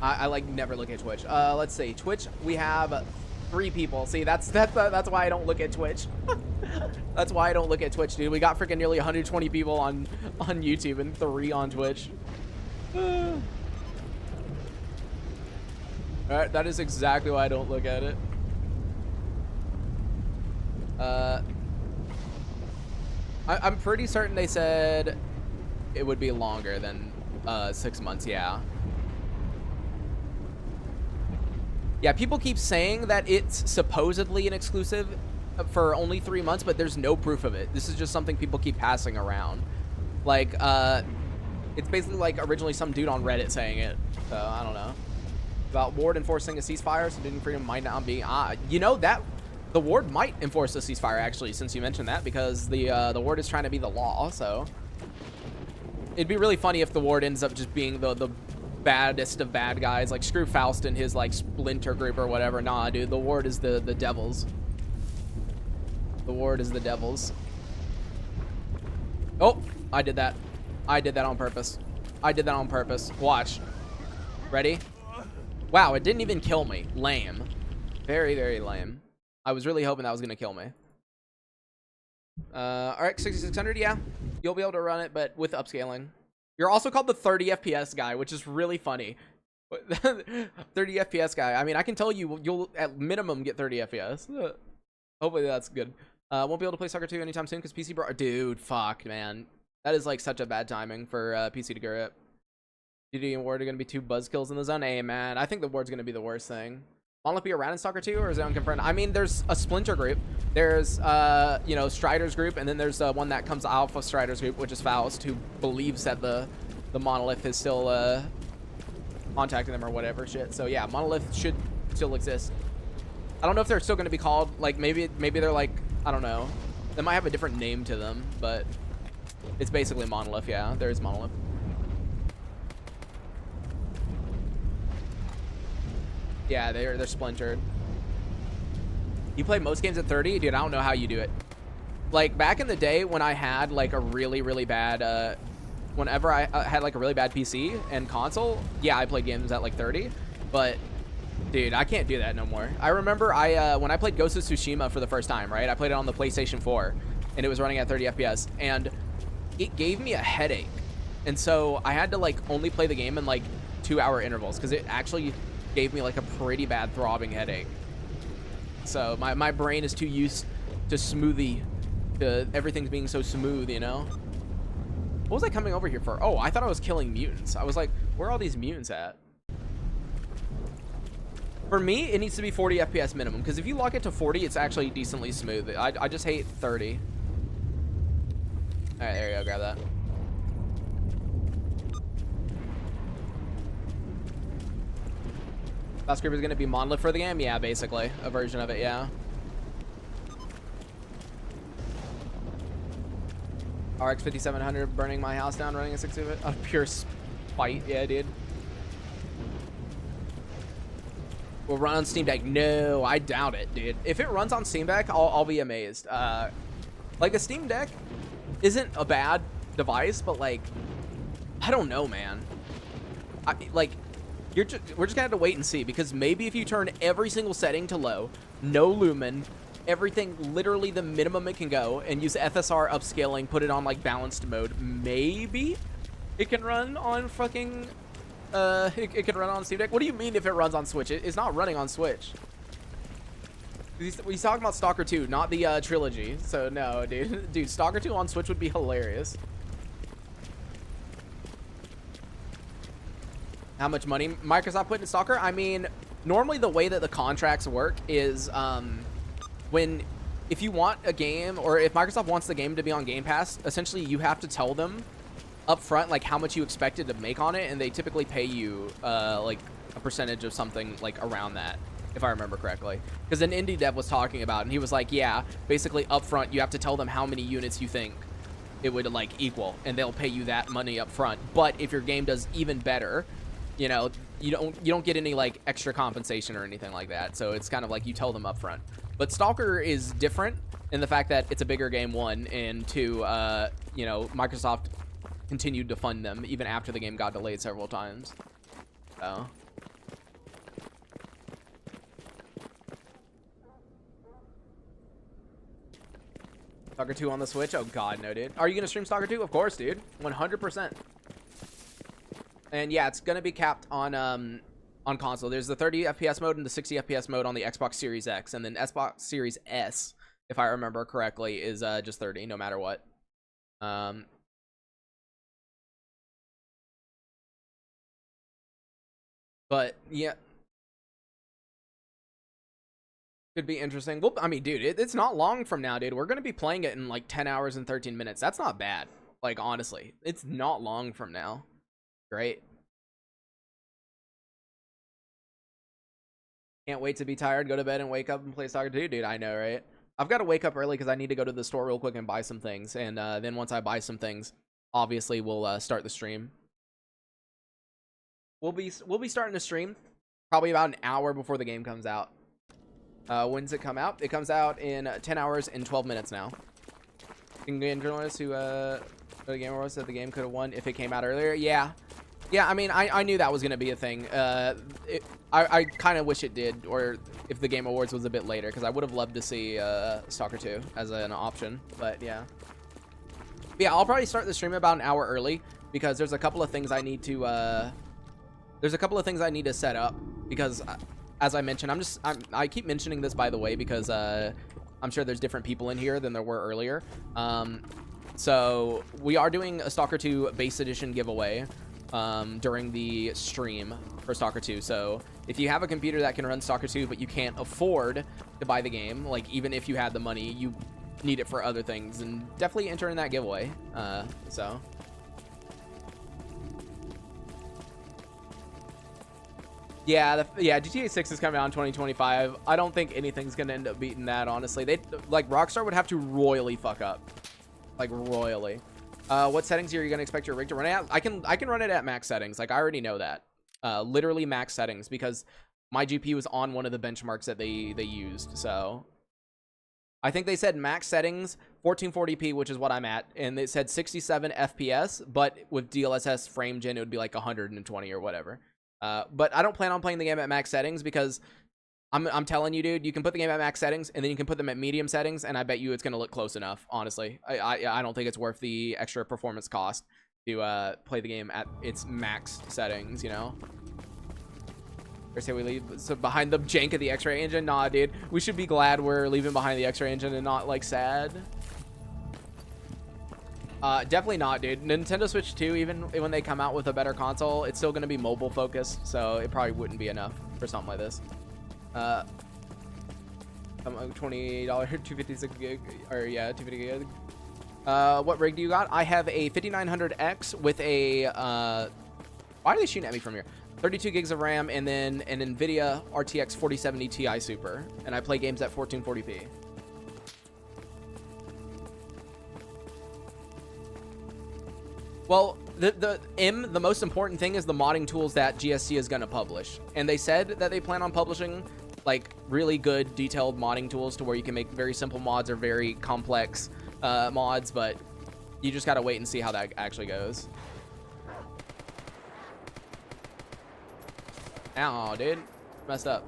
I like never look at Twitch. Let's see, Twitch. We have 3 people. See, that's why I don't look at Twitch. That's why I don't look at Twitch, dude. We got freaking nearly 120 people on YouTube and 3 on Twitch. All right, that is exactly why I don't look at it. I'm pretty certain they said it would be longer than 6 months. Yeah. Yeah, people keep saying that it's supposedly an exclusive for only 3 months, but there's no proof of it. This is just something people keep passing around. Like, it's basically like originally some dude on Reddit saying it. So, I don't know. About Ward enforcing a ceasefire, so Student Freedom might not be... you know, that... The Ward might enforce a ceasefire, actually, since you mentioned that, because the Ward is trying to be the law, so... It'd be really funny if the Ward ends up just being the baddest of bad guys. Like, screw Faust and his, like, splinter group or whatever. Nah, dude, the Ward is the devils. The Ward is the devils. Oh, I did that. I did that on purpose. I did that on purpose. Watch. Ready? Wow, it didn't even kill me. Lame. Very, very lame. I was really hoping that was going to kill me. RX 6600, yeah. you'll be able to run it, but with upscaling. You're also called the 30 FPS guy, which is really funny. 30 FPS guy. I mean, I can tell you, you'll at minimum get 30 FPS. Hopefully that's good. Won't be able to play Stalker 2 anytime soon because PC bro. Dude, fuck, man. That is like such a bad timing for PC to grip. DD and Ward are going to be 2 buzzkills in the zone. Hey, man, I think the Ward's going to be the worst thing. Monolith be around in Stalker 2, or is it unconfirmed? I mean, there's a Splinter group. There's, you know, Strider's group, and then there's one that comes off of Strider's group, which is Faust, who believes that the Monolith is still contacting them or whatever shit. So, yeah, Monolith should still exist. I don't know if they're still going to be called, like, maybe they're like, I don't know. They might have a different name to them, but it's basically Monolith, yeah. There is Monolith. Yeah, they're splintered. You play most games at 30? Dude, I don't know how you do it. Like, back in the day when I had, like, a really, really bad, whenever I had, like, a really bad PC and console, yeah, I played games at, like, 30. But, dude, I can't do that no more. I remember when I played Ghost of Tsushima for the first time, right? I played it on the PlayStation 4, and it was running at 30 FPS, and it gave me a headache. And so I had to, like, only play the game in, like, 2-hour intervals, because it actually gave me like a pretty bad throbbing headache. So my brain is too used to to everything's being so smooth, you know. What was I coming over here for? Oh, I thought I was killing mutants. I was like, where are all these mutants at? For me, it needs to be 40 FPS minimum, because if you lock it to 40, it's actually decently smooth. I just hate 30. All right, there you go. Grab that. Last group is going to be Monolith for the game? Yeah, basically. A version of it, yeah. RX 5700 burning my house down, running a 60-bit. Out of pure spite. Yeah, dude. Will run on Steam Deck? No, I doubt it, dude. If it runs on Steam Deck, I'll be amazed. Like, a Steam Deck isn't a bad device, but, like, I don't know, man. We're just gonna have to wait and see, because maybe if you turn every single setting to low, no lumen, everything literally the minimum it can go, and use FSR upscaling, put it on like balanced mode, maybe it can run on fucking it can run on Steam Deck. What do you mean if it runs on Switch? It's not running on Switch. He's talking about Stalker 2, not the trilogy. So no, dude, Stalker 2 on Switch would be hilarious. How much money Microsoft put in Stalker? I mean, normally the way that the contracts work is if you want a game, or if Microsoft wants the game to be on Game Pass, essentially you have to tell them up front like how much you expected to make on it, and they typically pay you like a percentage of something like around that, if I remember correctly. Because an indie dev was talking about it, and he was like, yeah, basically up front you have to tell them how many units you think it would like equal, and they'll pay you that money up front. But if your game does even better, you know, you don't get any like extra compensation or anything like that. So it's kind of like you tell them up front. But Stalker is different in the fact that it's a bigger game, one, and two, you know, Microsoft continued to fund them even after the game got delayed several times. So Stalker 2 on the Switch? Oh god, no, dude. Are you gonna stream Stalker 2? Of course, dude. 100%. And yeah, it's gonna be capped on console. There's the 30 FPS mode and the 60 FPS mode on the Xbox Series X, and then Xbox Series S, if I remember correctly, is just 30 no matter what. But yeah, could be interesting. Well, I mean, dude, it's not long from now, dude. We're gonna be playing it in like 10 hours and 13 minutes. That's not bad. Like, honestly, it's not long from now. Great. Can't wait to be tired, go to bed, and wake up and play Stalker 2, dude. I know, right? I've got to wake up early because I need to go to the store real quick and buy some things. And then once I buy some things, obviously we'll start the stream. We'll be starting the stream probably about an hour before the game comes out. When's it come out? It comes out in 10 hours and 12 minutes now. Game journalist who the Game Awards said the game could have won if it came out earlier. Yeah, I mean, I knew that was gonna be a thing. I kind of wish it did, or if the Game Awards was a bit later, because I would have loved to see Stalker 2 as an option. But yeah. Yeah, I'll probably start the stream about an hour early because there's a couple of things I need to set up because as I mentioned, I keep mentioning this, by the way, because I'm sure there's different people in here than there were earlier. So we are doing a Stalker 2 base edition giveaway during the stream for Stalker 2. So if you have a computer that can run Stalker 2 but you can't afford to buy the game, like even if you had the money, you need it for other things, and definitely enter in that giveaway. So yeah, GTA 6 is coming out in 2025. I don't think anything's gonna end up beating that, honestly. They like Rockstar would have to royally fuck up, like royally. What settings are you gonna expect your rig to run at? I can run it at max settings. Like I already know that, literally max settings, because my GPU was on one of the benchmarks that they used. So I think they said max settings 1440p, which is what I'm at, and it said 67 FPS, but with DLSS frame gen it would be like 120 or whatever. But I don't plan on playing the game at max settings because I'm telling you, dude, you can put the game at max settings and then you can put them at medium settings, and I bet you it's gonna look close enough. Honestly, I don't think it's worth the extra performance cost to play the game at its max settings. You know. Or say we leave so behind the jank of the X-ray engine. Nah, dude, we should be glad we're leaving behind the X-ray engine and not like sad. Definitely not, dude. Nintendo Switch 2, even when they come out with a better console, it's still going to be mobile focused, so it probably wouldn't be enough for something like this. $20, 256 gig, or yeah, 250 gig. What rig do you got? I have a 5900X with a, why are they shooting at me from here? 32 gigs of RAM, and then an NVIDIA RTX 4070 Ti Super, and I play games at 1440p. Well, the most important thing is the modding tools that GSC is going to publish. And they said that they plan on publishing like really good detailed modding tools to where you can make very simple mods or very complex mods, but you just got to wait and see how that actually goes. Ow, dude. Messed up.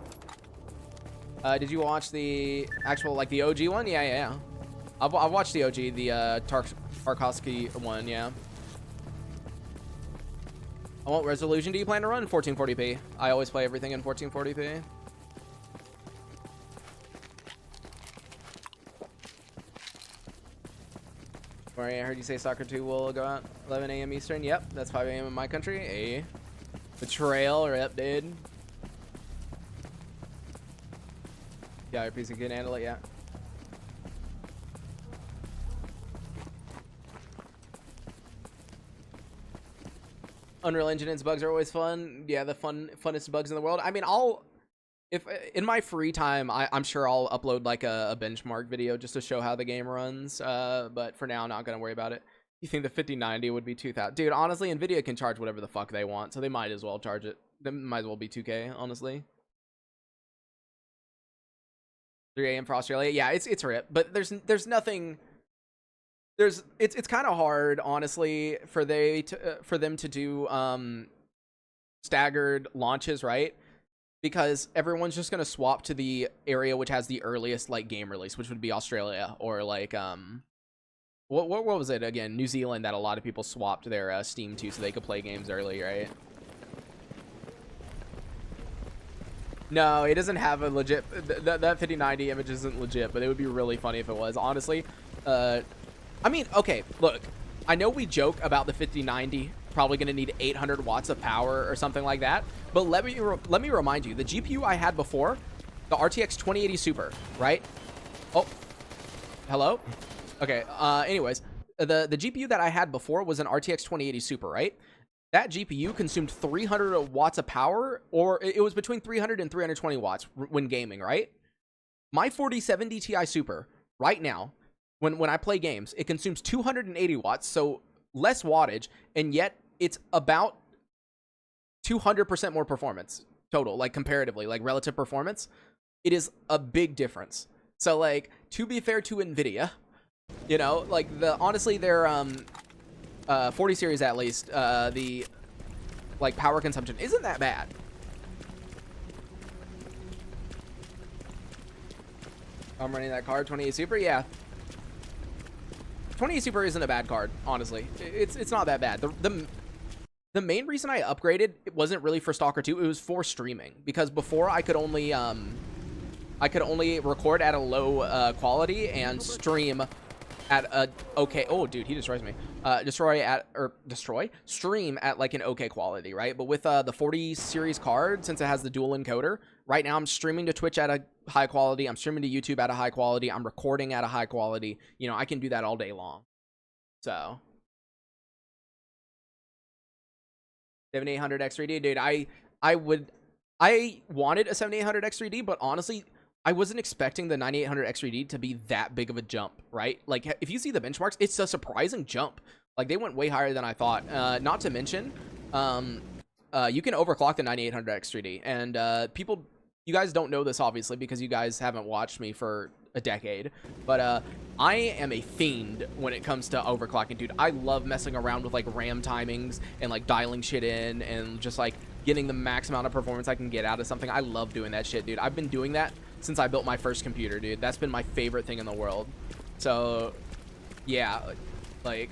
Did you watch the actual, like, the OG one? Yeah. I've watched the OG, the Tarkovsky one, yeah. What resolution do you plan to run? 1440p. I always play everything in 1440p. Sorry, I heard you say Stalker 2 will go out 11 a.m. Eastern. Yep, that's 5 a.m. in my country. Hey. Betrayal, rip, dude. Yeah, your PC can handle it, yeah. Unreal Engine and bugs are always fun. Yeah, the funnest bugs in the world. I mean, if in my free time, I'm sure I'll upload like a benchmark video just to show how the game runs. But for now, I'm not gonna worry about it. You think the 5090 would be 2,000? Dude, honestly, Nvidia can charge whatever the fuck they want, so they might as well charge it. They might as well be 2K, honestly. 3 a.m. for Australia. Yeah, it's rip, but there's nothing. It's kind of hard, honestly, for them to do staggered launches, right? Because everyone's just gonna swap to the area which has the earliest like game release, which would be Australia, or like what was it again? New Zealand, that a lot of people swapped their Steam to so they could play games early, right? No, it doesn't have a legit. That 5090 image isn't legit, but it would be really funny if it was. Honestly, I mean, okay, look, I know we joke about the 5090 probably going to need 800 watts of power or something like that, but let me remind you, the GPU I had before, the RTX 2080 Super, right? Oh, hello. Okay. Anyways, the GPU that I had before was an RTX 2080 Super, right? That GPU consumed 300 watts of power, or it was between 300 and 320 watts when gaming, right? My 4070 Ti Super right now, when I play games, it consumes 280 watts, so less wattage, and yet it's about 200% more performance total, like comparatively, like relative performance. It is a big difference. So like, to be fair to Nvidia, you know, like honestly their 40 series at least, the like power consumption isn't that bad. I'm running that card 28 Super, yeah. 28 Super isn't a bad card, honestly. It's not that bad. The main reason I upgraded, it wasn't really for Stalker 2, it was for streaming, because before I could only record at a low quality and stream at a okay. Oh, dude, he destroys me. Stream at like an okay quality, right? But with the 40 series card, since it has the dual encoder, right now I'm streaming to Twitch at a high quality. I'm streaming to YouTube at a high quality. I'm recording at a high quality. You know, I can do that all day long. So 7800 X3D, dude. I wanted a 7800 X3D, but honestly, I wasn't expecting the 9800 X3D to be that big of a jump, right? Like, if you see the benchmarks, it's a surprising jump. Like, they went way higher than I thought. Not to mention, you can overclock the 9800 X3D. And you guys don't know this, obviously, because you guys haven't watched me for a decade. But I am a fiend when it comes to overclocking, dude. I love messing around with, like, RAM timings and, like, dialing shit in and just, like, getting the max amount of performance I can get out of something. I love doing that shit, dude. I've been doing that since I built my first computer, dude. That's been my favorite thing in the world. So, yeah, like...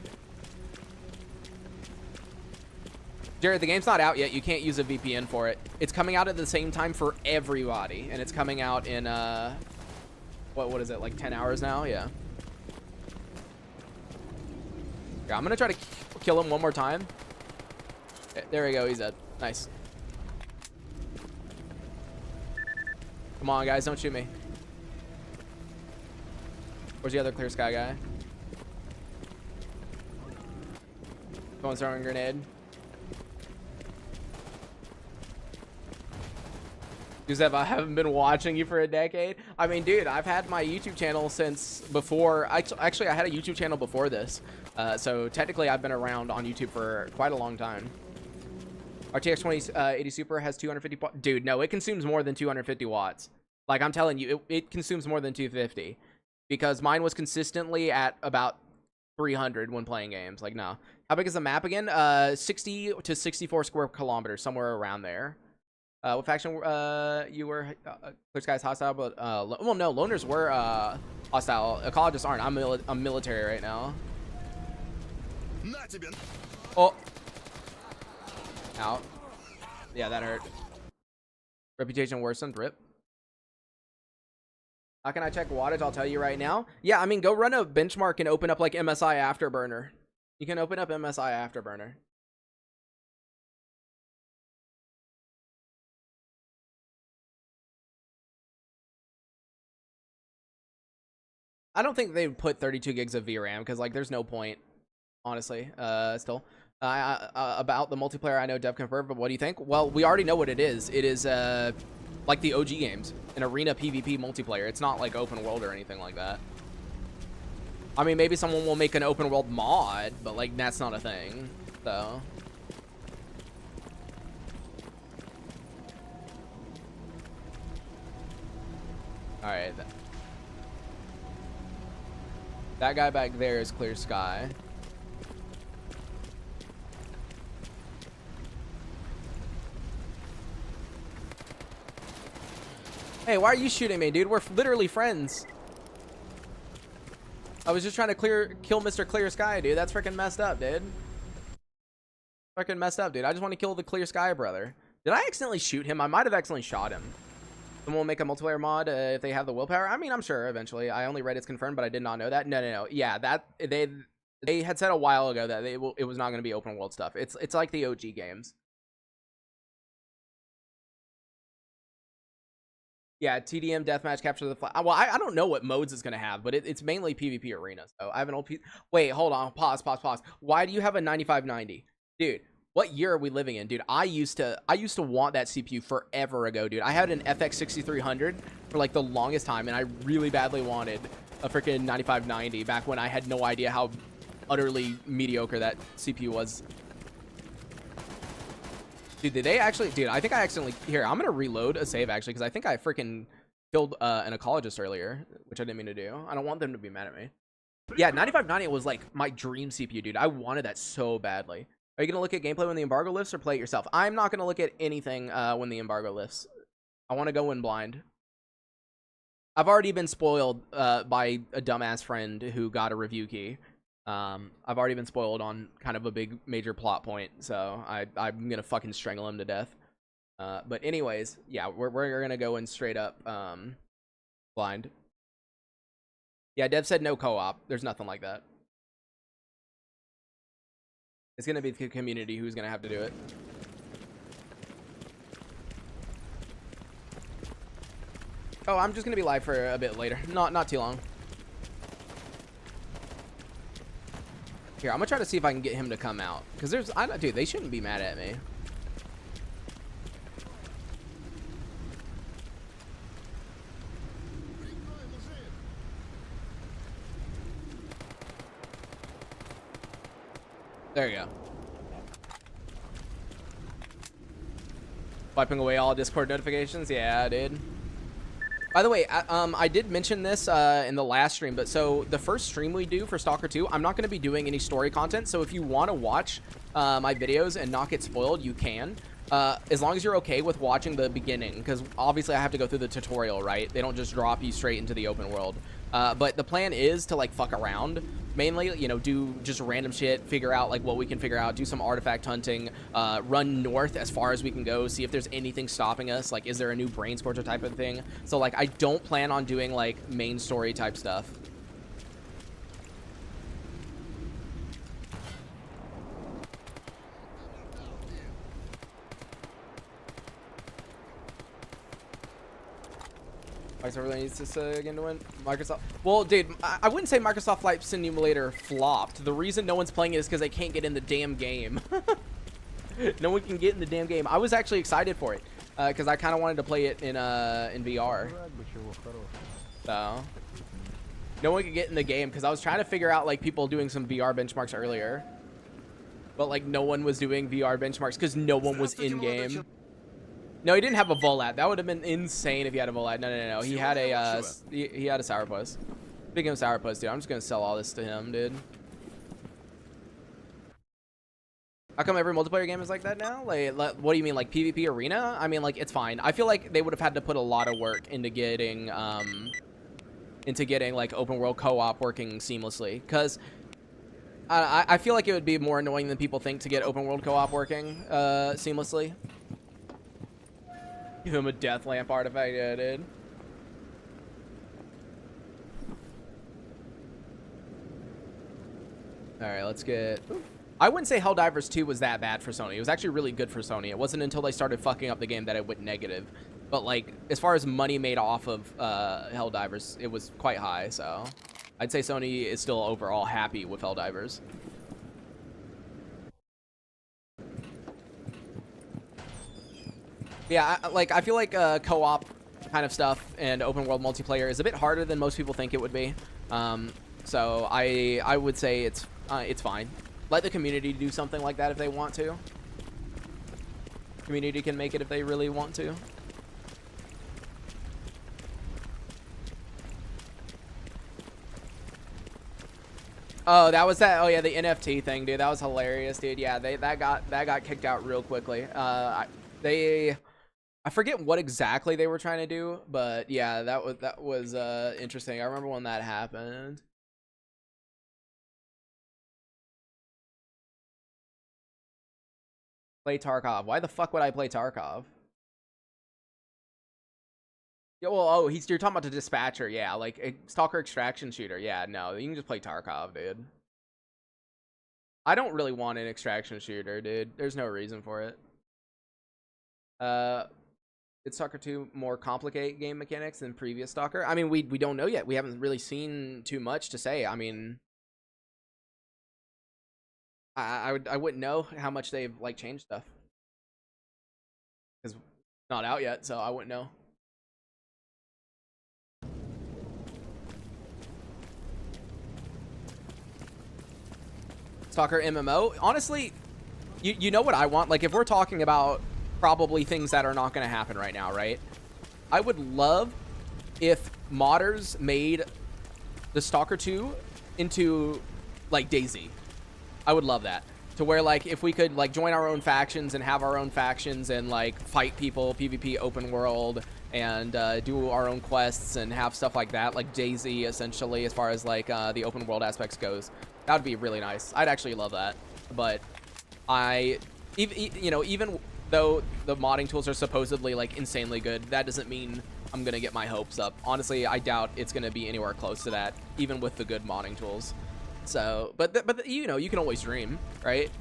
Jared, the game's not out yet. You can't use a VPN for it. It's coming out at the same time for everybody, and it's coming out in, what is it, like 10 hours now? Yeah. Yeah, I'm gonna try to kill him one more time. There we go, he's dead. Nice. Come on, guys, don't shoot me. Where's the other clear sky guy? Someone's throwing a grenade. Joseph, I haven't been watching you for a decade. I mean, dude, I've had my YouTube channel since before. Actually, I had a YouTube channel before this. So technically, I've been around on YouTube for quite a long time. RTX 2080 Super has 250. Dude, no, it consumes more than 250 watts. Like, I'm telling you, it consumes more than 250. Because mine was consistently at about 300 when playing games. Like, no. How big is the map again? 60 to 64 square kilometers, somewhere around there. What faction you were? Clear Sky's hostile, but well, no, loners were hostile. Ecologists aren't. I'm military right now. Oh, out. Yeah, that hurt. Reputation worsened. Rip. How can I check wattage? I'll tell you right now. Yeah, I mean, go run a benchmark and open up like MSI Afterburner. You can open up MSI Afterburner. I don't think they would put 32 gigs of VRAM because, like, there's no point, honestly. Still, about the multiplayer, I know Dev confirmed, but what do you think? Well, we already know what it is. It is like the OG games, an arena PvP multiplayer. It's not like open world or anything like that. I mean, maybe someone will make an open world mod, but like that's not a thing. So. All right. That guy back there is Clear Sky. Hey, why are you shooting me, dude? We're literally friends. I was just trying to kill Mr. Clear Sky, dude. That's freaking messed up, dude. Freaking messed up, dude. I just want to kill the Clear Sky brother. Did I accidentally shoot him? I might have accidentally shot him. Someone will make a multiplayer mod if they have the willpower. I mean, I'm sure eventually. I only read it's confirmed, but I did not know that. No. Yeah, that they had said a while ago that it was not going to be open world stuff. It's like the OG games. Yeah, TDM deathmatch, capture the flag. Well, I don't know what modes it's gonna have, but it's mainly PvP arena. So I have an old Wait, hold on. Pause. Why do you have a 9590, dude? What year are we living in, dude? I used to want that CPU forever ago, dude. I had an FX 6300 for like the longest time, and I really badly wanted a freaking 9590 back when I had no idea how utterly mediocre that CPU was. Dude, did they actually... Dude, I think I accidentally... Here, I'm going to reload a save, actually, because I think I freaking killed an ecologist earlier, which I didn't mean to do. I don't want them to be mad at me. Yeah, 9590 was, like, my dream CPU, dude. I wanted that so badly. Are you going to look at gameplay when the embargo lifts or play it yourself? I'm not going to look at anything when the embargo lifts. I want to go in blind. I've already been spoiled by a dumbass friend who got a review key. I've already been spoiled on kind of a big major plot point, so I'm gonna fucking strangle him to death. But anyways, yeah, we're gonna go in straight up blind. Yeah, Dev said no co-op. There's nothing like that. It's gonna be the community who's gonna have to do it. Oh, I'm just gonna be live for a bit later. Not too long. Here, I'm gonna try to see if I can get him to come out. Because dude, they shouldn't be mad at me. There you go. Wiping away all Discord notifications? Yeah, dude. By the way, I did mention this in the last stream, but so the first stream we do for Stalker 2, I'm not going to be doing any story content, so if you want to watch my videos and not get spoiled, you can. As long as you're okay with watching the beginning, because obviously I have to go through the tutorial, right? They don't just drop you straight into the open world. But the plan is to, like, fuck around. Mainly, you know, do just random shit, figure out, like, what we can figure out, do some artifact hunting, run north as far as we can go, see if there's anything stopping us. Like, is there a new brain scorcher type of thing? So, like, I don't plan on doing, like, main story type stuff. Microsoft really needs this again to win. Microsoft. Well, dude, I wouldn't say Microsoft Flight Simulator flopped. The reason no one's playing it is because they can't get in the damn game. No one can get in the damn game. I was actually excited for it because I kind of wanted to play it in VR. So no one could get in the game because I was trying to figure out, like, people doing some VR benchmarks earlier, but, like, no one was doing VR benchmarks because no one was in game. No, he didn't have a Volat. That would have been insane if he had a Volat. No. He had a he had a Sourpuss. Speaking of Sourpuss, dude, I'm just gonna sell all this to him, dude. How come every multiplayer game is like that now? Like, what do you mean, like PvP arena? I mean, like, it's fine. I feel like they would have had to put a lot of work into getting like open world co-op working seamlessly. Cause I feel like it would be more annoying than people think to get open world co-op working seamlessly. Give him a death lamp artifact, yeah, dude. All right, let's get. I wouldn't say Helldivers 2 was that bad for Sony. It was actually really good for Sony. It wasn't until they started fucking up the game that it went negative. But, like, as far as money made off of Helldivers, it was quite high. So I'd say Sony is still overall happy with Helldivers. Yeah, I feel like co-op kind of stuff and open world multiplayer is a bit harder than most people think it would be. So I would say it's fine. Let the community do something like that if they want to. Community can make it if they really want to. Oh, that was that. Oh yeah, the NFT thing, dude. That was hilarious, dude. Yeah, that got kicked out real quickly. I forget what exactly they were trying to do, but yeah, that was interesting. I remember when that happened. Play Tarkov. Why the fuck would I play Tarkov? Yeah, well, oh, you're talking about the dispatcher, yeah, like a Stalker extraction shooter. Yeah, no, you can just play Tarkov, dude. I don't really want an extraction shooter, dude. There's no reason for it. It's Stalker 2 more complicated game mechanics than previous Stalker? I mean, we don't know yet. We haven't really seen too much to say. I mean, I wouldn't know how much they've, like, changed stuff because it's not out yet, so I wouldn't know. Stalker MMO, honestly, you know what I want? Like, if we're talking about probably things that are not going to happen right now, right? I would love if modders made the Stalker 2 into, like, DayZ. I would love that. To where, like, if we could, like, join our own factions and have our own factions and, like, fight people, PvP open world, and do our own quests and have stuff like that, like DayZ, essentially, as far as, like, the open world aspects goes. That would be really nice. I'd actually love that. But even though the modding tools are supposedly like insanely good, that doesn't mean I'm gonna get my hopes up. Honestly, I doubt it's gonna be anywhere close to that, even with the good modding tools. So, but you know, you can always dream, right?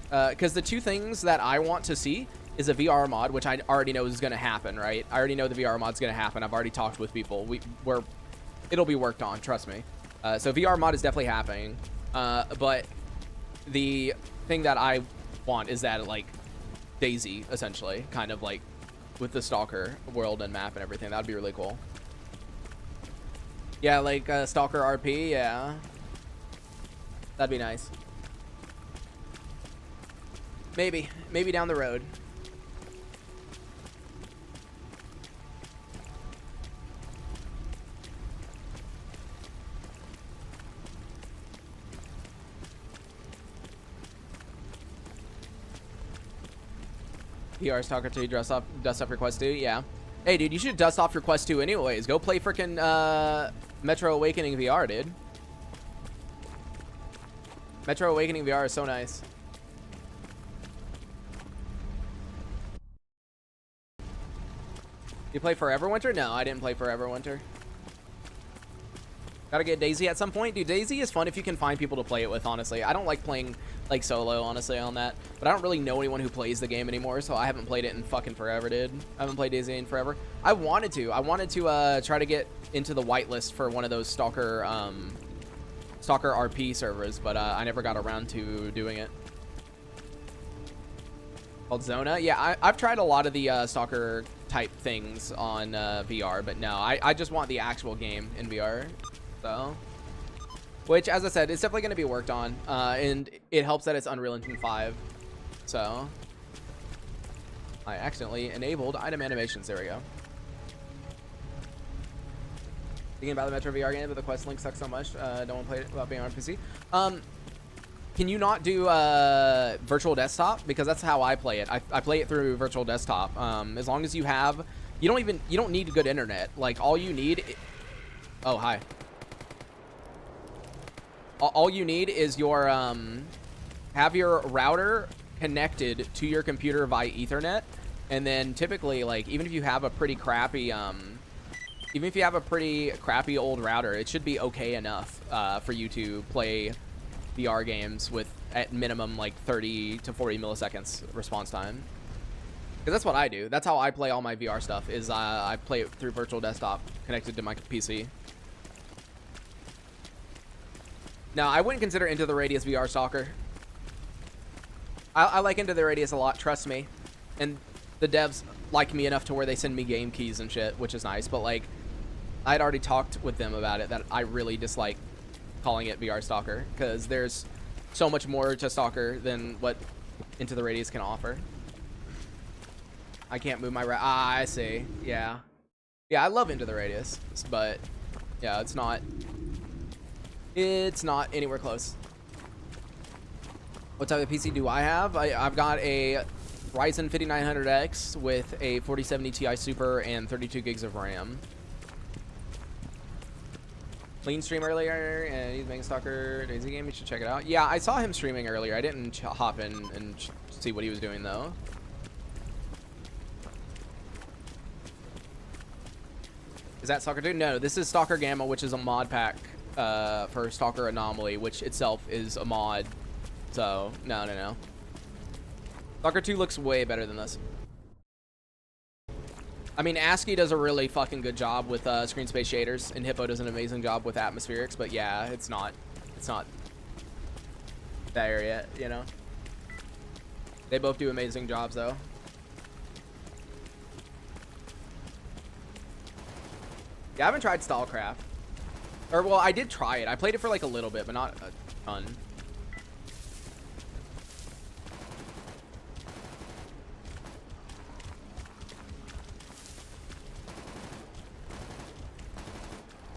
Because the two things that I want to see is a VR mod, which I already know is gonna happen, right? I already know the VR mod's gonna happen. I've already talked with people. It'll be worked on, trust me. So VR mod is definitely happening. But the thing that I want is that like Daisy, essentially, kind of like with the Stalker world and map and everything. That'd be really cool. Yeah, like Stalker RP, yeah. That'd be nice. Maybe down the road. PR Stalker 2 dust off your quest 2. Yeah. Hey, dude, you should dust off your quest 2 anyways. Go play freaking Metro Awakening VR, dude. Metro Awakening VR is so nice. You play Forever Winter? No, I didn't play Forever Winter. Gotta get Daisy at some point. Dude, Daisy is fun if you can find people to play it with, honestly. I don't like playing like solo, honestly, on that. But I don't really know anyone who plays the game anymore, so I haven't played it in fucking forever, dude. I haven't played Daisy in forever. I wanted to try to get into the whitelist for one of those Stalker RP servers, but I never got around to doing it. Called Zona? Yeah, I've tried a lot of the Stalker type things on VR, but no, I just want the actual game in VR. So, which, as I said, it's definitely going to be worked on, and it helps that it's Unreal Engine 5. So, I accidentally enabled item animations. There we go. Thinking about the Metro VR game, but the quest link sucks so much. Don't want to play it without being on PC. Can you not do virtual desktop? Because that's how I play it. I play it through virtual desktop. As long as you have, you don't need good internet. Like all you need. Oh, hi. All you need is your have your router connected to your computer via Ethernet, and then typically, like, even if you have a pretty crappy old router, it should be okay enough for you to play VR games with at minimum like 30 to 40 milliseconds response time. Because that's what I do. That's how I play all my VR stuff. Is I play it through virtual desktop connected to my PC. No, I wouldn't consider Into the Radius VR Stalker. I like Into the Radius a lot, trust me. And the devs like me enough to where they send me game keys and shit, which is nice. But like, I'd already talked with them about it, that I really dislike calling it VR Stalker, because there's so much more to Stalker than what Into the Radius can offer. I can't move my I see. Yeah, I love Into the Radius, but yeah, it's not anywhere close. What type of PC do I have? I've got a Ryzen 5900X with a 4070 Ti Super and 32 gigs of RAM. Lean stream earlier, and he's making Stalker Daisy game. You should check it out. Yeah, I saw him streaming earlier. I didn't hop in and see what he was doing though. Is that Stalker 2? No, this is Stalker Gamma, which is a mod pack for Stalker Anomaly, which itself is a mod. So, no. Stalker 2 looks way better than this. I mean, ASCII does a really fucking good job with screen space shaders, and Hippo does an amazing job with atmospherics, but yeah, it's not there yet, you know? They both do amazing jobs, though. Yeah, I haven't tried StA.L.K.E.R. Or, well, I did try it. I played it for, like, a little bit, but not a ton.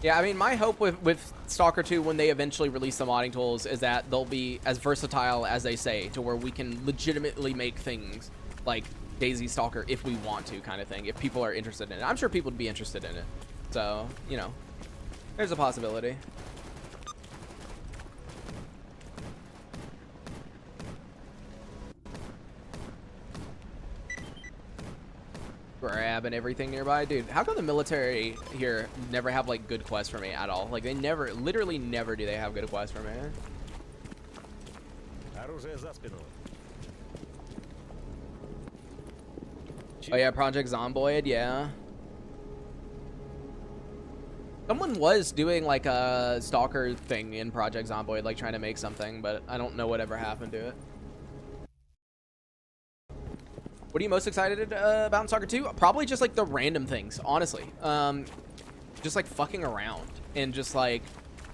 Yeah, I mean, my hope with Stalker 2, when they eventually release the modding tools, is that they'll be as versatile as they say, to where we can legitimately make things like Daisy Stalker if we want to, kind of thing, if people are interested in it. I'm sure people would be interested in it. So, you know, there's a possibility. grabbing everything nearby. Dude, how come the military here never have, like, good quests for me at all? Like, they never, literally never do they have good quests for me. Оружие за спиной. Oh, yeah, Project Zomboid, yeah. Someone was doing, like, a Stalker thing in Project Zomboid, like, trying to make something, but I don't know whatever happened to it. What are you most excited about in Stalker 2? Probably just, like, the random things, honestly. Just, like, fucking around and just, like,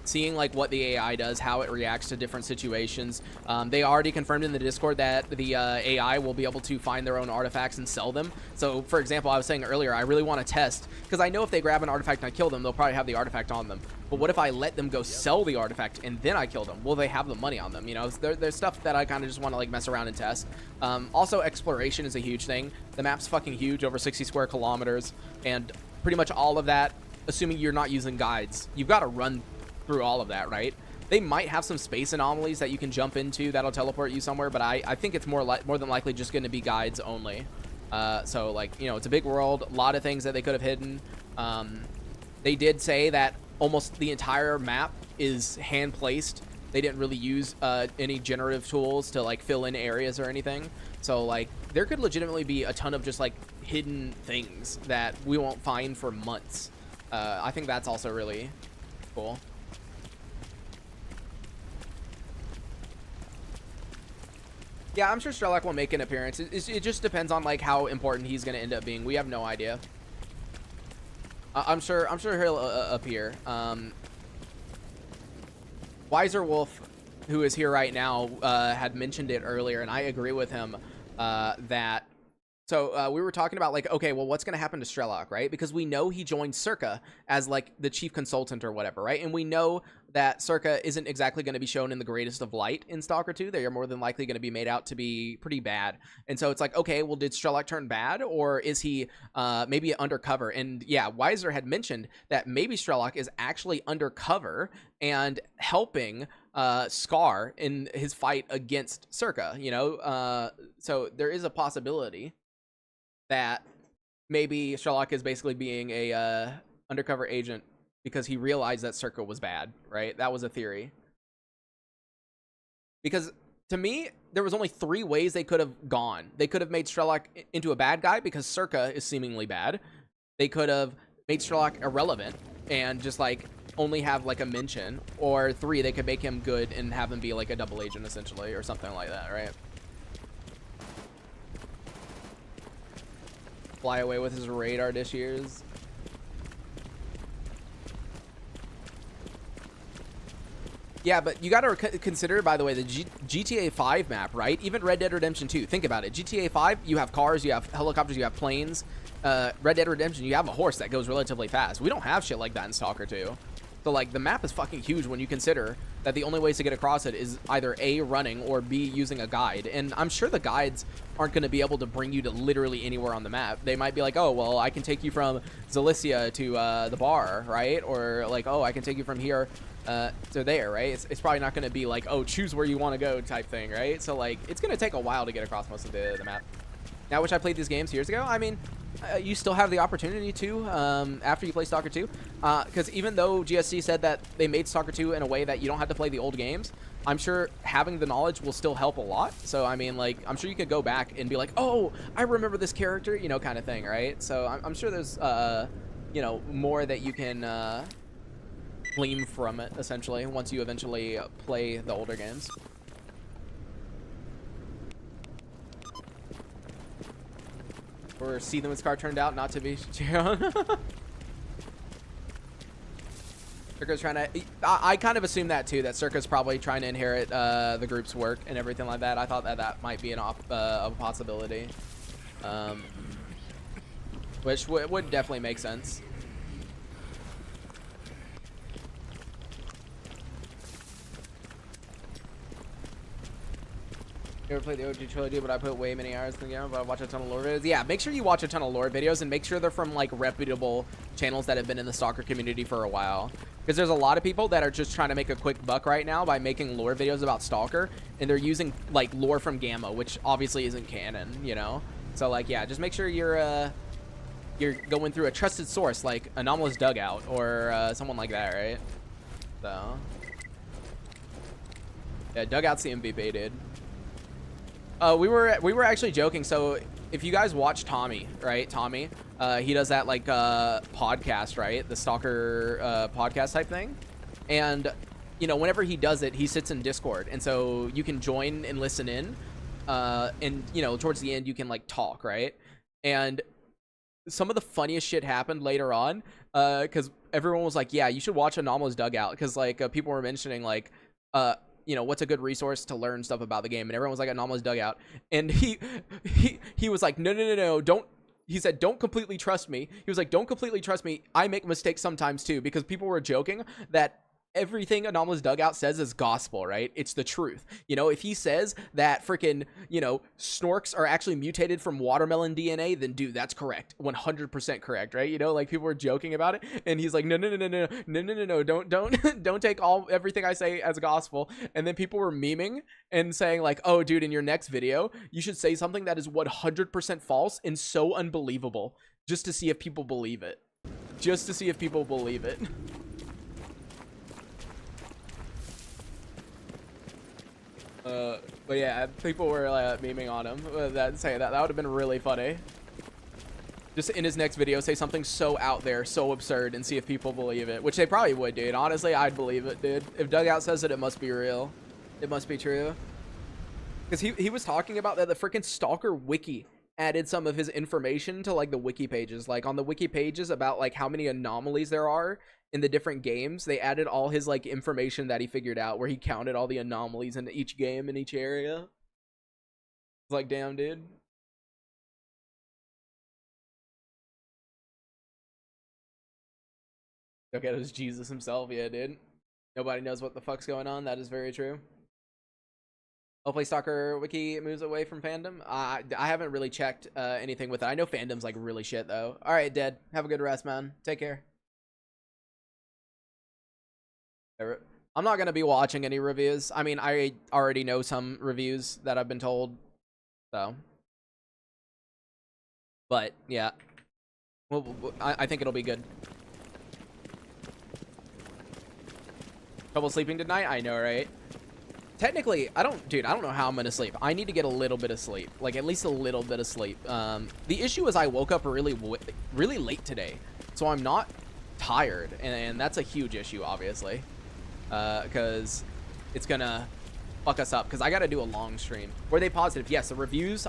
seeing, like, what the AI does, how it reacts to different situations. They already confirmed in the Discord that the AI will be able to find their own artifacts and sell them. So, for example, I was saying earlier, I really want to test, because I know if they grab an artifact and I kill them, they'll probably have the artifact on them. But what if I let them go sell the artifact and then I kill them? Will they have the money on them? You know, there's stuff that I kind of just want to, like, mess around and test. Also, exploration is a huge thing. The map's fucking huge, over 60 square kilometers, and pretty much all of that, assuming you're not using guides, you've got to run through all of that, right? They might have some space anomalies that you can jump into that'll teleport you somewhere, but I think it's more than likely just going to be guides only. So, like, you know, it's a big world, a lot of things that they could have hidden. They did say that almost the entire map is hand placed. They didn't really use any generative tools to, like, fill in areas or anything. So, like, there could legitimately be a ton of just, like, hidden things that we won't find for months. I think that's also really cool. Yeah, I'm sure s.t.a.l.k.e.r will make an appearance. It just depends on, like, how important he's going to end up being. We have no idea. I'm sure he'll appear. Wiser Wolf, who is here right now, had mentioned it earlier, and I agree with him that. So we were talking about, like, okay, well, what's going to happen to s.t.a.l.k.e.r, right? Because we know he joined s.t.a.l.k.e.r as, like, the chief consultant or whatever, right? And we know that s.t.a.l.k.e.r isn't exactly going to be shown in the greatest of light in Stalker 2. They are more than likely going to be made out to be pretty bad. And so it's like, okay, well, did s.t.a.l.k.e.r turn bad, or is he maybe undercover? And yeah, Weiser had mentioned that maybe s.t.a.l.k.e.r is actually undercover and helping Scar in his fight against s.t.a.l.k.e.r, you know? So there is a possibility that maybe s.t.a.l.k.e.r is basically being a undercover agent because he realized that s.t.a.l.k.e.r was bad, right? That was a theory. Because to me, there was only 3 ways they could have gone. They could have made s.t.a.l.k.e.r into a bad guy because s.t.a.l.k.e.r is seemingly bad. They could have made s.t.a.l.k.e.r irrelevant and just, like, only have, like, a mention. Or 3, they could make him good and have him be, like, a double agent essentially, or something like that, right? Fly away with his radar dish ears. Yeah, but you got to consider, by the way, the GTA 5 map, right? Even Red Dead Redemption 2. Think about it. GTA 5, you have cars, you have helicopters, you have planes. Red Dead Redemption, you have a horse that goes relatively fast. We don't have shit like that in Stalker 2. So, like, the map is fucking huge when you consider that the only ways to get across it is either A, running, or B, using a guide. And I'm sure the guides aren't going to be able to bring you to literally anywhere on the map. They might be like, oh, well, I can take you from Zalicia to the bar, right? Or, like, oh, I can take you from here to there, right? It's probably not going to be like, oh, choose where you want to go type thing, right? So, like, it's going to take a while to get across most of the map. Now, which I played these games years ago, I mean, you still have the opportunity to after you play Stalker 2, because even though GSC said that they made Stalker 2 in a way that you don't have to play the old games, I'm sure having the knowledge will still help a lot. So, I mean, like, I'm sure you could go back and be like, oh, I remember this character, you know, kind of thing, right? So I'm sure there's, you know, more that you can glean from it, essentially, once you eventually play the older games. Or see them as car turned out not to be s.t.a.l.k.e.r trying to... I kind of assume that, too, that s.t.a.l.k.e.r probably trying to inherit the group's work and everything like that. I thought that that might be a possibility. Which would definitely make sense. Never played the OG trilogy, but I put way many hours in the game, but I watch a ton of lore videos. Yeah, make sure you watch a ton of lore videos and make sure they're from, like, reputable channels that have been in the Stalker community for a while. Because there's a lot of people that are just trying to make a quick buck right now by making lore videos about Stalker, and they're using, like, lore from Gamma, which obviously isn't canon, you know? So, like, yeah, just make sure you're you're going through a trusted source like Anomalous Dugout or someone like that, right? So yeah, Dugout's the MVP, dude. We were actually joking. So if you guys watch Tommy, right? Tommy, he does that like podcast, right? The Stalker podcast type thing. And you know, whenever he does it, he sits in Discord, and so you can join and listen in. And you know, towards the end, you can like talk, right? And some of the funniest shit happened later on, because everyone was like, "Yeah, you should watch Anomalous Dugout," because like people were mentioning like, you know, what's a good resource to learn stuff about the game, and everyone was like Anomalous Dugout, and he was like, no, don't. He said, don't completely trust me. He was like, don't completely trust me. I make mistakes sometimes too, because people were joking that everything Anomalous Dugout says is gospel, right? It's the truth. You know, if he says that freaking, you know, snorks are actually mutated from watermelon DNA, then dude, that's correct. 100% correct, right? You know, like people were joking about it, and he's like, no, don't take everything I say as gospel. And then people were memeing and saying like, oh dude, in your next video, you should say something that is 100% false and so unbelievable, just to see if people believe it. Just to see if people believe it. But yeah, people were memeing on him. That would have been really funny. Just in his next video, say something so out there, so absurd, and see if people believe it. Which they probably would, dude. Honestly, I'd believe it, dude. If Dugout says it, it must be real. It must be true. Because he was talking about that the freaking Stalker wiki added some of his information to like the wiki pages. Like on the wiki pages about like how many anomalies there are in the different games, they added all his like information that he figured out, where he counted all the anomalies in each game in each area. It's like, damn, dude. Okay, it was Jesus himself. Yeah, dude. Nobody knows what the fuck's going on. That is very true. Hopefully Stalker wiki moves away from fandom. I haven't really checked anything with it. I know fandom's like really shit though. All right, Dead. Have a good rest, man. Take care. I'm not going to be watching any reviews. I mean, I already know some reviews that I've been told. So. But, yeah. Well, I think it'll be good. Trouble sleeping tonight? I know, right? Technically, I don't know how I'm going to sleep. I need to get a little bit of sleep. Like, at least a little bit of sleep. The issue is I woke up really late today. So I'm not tired. And that's a huge issue, obviously. Because it's gonna fuck us up, because I gotta do a long stream. Were they positive? Yes, the reviews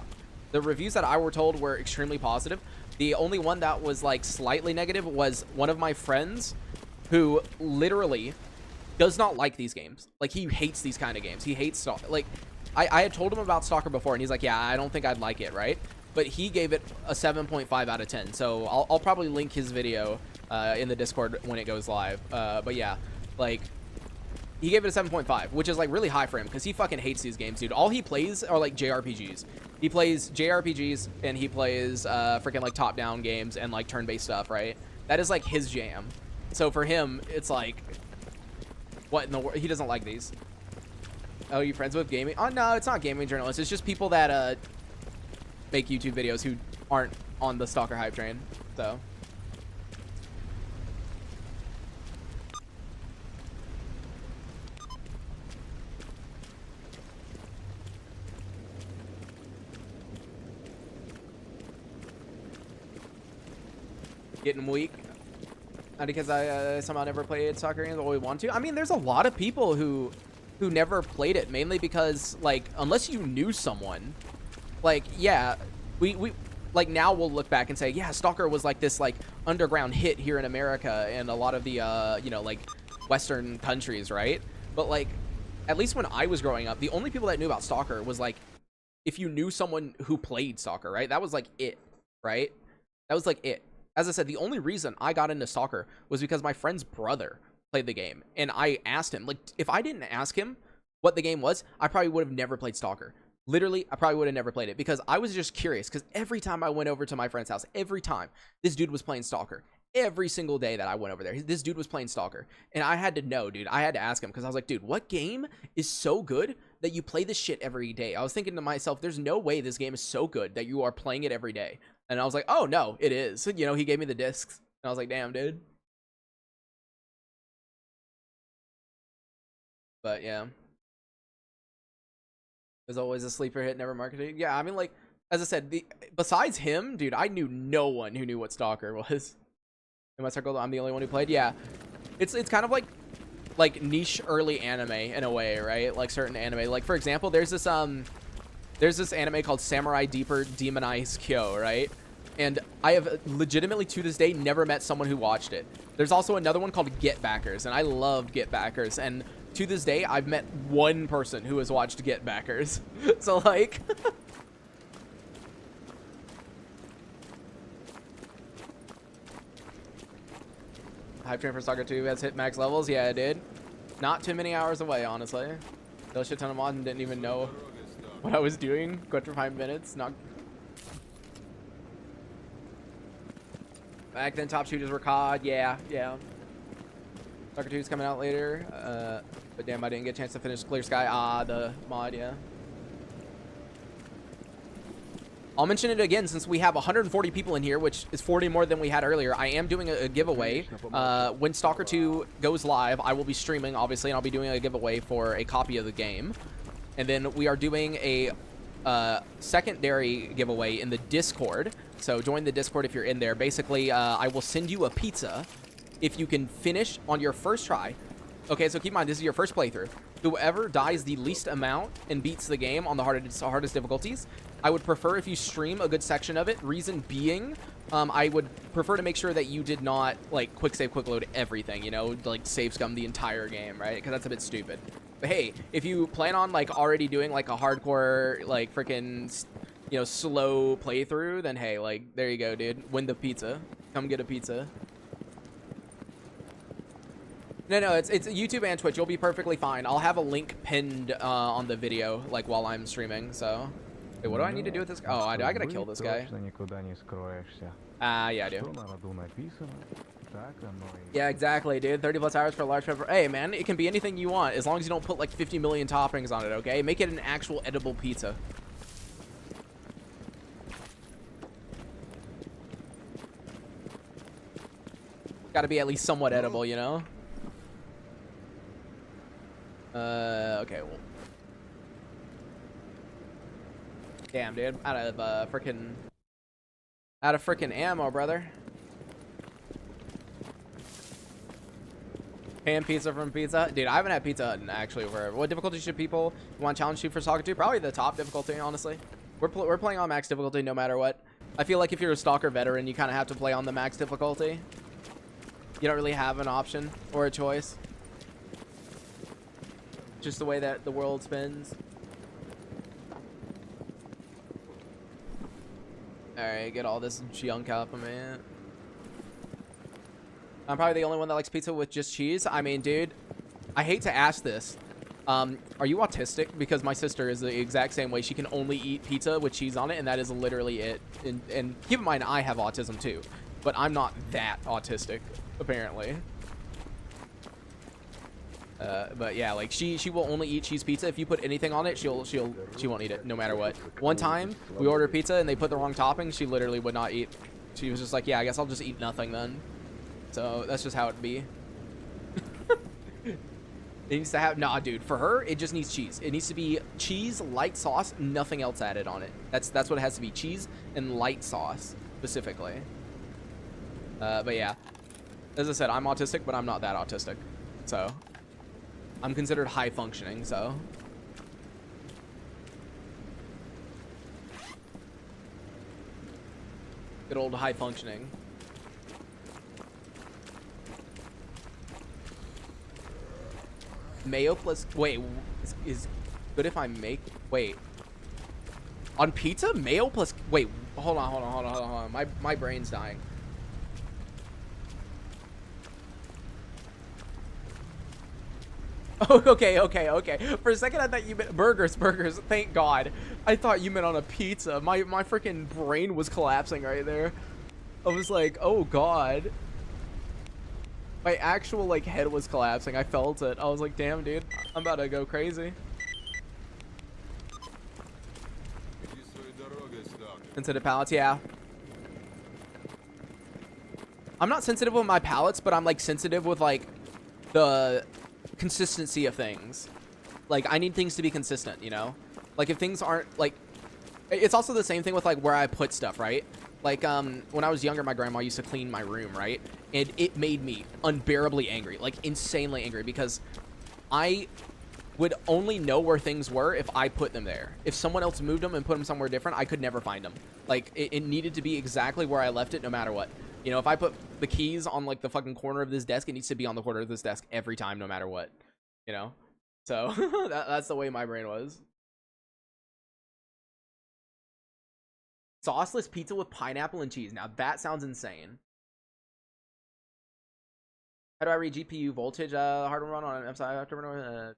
that I were told were extremely positive. The only one that was like slightly negative was one of my friends who literally does not like these games. Like, he hates these kind of games. He hates Stalker. Like, I had told him about Stalker before, and he's like, yeah, I don't think I'd like it, right? But he gave it a 7.5 out of 10. So I'll probably link his video in the Discord when it goes live. But yeah, like, he gave it a 7.5, which is like really high for him, because he fucking hates these games, dude. All he plays are like JRPGs. He plays JRPGs, and he plays freaking like top-down games and like turn-based stuff, right? That is like his jam. So for him, it's like, what in the world? He doesn't like these. Oh, you friends with gaming? Oh no, it's not gaming journalists. It's just people that make YouTube videos who aren't on the Stalker hype train. So. Getting weak. Not because I somehow never played soccer games, but we want to. I mean, there's a lot of people who never played it, mainly because, like, unless you knew someone, like, yeah, we like, now we'll look back and say, yeah, Stalker was like this like underground hit here in America and a lot of the you know, like Western countries, right? But like, at least when I was growing up, the only people that knew about Stalker was like, if you knew someone who played Stalker, right? That was like it, right? That was like it. As I said, the only reason I got into Stalker was because my friend's brother played the game, and I asked him. Like, if I didn't ask him what the game was, I probably would have never played Stalker. Literally, I probably would have never played it, because I was just curious, because every time I went over to my friend's house, every time, this dude was playing Stalker. Every single day that I went over there, this dude was playing Stalker. And I had to know, dude. I had to ask him, because I was like, dude, what game is so good that you play this shit every day? I was thinking to myself, there's no way this game is so good that you are playing it every day. And I was like, oh no, it is. You know, he gave me the discs. And I was like, damn, dude. But yeah. There's always a sleeper hit, never marketed. Yeah, I mean, like, as I said, besides him, dude, I knew no one who knew what Stalker was. In my circle, I'm the only one who played. Yeah, it's kind of like niche early anime in a way, right? Like certain anime. Like for example, there's this anime called Samurai Deeper Demonize Kyo, right? And I have legitimately to this day never met someone who watched it. There's also another one called Get Backers, and I loved Get Backers. And to this day, I've met one person who has watched Get Backers. So like, Hype Train for Stalker 2 has hit max levels. Yeah, it did. Not too many hours away, honestly. Still a shit ton of mods and didn't even know what I was doing. Going for 5 minutes. Not. Back then, top shooters were COD. Yeah, yeah. Stalker 2 is coming out later. But damn, I didn't get a chance to finish Clear Sky. Ah, the mod, yeah. I'll mention it again since we have 140 people in here, which is 40 more than we had earlier. I am doing a giveaway. When Stalker 2 goes live, I will be streaming, obviously, and I'll be doing a giveaway for a copy of the game. And then we are doing a secondary giveaway in the Discord. So join the Discord if you're in there. Basically, I will send you a pizza if you can finish on your first try. Okay, so keep in mind, this is your first playthrough. Whoever dies the least amount and beats the game on the hardest difficulties, I would prefer if you stream a good section of it. Reason being, I would prefer to make sure that you did not, like, quick save, quick load everything, you know? Like, save scum the entire game, right? Because that's a bit stupid. But hey, if you plan on, like, already doing, like, a hardcore, like, freaking, you know, slow playthrough, then hey, like, there you go, dude. Win the pizza. Come get a pizza. No, it's YouTube and Twitch. You'll be perfectly fine. I'll have a link pinned on the video, like, while I'm streaming, so... Wait, what do I need to do with this guy? Oh, I gotta kill this guy. Yeah, I do. Yeah, exactly, dude. 30 plus hours for a large pepper. Hey, man, it can be anything you want, as long as you don't put, like, 50 million toppings on it, okay? Make it an actual edible pizza. Gotta be at least somewhat edible, you know? Okay, well. Damn, dude. Out of frickin' ammo, brother. Hand pizza from Pizza Hut. Dude, I haven't had Pizza Hut in actually forever. What difficulty should people want to challenge you for Stalker 2? Probably the top difficulty, honestly. We're playing on max difficulty no matter what. I feel like if you're a Stalker veteran, you kind of have to play on the max difficulty. You don't really have an option or a choice. Just the way that the world spins. Alright, get all this junk up, man. I'm probably the only one that likes pizza with just cheese. I mean, dude, I hate to ask this. Are you autistic? Because my sister is the exact same way. She can only eat pizza with cheese on it, and that is literally it. And keep in mind, I have autism too. But I'm not that autistic, apparently. But yeah, like she will only eat cheese pizza. If you put anything on it, she won't eat it no matter what. One time we ordered pizza and they put the wrong topping. She literally would not eat. She was just like, yeah, I guess I'll just eat nothing then. So that's just how it be. It needs to have, nah, dude, for her it just needs cheese. It needs to be cheese, light sauce, nothing else added on it. That's what it has to be, cheese and light sauce specifically. But yeah, as I said, I'm autistic, but I'm not that autistic, so I'm considered high functioning, so. Good old high functioning. Mayo plus, wait, is good if I make, wait. On pizza, mayo plus, wait, hold on. My brain's dying. Oh, okay. For a second, I thought you meant burgers. Thank God. I thought you meant on a pizza. My freaking brain was collapsing right there. I was like, oh God. My actual like head was collapsing. I felt it. I was like, damn, dude, I'm about to go crazy. Into the pallets, yeah. I'm not sensitive with my palettes, but I'm like sensitive with like the consistency of things. Like I need things to be consistent, you know? Like if things aren't like, it's also the same thing with like where I put stuff, right? Like when I was younger, my grandma used to clean my room, right? And it made me unbearably angry, like insanely angry, because I would only know where things were if I put them there. If someone else moved them and put them somewhere different, I could never find them. Like it needed to be exactly where I left it, no matter what. You know, if I put the keys on like the fucking corner of this desk, it needs to be on the corner of this desk every time, no matter what. You know, so that's the way my brain was. Sauceless pizza with pineapple and cheese. Now that sounds insane. How do I read GPU voltage? Hardware run on an MSI afterburner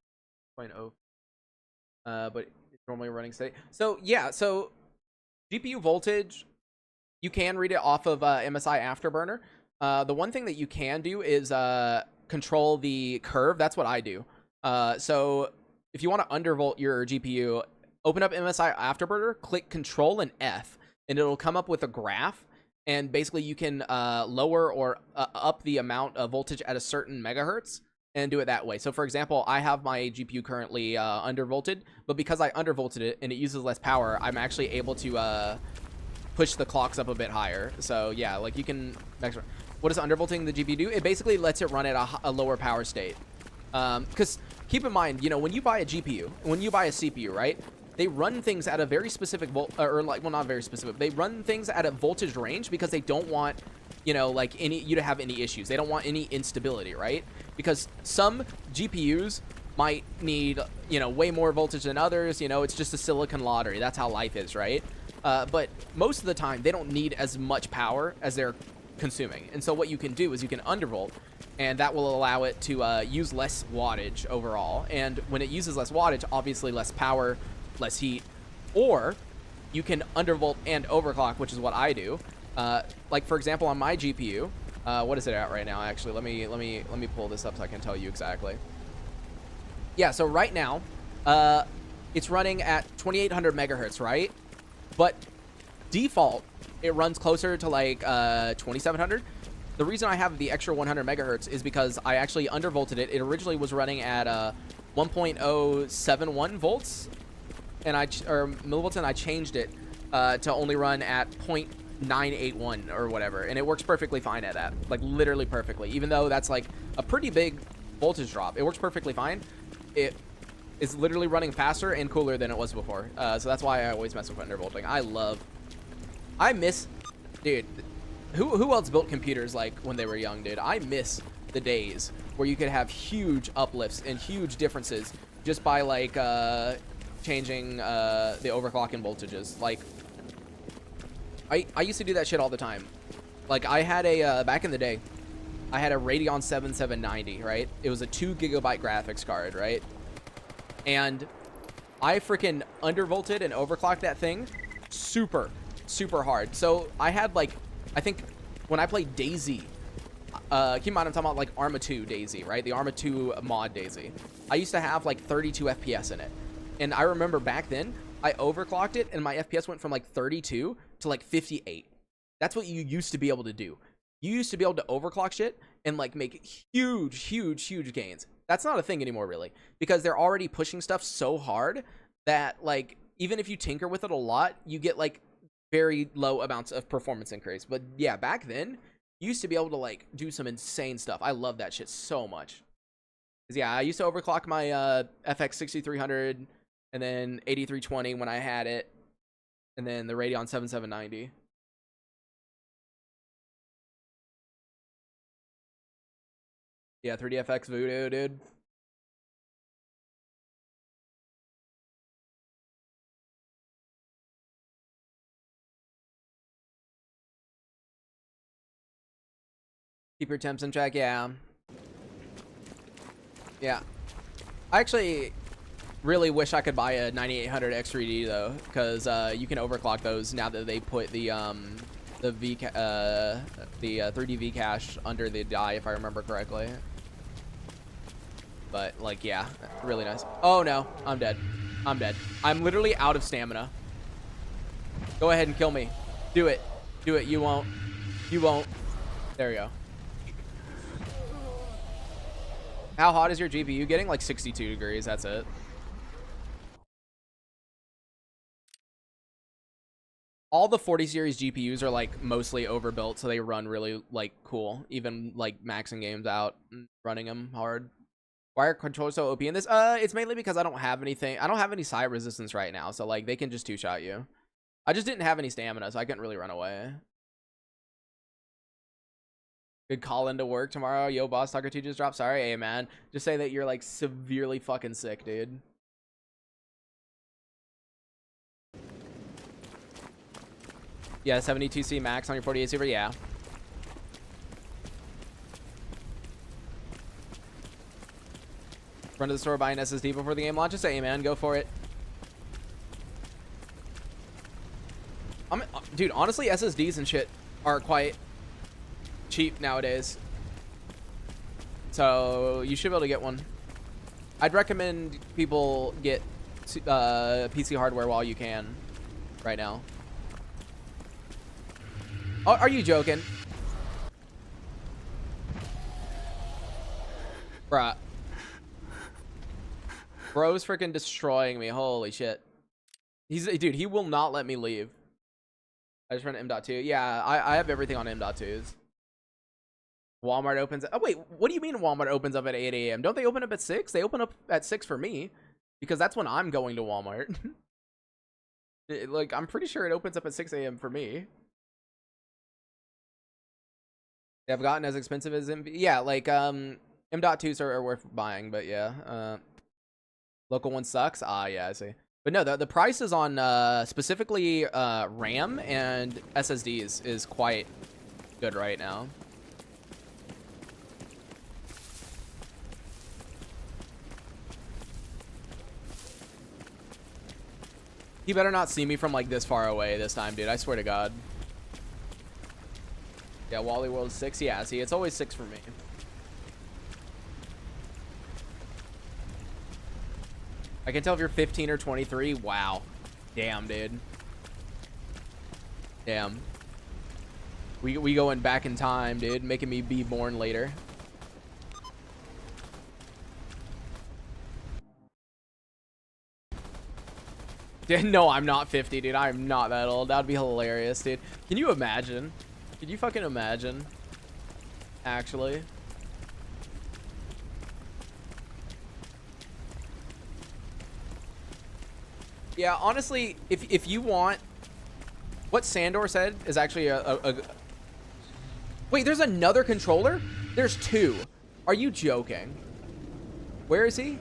0.0. But it's normally running state. So yeah, so GPU voltage, you can read it off of MSI Afterburner. The one thing that you can do is control the curve. That's what I do. So if you want to undervolt your GPU, open up MSI Afterburner, click Control and F, and it'll come up with a graph. And basically you can lower or up the amount of voltage at a certain megahertz and do it that way. So for example, I have my GPU currently undervolted, but because I undervolted it and it uses less power, I'm actually able to push the clocks up a bit higher. So yeah, like you can, what does undervolting the GPU do? It basically lets it run at a lower power state. Because keep in mind, you know, when you buy a GPU, when you buy a CPU, right? They run things at a very specific or like, well, not very specific. They run things at a voltage range because they don't want, you know, like you to have any issues. They don't want any instability, right? Because some GPUs might need, you know, way more voltage than others. You know, it's just a silicon lottery. That's how life is, right? But most of the time, they don't need as much power as they're consuming. And so what you can do is you can undervolt, and that will allow it to use less wattage overall. And when it uses less wattage, obviously less power, less heat. Or you can undervolt and overclock, which is what I do. Like for example, on my GPU, what is it at right now? Actually, let me pull this up so I can tell you exactly. Yeah, so right now, it's running at 2800 megahertz, right? But default, it runs closer to like 2700. The reason I have the extra 100 megahertz is because I actually undervolted it. It originally was running at 1.071 volts, and millivolts, and I changed it to only run at 0.981 or whatever, and it works perfectly fine at that, like literally perfectly. Even though that's like a pretty big voltage drop, it works perfectly fine. It is literally running faster and cooler than it was before. So that's why I always mess with undervolting. I miss, dude, who else built computers like when they were young, dude? I miss the days where you could have huge uplifts and huge differences just by like changing the overclocking voltages. Like I used to do that shit all the time. Like I had a back in the day, I had a Radeon 7790, right? It was a 2 gigabyte graphics card, right? And I freaking undervolted and overclocked that thing super hard. So I had like, I think when I played DayZ, keep in mind I'm talking about like Arma 2 DayZ, right? The Arma 2 mod DayZ. I used to have like 32 FPS in it. And I remember back then, I overclocked it and my FPS went from like 32 to like 58. That's what you used to be able to do. You used to be able to overclock shit and like make huge gains. That's not a thing anymore, really, because they're already pushing stuff so hard that like even if you tinker with it a lot, you get like very low amounts of performance increase. But yeah, back then you used to be able to like do some insane stuff. I love that shit so much. 'Cause yeah, I used to overclock my FX 6300 and then 8320 when I had it, and then the Radeon 7790. Yeah, 3DFX Voodoo, dude. Keep your temps in check, yeah. Yeah. I actually really wish I could buy a 9800 X3D though, because you can overclock those now that they put the 3D V cache under the die, if I remember correctly. But like, yeah, really nice. Oh no, I'm dead. I'm dead. I'm literally out of stamina. Go ahead and kill me. Do it. Do it. You won't. You won't. There we go. How hot is your GPU getting? Like 62 degrees. That's it. All the 40 series GPUs are like mostly overbuilt, so they run really like cool. Even like maxing games out, running them hard. Why are controllers so OP in this? It's mainly because I don't have anything. I don't have any side resistance right now, so like they can just two-shot you. I just didn't have any stamina, so I couldn't really run away. Good call into work tomorrow. Yo, boss, Stalker 2 just dropped. Sorry, hey man. Just say that you're like severely fucking sick, dude. Yeah, 72C max on your 48 Super. Yeah. Run to the store, buy an SSD before the game launches. Hey man, go for it. Dude, honestly, SSDs and shit are quite cheap nowadays, so you should be able to get one. I'd recommend people get PC hardware while you can right now. Oh, are you joking? Bruh. Bro's freaking destroying me. Holy shit. Dude, he will not let me leave. I just run M.2. Yeah, I have everything on M.2s. Walmart opens. Oh, wait. What do you mean Walmart opens up at 8 a.m.? Don't they open up at 6? They open up at 6 for me because that's when I'm going to Walmart. Like, I'm pretty sure it opens up at 6 a.m. for me. They have gotten as expensive as M. Yeah, like, M.2s are worth buying, but yeah. Local one sucks. Ah, yeah, I see. But no, the prices on specifically RAM and SSDs is quite good right now. He better not see me from like this far away this time, dude. I swear to God. Yeah, Wally World 6. Yeah, see, it's always 6 for me. I can tell if you're 15 or 23. Wow. Damn, dude. Damn. We going back in time, dude. Making me be born later. No, I'm not 50, dude. I'm not that old. That'd be hilarious, dude. Can you imagine? Can you fucking imagine? Actually. Yeah, honestly, if you want, what Sandor said is actually a wait, there's another controller? There's 2. Are you joking? Where is he?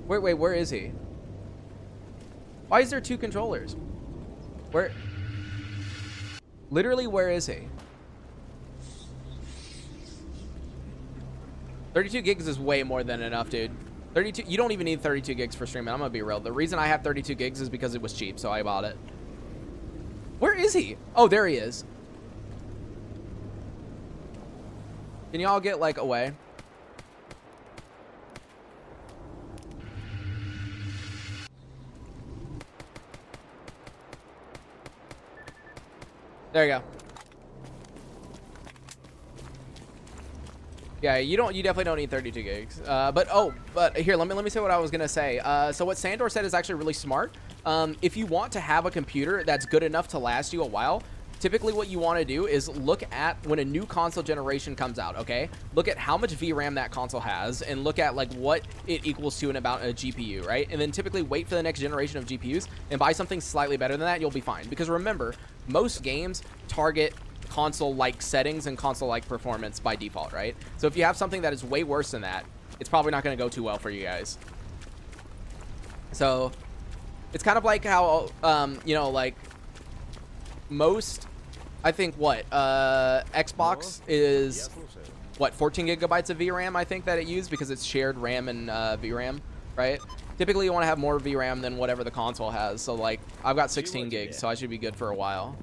Wait, where is he? Why is there 2 controllers? Where? Literally, where is he? 32 gigs is way more than enough, dude. 32, you don't even need 32 gigs for streaming. I'm gonna be real. The reason I have 32 gigs is because it was cheap, so I bought it. Where is he? Oh, there he is. Can y'all get like away? There you go. Yeah, you definitely don't need 32 gigs. But here, let me say what I was gonna say. So what Sandor said is actually really smart. If you want to have a computer that's good enough to last you a while, typically what you want to do is look at when a new console generation comes out, okay? Look at how much VRAM that console has and look at like what it equals to in about a GPU, right? And then typically wait for the next generation of GPUs and buy something slightly better than that. You'll be fine. Because remember, most games target console-like settings and console-like performance by default, right? So if you have something that is way worse than that, it's probably not going to go too well for you guys. So it's kind of like how, you know, like most, I think what, Xbox is, what, 14 gigabytes of VRAM, I think that it used because it's shared RAM and VRAM, right? Typically you want to have more VRAM than whatever the console has. So like I've got 16 gigs, so I should be good for a while.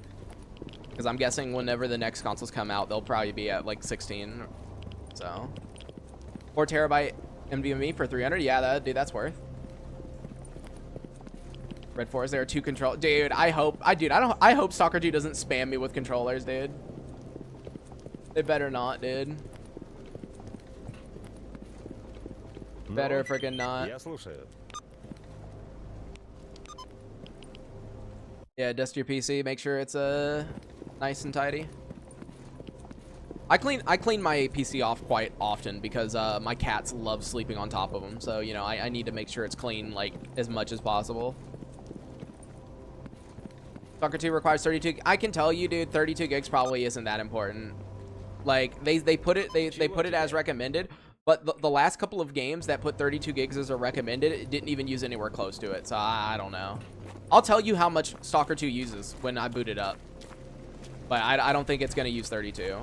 Because I'm guessing whenever the next consoles come out, they'll probably be at like 16. So 4 terabyte NVMe for 300. Yeah, dude, that's worth. Red 4, is there 2 control? Dude, I hope Stalker 2 doesn't spam me with controllers, dude. It better not, dude. Better freaking not. Я слушаю. Yeah, dust your PC. Make sure it's nice and tidy. I clean my PC off quite often because my cats love sleeping on top of them. So you know I need to make sure it's clean like as much as possible. Stalker 2 requires 32. I can tell you, dude, 32 gigs probably isn't that important. Like they put it as recommended, but the last couple of games that put 32 gigs as a recommended, it didn't even use anywhere close to it. So I don't know. I'll tell you how much Stalker 2 uses when I boot it up, but I don't think it's gonna use 32.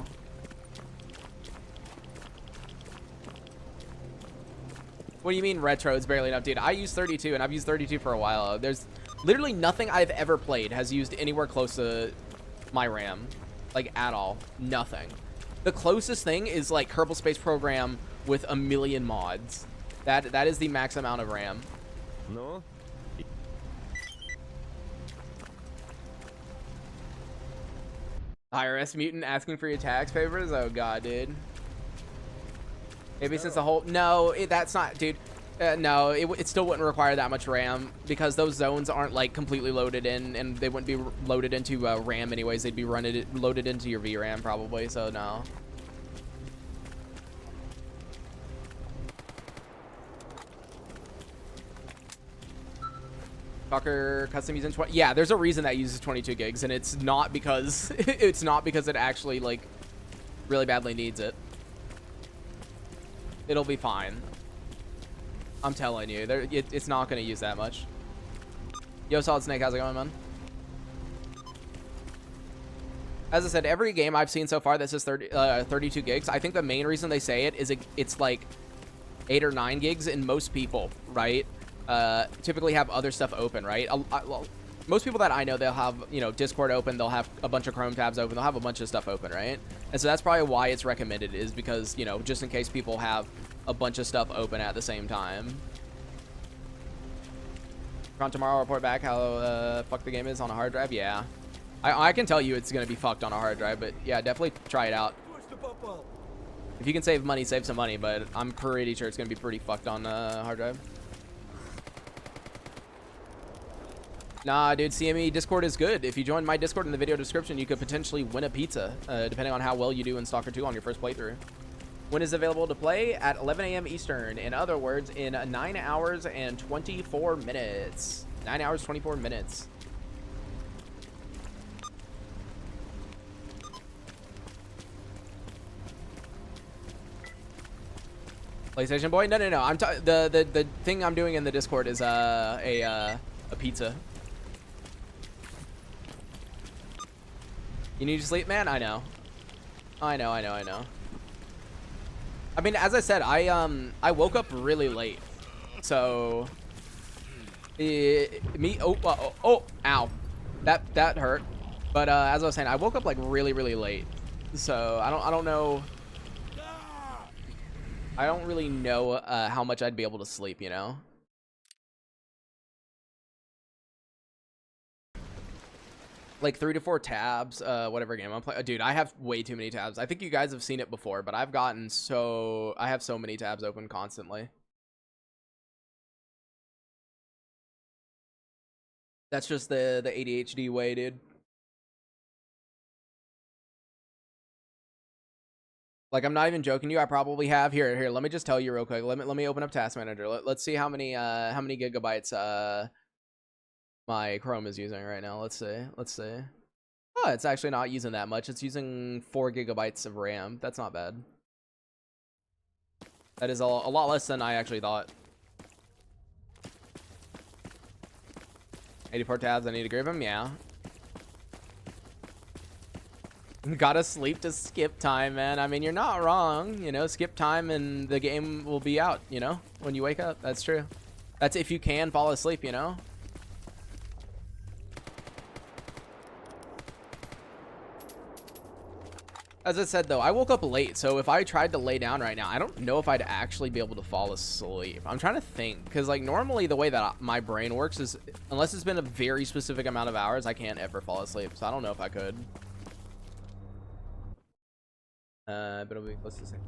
What do you mean retro is barely enough, dude? I use 32 and I've used 32 for a while. There's literally nothing I've ever played has used anywhere close to my RAM, like at all. Nothing. The closest thing is like Kerbal Space Program with a million mods. That is the max amount of RAM. No. IRS mutant asking for your tax papers? Oh god, dude. Maybe since the whole that's not, dude. No, it still wouldn't require that much RAM because those zones aren't like completely loaded in, and they wouldn't be loaded into RAM anyways. They'd be loaded into your VRAM probably. So no. Stalker custom using 20. Yeah, there's a reason that uses 22 gigs, and it's not because it actually like really badly needs it. It'll be fine. I'm telling you, it's not going to use that much. Yo, Solid Snake, how's it going, man? As I said, every game I've seen so far that says 32 gigs, I think the main reason they say it is it's like 8 or 9 gigs in most people, right? Typically have other stuff open, right? Most people that I know, they'll have, you know, Discord open, they'll have a bunch of Chrome tabs open, they'll have a bunch of stuff open, right? And so that's probably why it's recommended, is because, you know, just in case people have a bunch of stuff open at the same time. From tomorrow, report back how fucked the game is on a hard drive. Yeah, I can tell you it's gonna be fucked on a hard drive, but yeah, definitely try it out. If you can save money, save some money, but I'm pretty sure it's gonna be pretty fucked on a hard drive. Nah, dude, CME Discord is good. If you join my Discord in the video description, you could potentially win a pizza, depending on how well you do in Stalker 2 on your first playthrough. When is available to play? At 11 a.m. Eastern. In other words, in 9 hours and 24 minutes. 9 hours, 24 minutes. PlayStation boy? No. I'm the thing I'm doing in the Discord is a pizza. You need to sleep, man? I know. I mean, as I said, I woke up really late, so ow, that hurt. But as I was saying, I woke up like really late, so I don't know. I don't really know how much I'd be able to sleep, you know. Like 3 to 4 tabs, whatever game I'm playing. Dude, I have way too many tabs. I think you guys have seen it before, but I have so many tabs open constantly. That's just the ADHD way, dude. Like, I'm not even joking you. I probably have here. Let me just tell you real quick. Let me open up Task Manager. Let's see how many gigabytes my Chrome is using right now. Let's see. Oh, it's actually not using that much. It's using 4 gigabytes of RAM. That's not bad. That is a lot less than I actually thought. 84 tabs. I need to grab them. Yeah. Gotta sleep to skip time, man. I mean, you're not wrong. You know, skip time and the game will be out, you know, when you wake up. That's true. That's if you can fall asleep, you know. As I said, though, I woke up late, so if I tried to lay down right now, I don't know if I'd actually be able to fall asleep. I'm trying to think, because, like, normally the way that my brain works is, unless it's been a very specific amount of hours, I can't ever fall asleep, so I don't know if I could. But it'll be close to the same.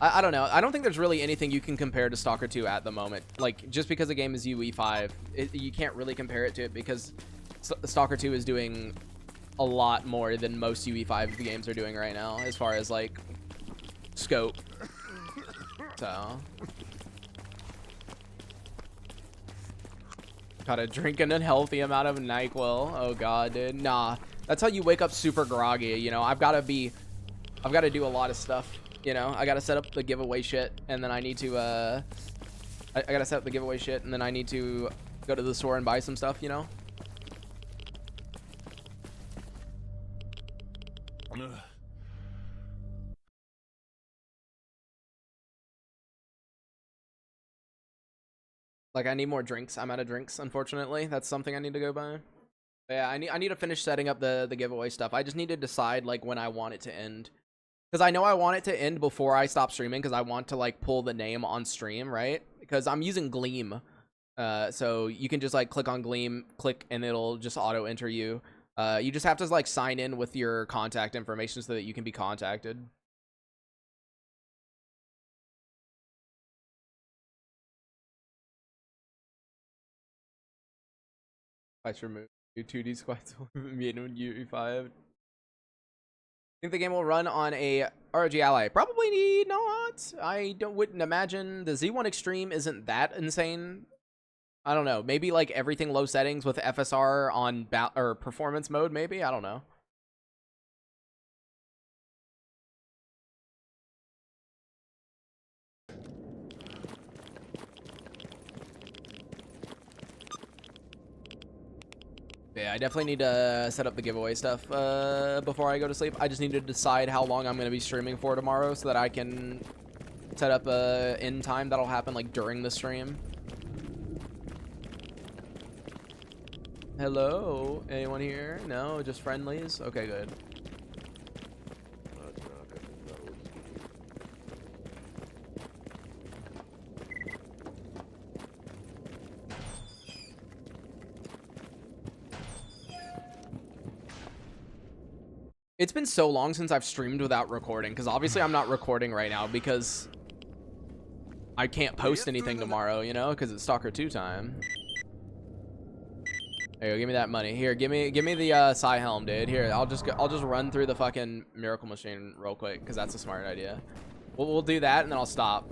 I don't know. I don't think there's really anything you can compare to Stalker 2 at the moment. Like, just because the game is UE5, you can't really compare it to it because Stalker 2 is doing a lot more than most UE5 games are doing right now as far as, like, scope. So... Gotta drink an unhealthy amount of NyQuil. Oh, God, dude. Nah. That's how you wake up super groggy, you know? I've got to do a lot of stuff. You know, I gotta set up the giveaway shit, and then I need to, I gotta set up the giveaway shit, and then I need to go to the store and buy some stuff, you know? Like, I need more drinks. I'm out of drinks, unfortunately. That's something I need to go buy. But yeah, I need to finish setting up the giveaway stuff. I just need to decide, like, when I want it to end. Because I know I want it to end before I stop streaming, because I want to, like, pull the name on stream, right? Because I'm using Gleam. So you can just, like, click on Gleam, click, and it'll just auto-enter you. You just have to, like, sign in with your contact information so that you can be contacted. Let's remove 2D squats meeting UE5. Think the game will run on a ROG Ally? Probably not. Wouldn't imagine. The Z1 Extreme isn't that insane. I don't know. Maybe like everything low settings with FSR on or performance mode. Maybe, I don't know. Yeah, I definitely need to set up the giveaway stuff before I go to sleep. I just need to decide how long I'm going to be streaming for tomorrow so that I can set up a end time that'll happen like during the stream. Hello? Anyone here? No, just friendlies? Okay, good. It's been so long since I've streamed without recording, because obviously I'm not recording right now because I can't post anything tomorrow, you know, because it's Stalker 2 time. There you go, give me that money. Here, give me the S.t.a.l.k.e.r helm, dude. Here, I'll just run through the fucking miracle machine real quick, because that's a smart idea. We'll do that, and then I'll stop.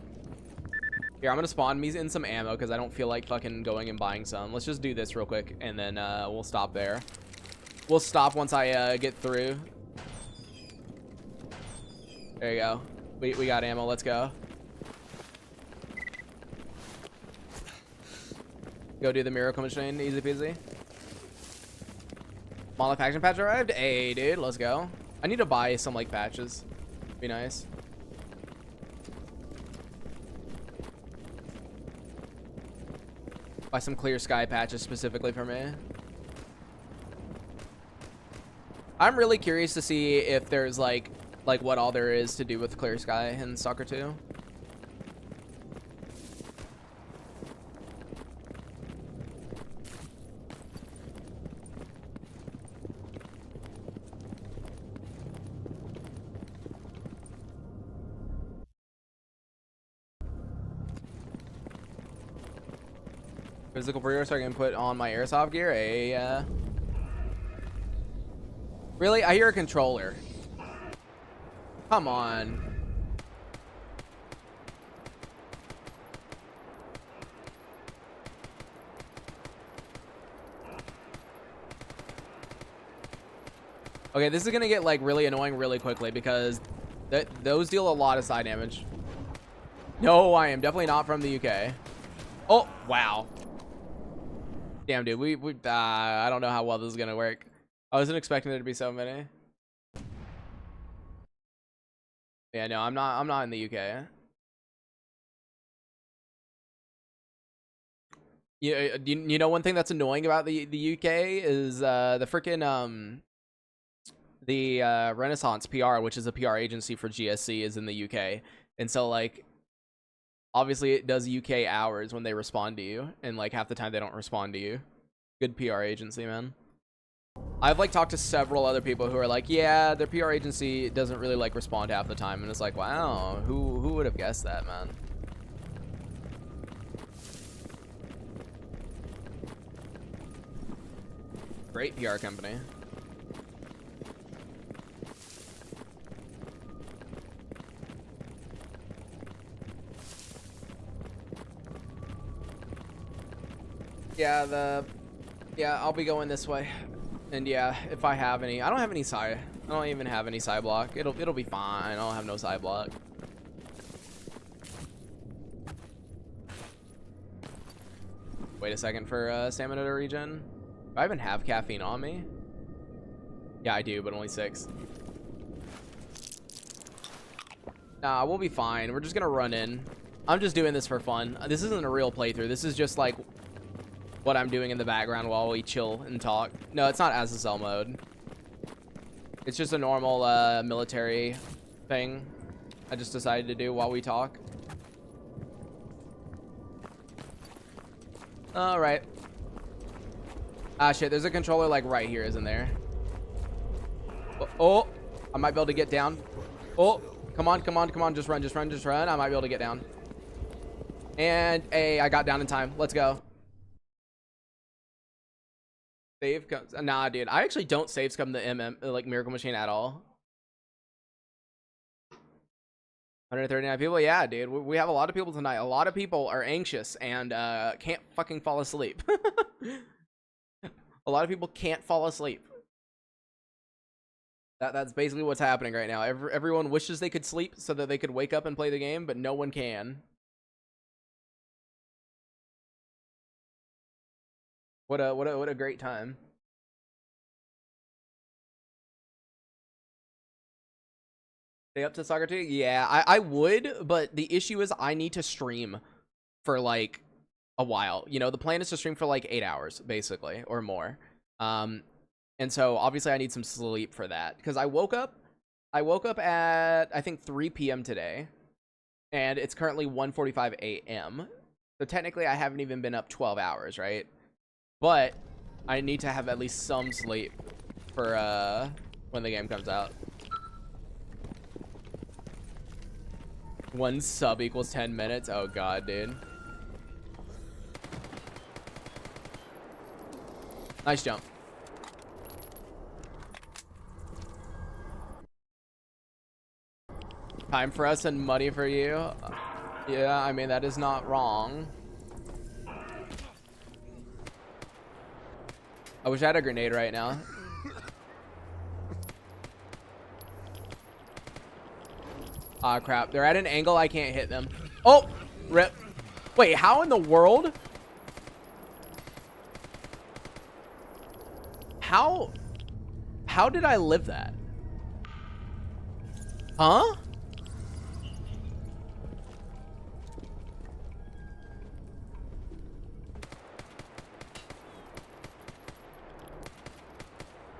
Here, I'm gonna spawn me in some ammo, because I don't feel like fucking going and buying some. Let's just do this real quick, and then we'll stop there. We'll stop once I get through. There you go. We got ammo. Let's go. Go do the miracle machine. Easy peasy. Monolith faction patch arrived. Hey, dude. Let's go. I need to buy some, like, patches. Be nice. Buy some clear sky patches specifically for me. I'm really curious to see if there's, like what all there is to do with clear sky in Stalker 2. Physical pre-order so I can put on my airsoft gear. Really? I hear a controller. Come on. Okay, this is gonna get like really annoying really quickly because those deal a lot of side damage. No, I am definitely not from the UK. Oh, wow. Damn, dude, I don't know how well this is gonna work. I wasn't expecting there to be so many. Yeah, no, I'm not in the UK. You know one thing that's annoying about the UK is the freaking the Renaissance PR, which is a PR agency for GSC, is in the UK, and so like obviously it does UK hours when they respond to you, and like half the time they don't respond to you. Good PR agency, man. I've like talked to several other people who are like, yeah, their PR agency doesn't really like respond half the time, and it's like, wow, who would have guessed that, man? Great PR company. Yeah, I'll be going this way. And yeah, if I have any, I don't have any side. I don't even have any side block. It'll be fine. I don't have no side block. Wait a second for stamina to regen. Do I even have caffeine on me? Yeah, I do, but only 6. Nah, we'll be fine. We're just gonna run in. I'm just doing this for fun. This isn't a real playthrough. This is just like what I'm doing in the background while we chill and talk. No, it's not SSL mode. It's just a normal military thing I just decided to do while we talk. All right. Ah, shit, there's a controller like right here, isn't there? Oh, I might be able to get down. Oh, come on, come on, come on. Just run, just run, just run. I might be able to get down. And hey, I got down in time. Let's go. Save comes. Nah, dude. I actually don't save scum the like Miracle Machine at all. 139 people. Yeah, dude. We have a lot of people tonight. A lot of people are anxious and can't fucking fall asleep. A lot of people can't fall asleep. That's basically what's happening right now. Everyone wishes they could sleep so that they could wake up and play the game, but no one can. What a great time. Stay up to Stalker 2? Yeah, I would, but the issue is I need to stream for like a while. You know, the plan is to stream for like 8 hours, basically, or more. And so obviously I need some sleep for that. Because I woke up at I think 3 p.m. today. And it's currently 1:45 a.m. So technically I haven't even been up 12 hours, right? But I need to have at least some sleep for when the game comes out. 1 sub equals 10 minutes. Oh god, dude. Nice jump. Time for us and money for you. Yeah, I mean, that is not wrong. I wish I had a grenade right now. Ah, crap. They're at an angle I can't hit them. Oh, rip. Wait, how in the world? How did I live that? Huh?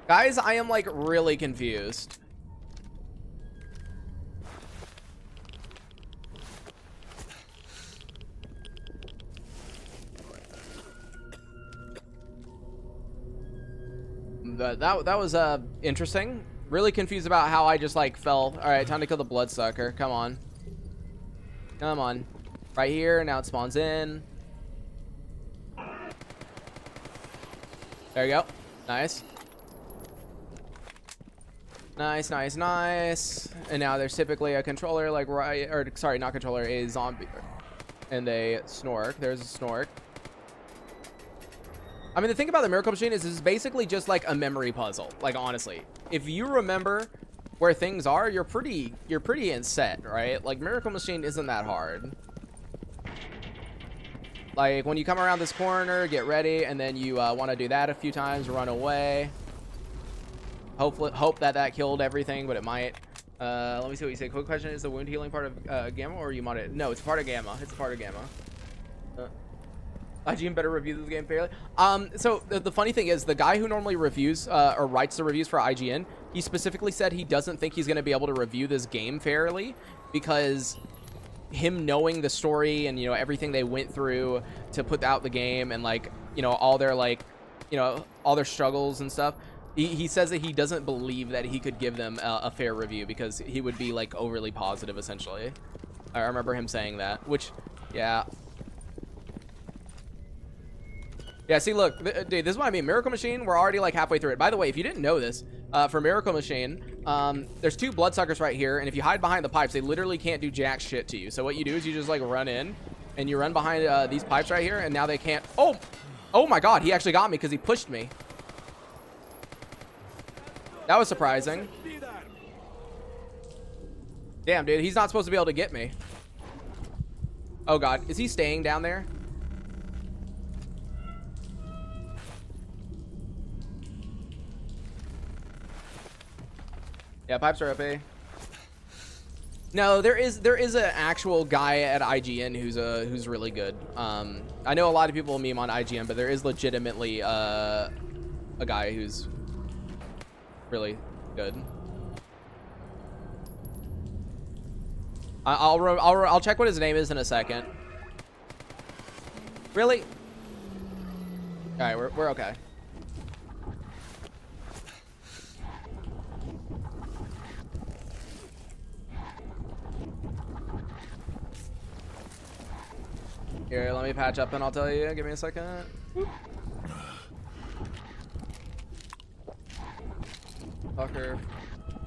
Guys, I am like really confused. That was interesting. Really confused about how I just like fell. All right, time to kill the bloodsucker. Come on. Come on. Right here, now it spawns in. There you go. Nice. Nice, nice, nice. And now there's typically a controller like right, or sorry, not controller, a zombie and a snork. There's a snork. I mean, the thing about the Miracle Machine is it's basically just like a memory puzzle. Like, honestly, if you remember where things are, you're pretty in set, right? Like, Miracle Machine isn't that hard. Like, when you come around this corner, get ready, and then you want to do that a few times, run away. Hope that killed everything, but it might. Let me see what you say. Quick question: is the wound healing part of Gamma, or you mod it? No, it's part of Gamma. It's part of Gamma. IGN better review this game fairly. So the funny thing is, the guy who normally reviews or writes the reviews for IGN, he specifically said he doesn't think he's going to be able to review this game fairly because him knowing the story and, you know, everything they went through to put out the game and, like, you know, all their, like, you know, all their struggles and stuff. He says that he doesn't believe that he could give them a fair review because he would be like overly positive, essentially. I remember him saying that, which, yeah. Yeah, see, look, dude, this is what I mean. Miracle Machine, we're already like halfway through it. By the way, if you didn't know this, for Miracle Machine, there's 2 bloodsuckers right here, and if you hide behind the pipes, they literally can't do jack shit to you. So what you do is you just like run in, and you run behind these pipes right here, and now they can't. Oh my God, he actually got me because he pushed me. That was surprising. Damn, dude, he's not supposed to be able to get me. Oh God, is he staying down there? Yeah, pipes are OP. No, there is an actual guy at IGN who's really good. I know a lot of people meme on IGN, but there is legitimately a guy who's really good. I'll check what his name is in a second. Really? All right, we're okay. Here, let me patch up and I'll tell you. Give me a second. Stalker.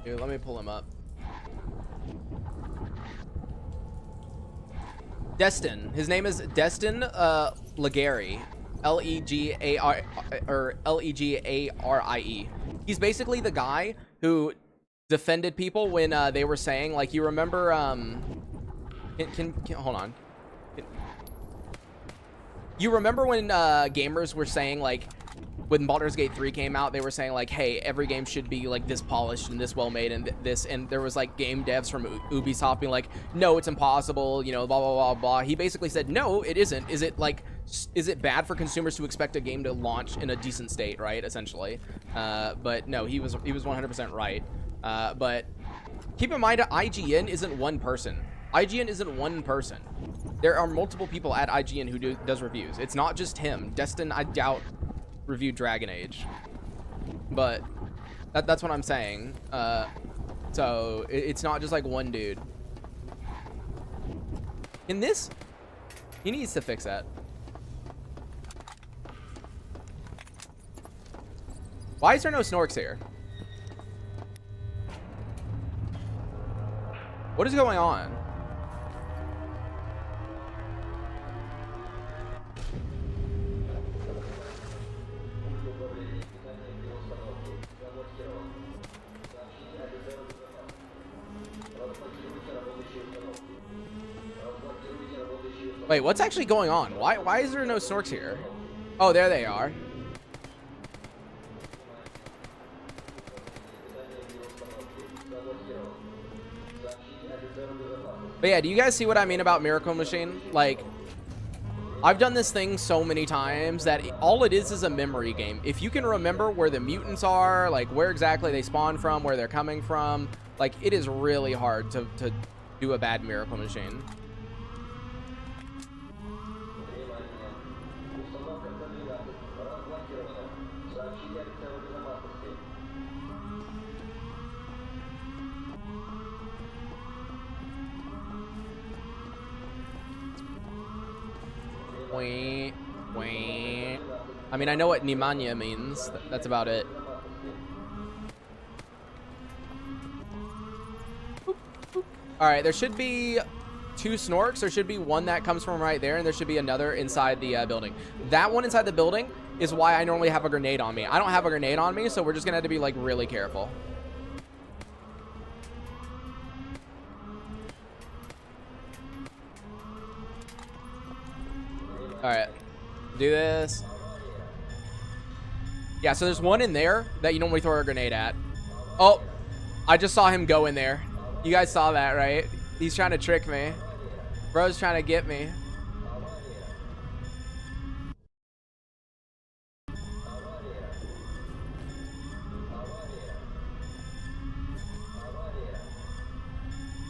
Here, let me pull him up. Destin. His name is Destin s.t.a.l.k.e.r. L-E-G-A-R or L-E-G-A-R-I-E. He's basically the guy who defended people when they were saying, like, you remember can hold on. You remember when gamers were saying, like, when Baldur's Gate 3 came out, they were saying, like, hey, every game should be, like, this polished and this well-made and this, and there was, like, game devs from Ubisoft being like, no, it's impossible, you know, blah, blah, blah, blah. He basically said, no, it isn't. Is it bad for consumers to expect a game to launch in a decent state, right, essentially? But, no, he was 100% right. But keep in mind, IGN isn't one person. IGN isn't one person. There are multiple people at IGN who does reviews. It's not just him. Destin, I doubt, reviewed Dragon Age. But that's what I'm saying. So it's not just like one dude. In this, he needs to fix that. Why is there no snorks here? What is going on? Wait, what's actually going on? Why is there no snorks here? Oh, there they are. But yeah, do you guys see what I mean about Miracle Machine? Like, I've done this thing so many times that all it is a memory game. If you can remember where the mutants are, like where exactly they spawn from, where they're coming from, like it is really hard to do a bad Miracle Machine. I mean, I know what Nimanya means. That's about it. All right, there should be 2 snorks. There should be one that comes from right there, and there should be another inside the building. That one inside the building is why I normally have a grenade on me. I don't have a grenade on me, so we're just gonna have to be like really careful. All right, do this. Yeah, so there's one in there that you normally throw a grenade at. Oh, I just saw him go in there. You guys saw that, right? He's trying to trick me. Bro's trying to get me.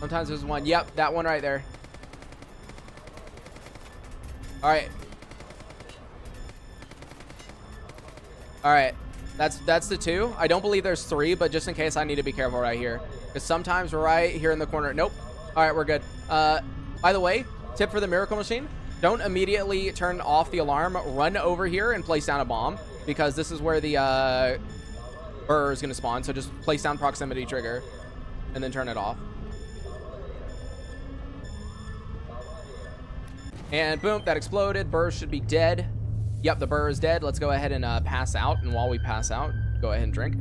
Sometimes there's one. Yep, that one right there. All right. All right. That's the 2. I don't believe there's 3, but just in case, I need to be careful right here. Because sometimes right here in the corner. Nope. All right, we're good. By the way, tip for the miracle machine: don't immediately turn off the alarm. Run over here and place down a bomb, because this is where the burr is going to spawn. So just place down proximity trigger and then turn it off. And boom, that exploded. Burr should be dead. Yep, the burr is dead. Let's go ahead and pass out. And while we pass out, go ahead and drink.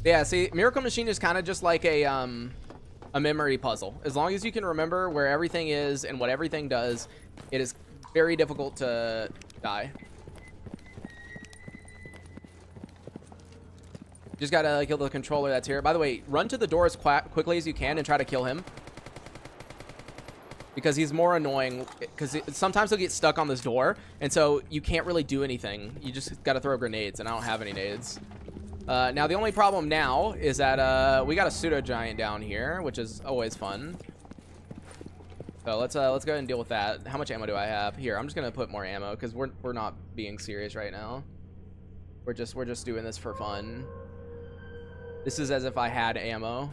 Yeah, see, Miracle Machine is kind of just like a memory puzzle. As long as you can remember where everything is and what everything does, it is very difficult to die. Just gotta kill the controller that's here. By the way, run to the door as quickly as you can and try to kill him, because he's more annoying, because sometimes he'll get stuck on this door, and so you can't really do anything. You just gotta throw grenades, and I don't have any nades. Now the only problem now is that we got a pseudo giant down here, which is always fun. So let's go ahead and deal with that. How much ammo do I have? Here, I'm just gonna put more ammo, because we're not being serious right now. We're just doing this for fun. This is as if I had ammo.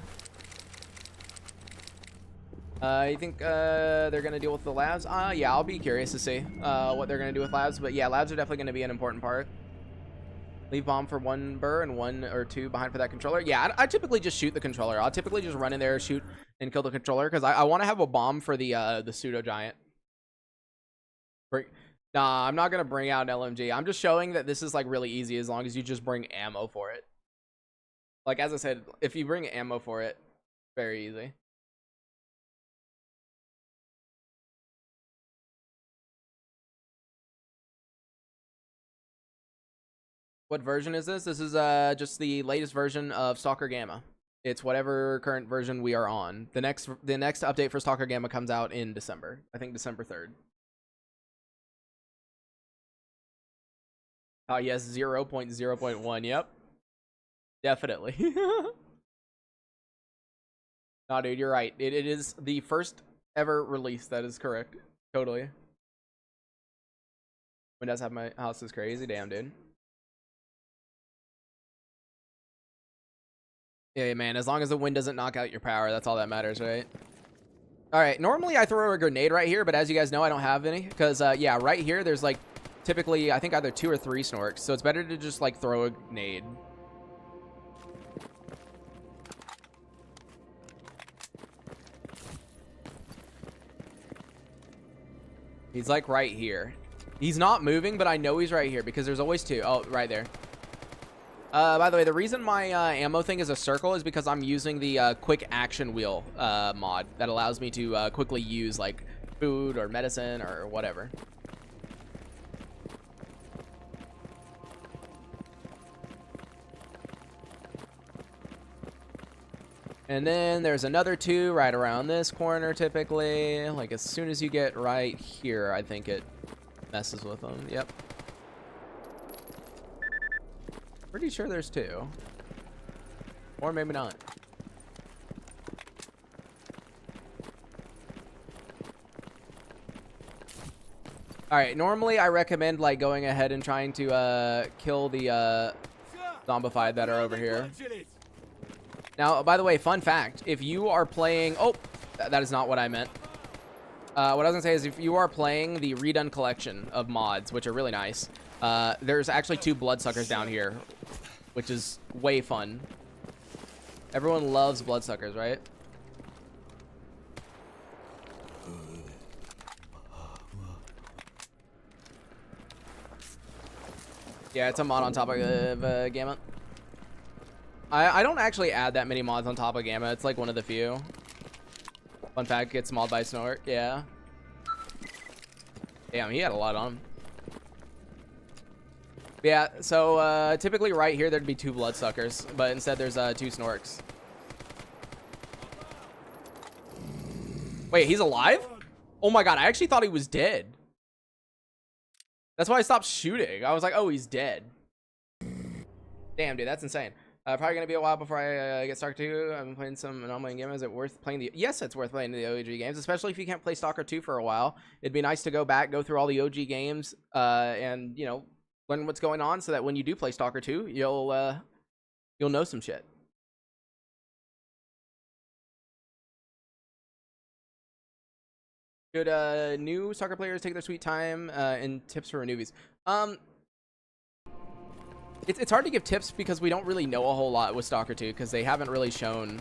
You think they're gonna deal with the labs? Yeah, I'll be curious to see what they're gonna do with labs. But yeah, labs are definitely gonna be an important part. Leave bomb for 1 burr and 1 or 2 behind for that controller. Yeah, I typically just shoot the controller. I'll typically just run in there, shoot, and kill the controller, because I want to have a bomb for the pseudo giant. Nah, I'm not gonna bring out an LMG. I'm just showing that this is like really easy as long as you just bring ammo for it. Like, as I said, if you bring ammo for it, very easy. What version is this? This is just the latest version of Stalker Gamma. It's whatever current version we are on. The next update for Stalker Gamma comes out in December. I think December 3rd. Oh yes, 0.0.1. Yep. Definitely. Nah, dude, you're right. It is the first ever release. That is correct. Totally. Windows have my house is crazy. Damn, dude. Yeah, man. As long as the wind doesn't knock out your power, that's all that matters, right? All right. Normally, I throw a grenade right here, but as you guys know, I don't have any. Because, yeah, right here, there's, like, typically, I think either 2 or 3 snorks. So it's better to just, like, throw a grenade. He's like right here. He's not moving, but I know he's right here because there's always 2. Oh, right there. By the way, the reason my ammo thing is a circle is because I'm using the quick action wheel mod that allows me to quickly use like food or medicine or whatever. And then there's another 2 right around this corner typically. Like as soon as you get right here, I think it messes with them. Yep. Pretty sure there's 2. Or maybe not. Alright, normally I recommend like going ahead and trying to kill the zombified that are over here. Now, by the way, fun fact, if you are playing... Oh, that is not what I meant. What I was going to say is if you are playing the redone collection of mods, which are really nice, there's actually 2 bloodsuckers down here, which is way fun. Everyone loves bloodsuckers, right? Yeah, it's a mod on top of Gamma. I don't actually add that many mods on top of Gamma. It's like one of the few. Fun fact, it's mod by Snort. Yeah. Damn, he had a lot on him. Yeah, so typically right here there'd be 2 bloodsuckers, but instead there's 2 snorks. Wait, he's alive? Oh my god, I actually thought he was dead. That's why I stopped shooting. I was like, oh, he's dead. Damn, dude, that's insane. Probably gonna be a while before I get Stalker 2. I've been playing some anomaly game. Is it worth playing the? Yes, it's worth playing the OG games, especially if you can't play Stalker 2 for a while. It'd be nice to go back, go through all the OG games, and learn what's going on, so that when you do play Stalker 2, you'll know some shit. Should new soccer players take their sweet time and tips for newbies? It's hard to give tips because we don't really know a whole lot with Stalker 2 because they haven't really shown,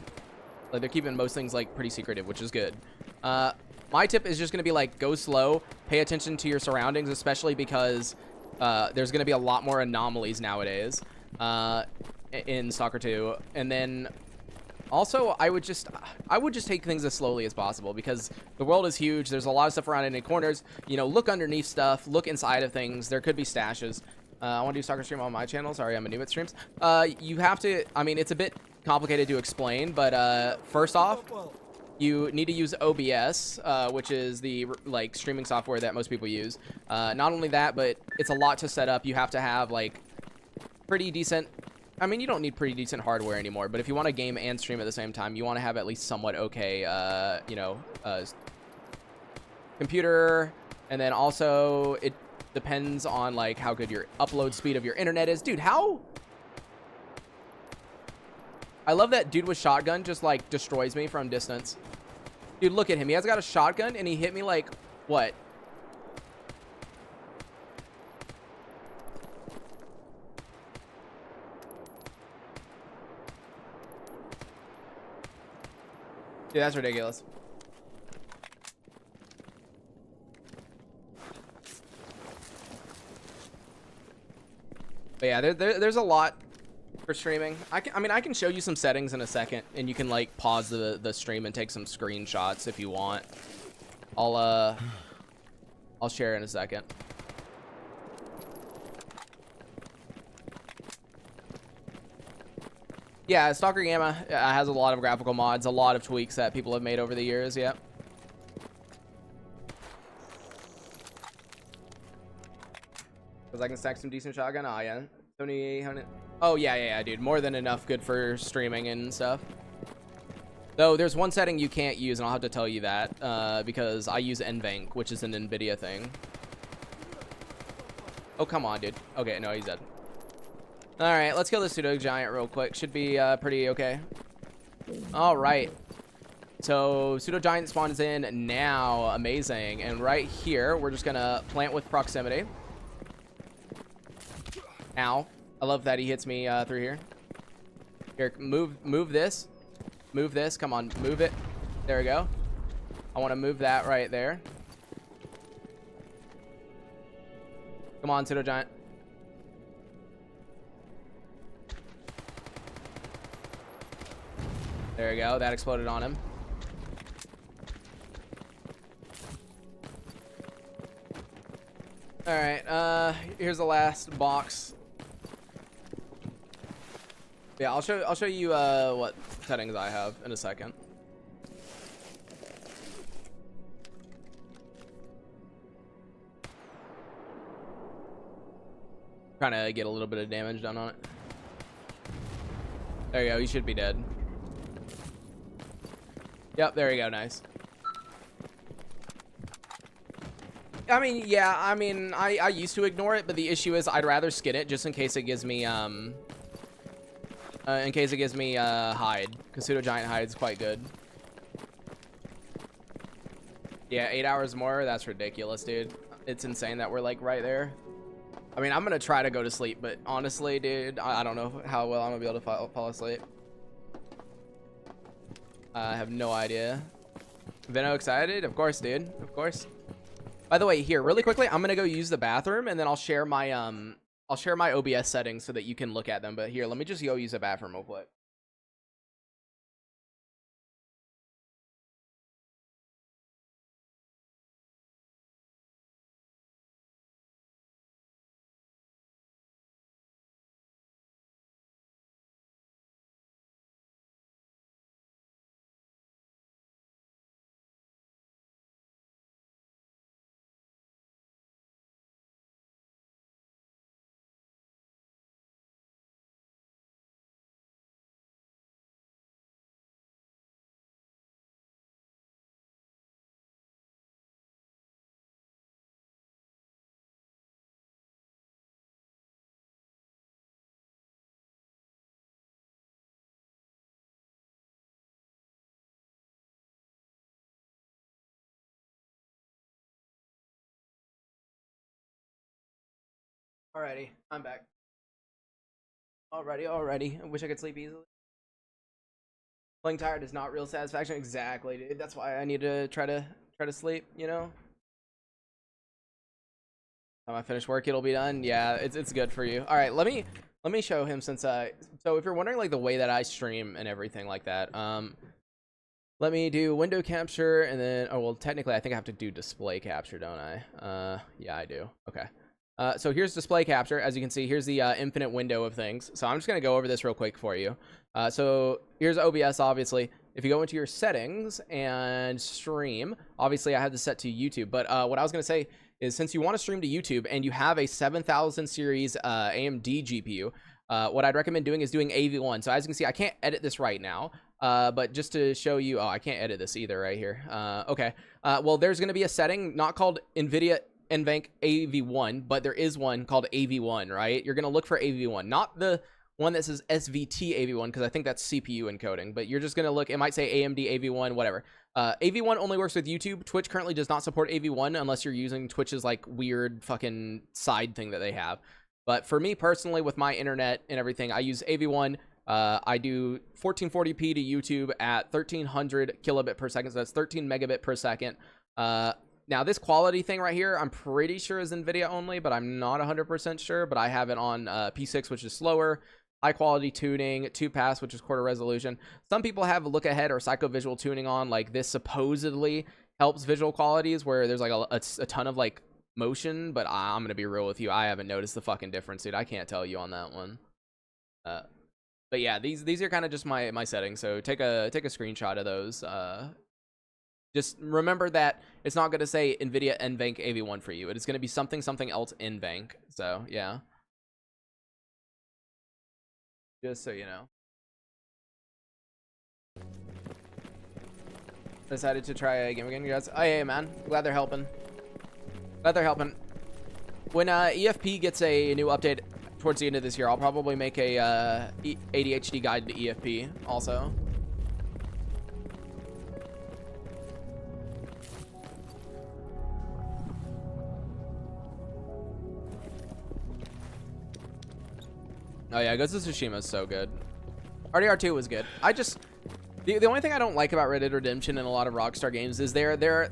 like, they're keeping most things like pretty secretive, which is good. My tip is just going to be like, go slow, pay attention to your surroundings, especially because there's going to be a lot more anomalies nowadays in Stalker 2. And then also, I would just take things as slowly as possible because the world is huge. There's a lot of stuff around in the corners. Look underneath stuff, look inside of things. There could be stashes. I want to do Stalker stream on my channel. Sorry, I'm a noob at streams. You have to, I mean, it's a bit complicated to explain, but first off, you need to use OBS, which is the streaming software that most people use. Not only that, but it's a lot to set up. You have to have like pretty decent, I mean, you don't need pretty decent hardware anymore, but if you want to game and stream at the same time, you want to have at least somewhat okay, computer, and then also it depends on like how good your upload speed of your internet is. Dude, how? I love that dude with shotgun just like destroys me from distance. Dude, look at him. He has got a shotgun and he hit me like, what? Dude, that's ridiculous. But yeah, there's a lot for streaming. I can show you some settings in a second, and you can like pause the stream and take some screenshots if you want. I'll share in a second. Yeah, Stalker Gamma has a lot of graphical mods, a lot of tweaks that people have made over the years. Yeah. Because I can stack some decent shotgun. Oh, yeah. 7,800. Oh, yeah, dude. More than enough good for streaming and stuff. Though, there's one setting you can't use, and I'll have to tell you that, because I use NVENC, which is an NVIDIA thing. Oh, come on, dude. Okay, no, he's dead. Alright, let's kill the pseudo giant real quick. Should be pretty okay. Alright. So, pseudo giant spawns in now. Amazing. And right here, we're just gonna plant with proximity. Ow. I love that he hits me through here. Here, move this. Move this. Come on, move it. There we go. I want to move that right there. Come on, pseudo giant. There we go. That exploded on him. All right. Here's the last box. Yeah, I'll show you what settings I have in a second. Trying to get a little bit of damage done on it. There you go. He should be dead. Yep, there you go. Nice. I mean, yeah, I used to ignore it, but the issue is I'd rather skin it just in case it gives me hide, because pseudo giant hide is quite good. Yeah, 8 hours more. That's ridiculous, dude. It's insane that we're like right there. I mean, I'm gonna try to go to sleep, but honestly, dude, I don't know how well I'm gonna be able to fall asleep. I have no idea. Veno excited? Of course, dude. Of course. By the way, here, really quickly, I'm gonna go use the bathroom, and then I'll share my OBS settings so that you can look at them. But here, let me just go use the bathroom real quick. Alrighty, I'm back. Alrighty. I wish I could sleep easily. Playing tired is not real satisfaction. Exactly, dude. That's why I need to try to sleep. You know. When I finish work, it'll be done. Yeah, it's good for you. All right, let me show him since so if you're wondering like the way that I stream and everything like that, let me do window capture and then oh well technically I think I have to do display capture, don't I? Yeah, I do. Okay. So here's display capture. As you can see, here's the infinite window of things. So I'm just gonna go over this real quick for you. So here's OBS, obviously. If you go into your settings and stream, obviously I have this set to YouTube. But what I was gonna say is since you want to stream to YouTube and you have a 7000 series AMD GPU, what I'd recommend doing is doing AV1. So as you can see, I can't edit this right now. But just to show you, oh, I can't edit this either right here. Okay. Well, there's going to be a setting not called NVIDIA NVENC AV1, but there is one called AV1, right? You're going to look for AV1, not the one that says SVT AV1, because I think that's CPU encoding, but you're just going to look, it might say AMD AV1, whatever. AV1 only works with YouTube. Twitch currently does not support AV1 unless you're using Twitch's like weird fucking side thing that they have. But for me personally, with my internet and everything, I use AV1. I do 1440p to YouTube at 1300 kilobit per second, so that's 13 megabit per second. Now this quality thing right here, I'm pretty sure is NVIDIA only, but I'm not 100% sure. But I have it on P6, which is slower. High quality tuning, 2-pass, which is quarter resolution. Some people have look ahead or psycho-visual tuning on. Like this supposedly helps visual qualities where there's like a ton of like motion, but I'm gonna be real with you, I haven't noticed the fucking difference, dude. I can't tell you on that one. But yeah, these are kind of just my settings. So take a screenshot of those. Just remember that it's not going to say NVIDIA NVENC AV1 for you. It is going to be something else NVENC. So yeah, just so you know. Decided to try a game again, guys. Oh yeah, man. Glad they're helping. When EFP gets a new update towards the end of this year, I'll probably make a ADHD guide to EFP also. Oh yeah, Ghost of Tsushima is so good. RDR2 was good. The only thing I don't like about Red Dead Redemption and a lot of Rockstar games is there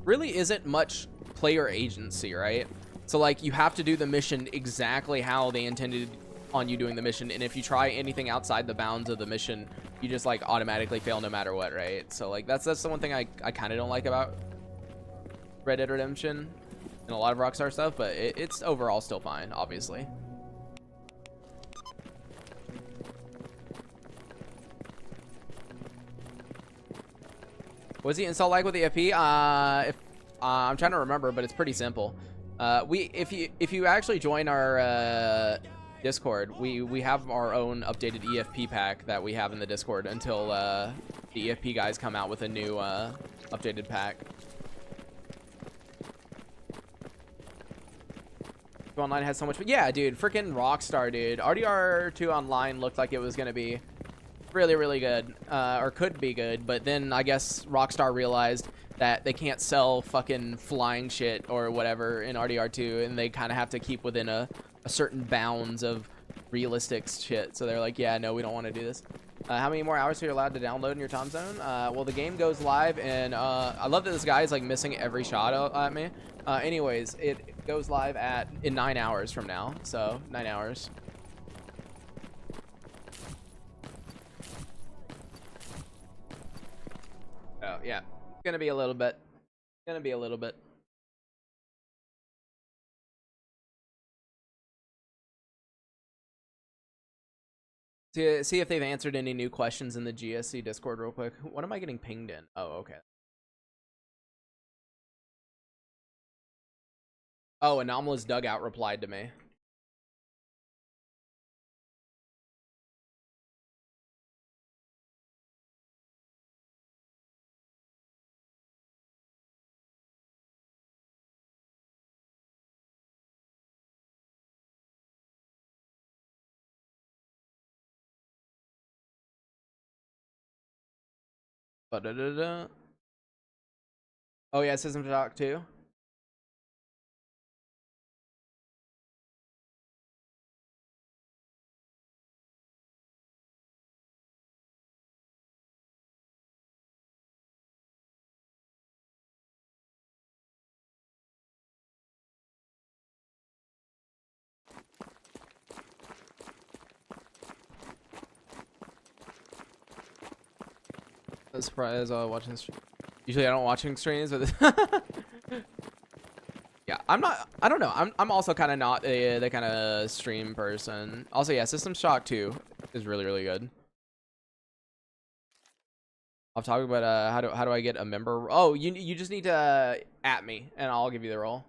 really isn't much player agency, right? So like you have to do the mission exactly how they intended on you doing the mission, and if you try anything outside the bounds of the mission, you just like automatically fail no matter what, right? So like that's the one thing I kind of don't like about Red Dead Redemption and a lot of Rockstar stuff, but it's overall still fine, obviously. What's the install like with the EFP? If I'm trying to remember, but it's pretty simple. If you actually join our Discord, we have our own updated EFP pack that we have in the Discord until the EFP guys come out with a new updated pack. Online has so much, yeah, dude, freaking Rockstar, dude. RDR2 Online looked like it was gonna be really good, or could be good, but then I guess Rockstar realized that they can't sell fucking flying shit or whatever in RDR2, and they kind of have to keep within a certain bounds of realistic shit. So they're like, yeah, no, we don't want to do this. How many more hours are you allowed to download in your time zone? Well, the game goes live, and I love that this guy is like missing every shot at me. Anyways, it goes live in 9 hours from now, so 9 hours. Oh yeah, it's gonna be a little bit. See if they've answered any new questions in the GSC Discord real quick. What am I getting pinged in? Oh, okay. Oh, Anomalous Dugout replied to me. Ba-da-da-da. Oh yeah, System Talk too. a surprise watching usually I don't watching streams, but yeah, I don't know, I'm also kind of not the kind of stream person. Also, yeah, System Shock 2 is really good. I'll talk about how do I get a member. Oh, you just need to at me and I'll give you the role.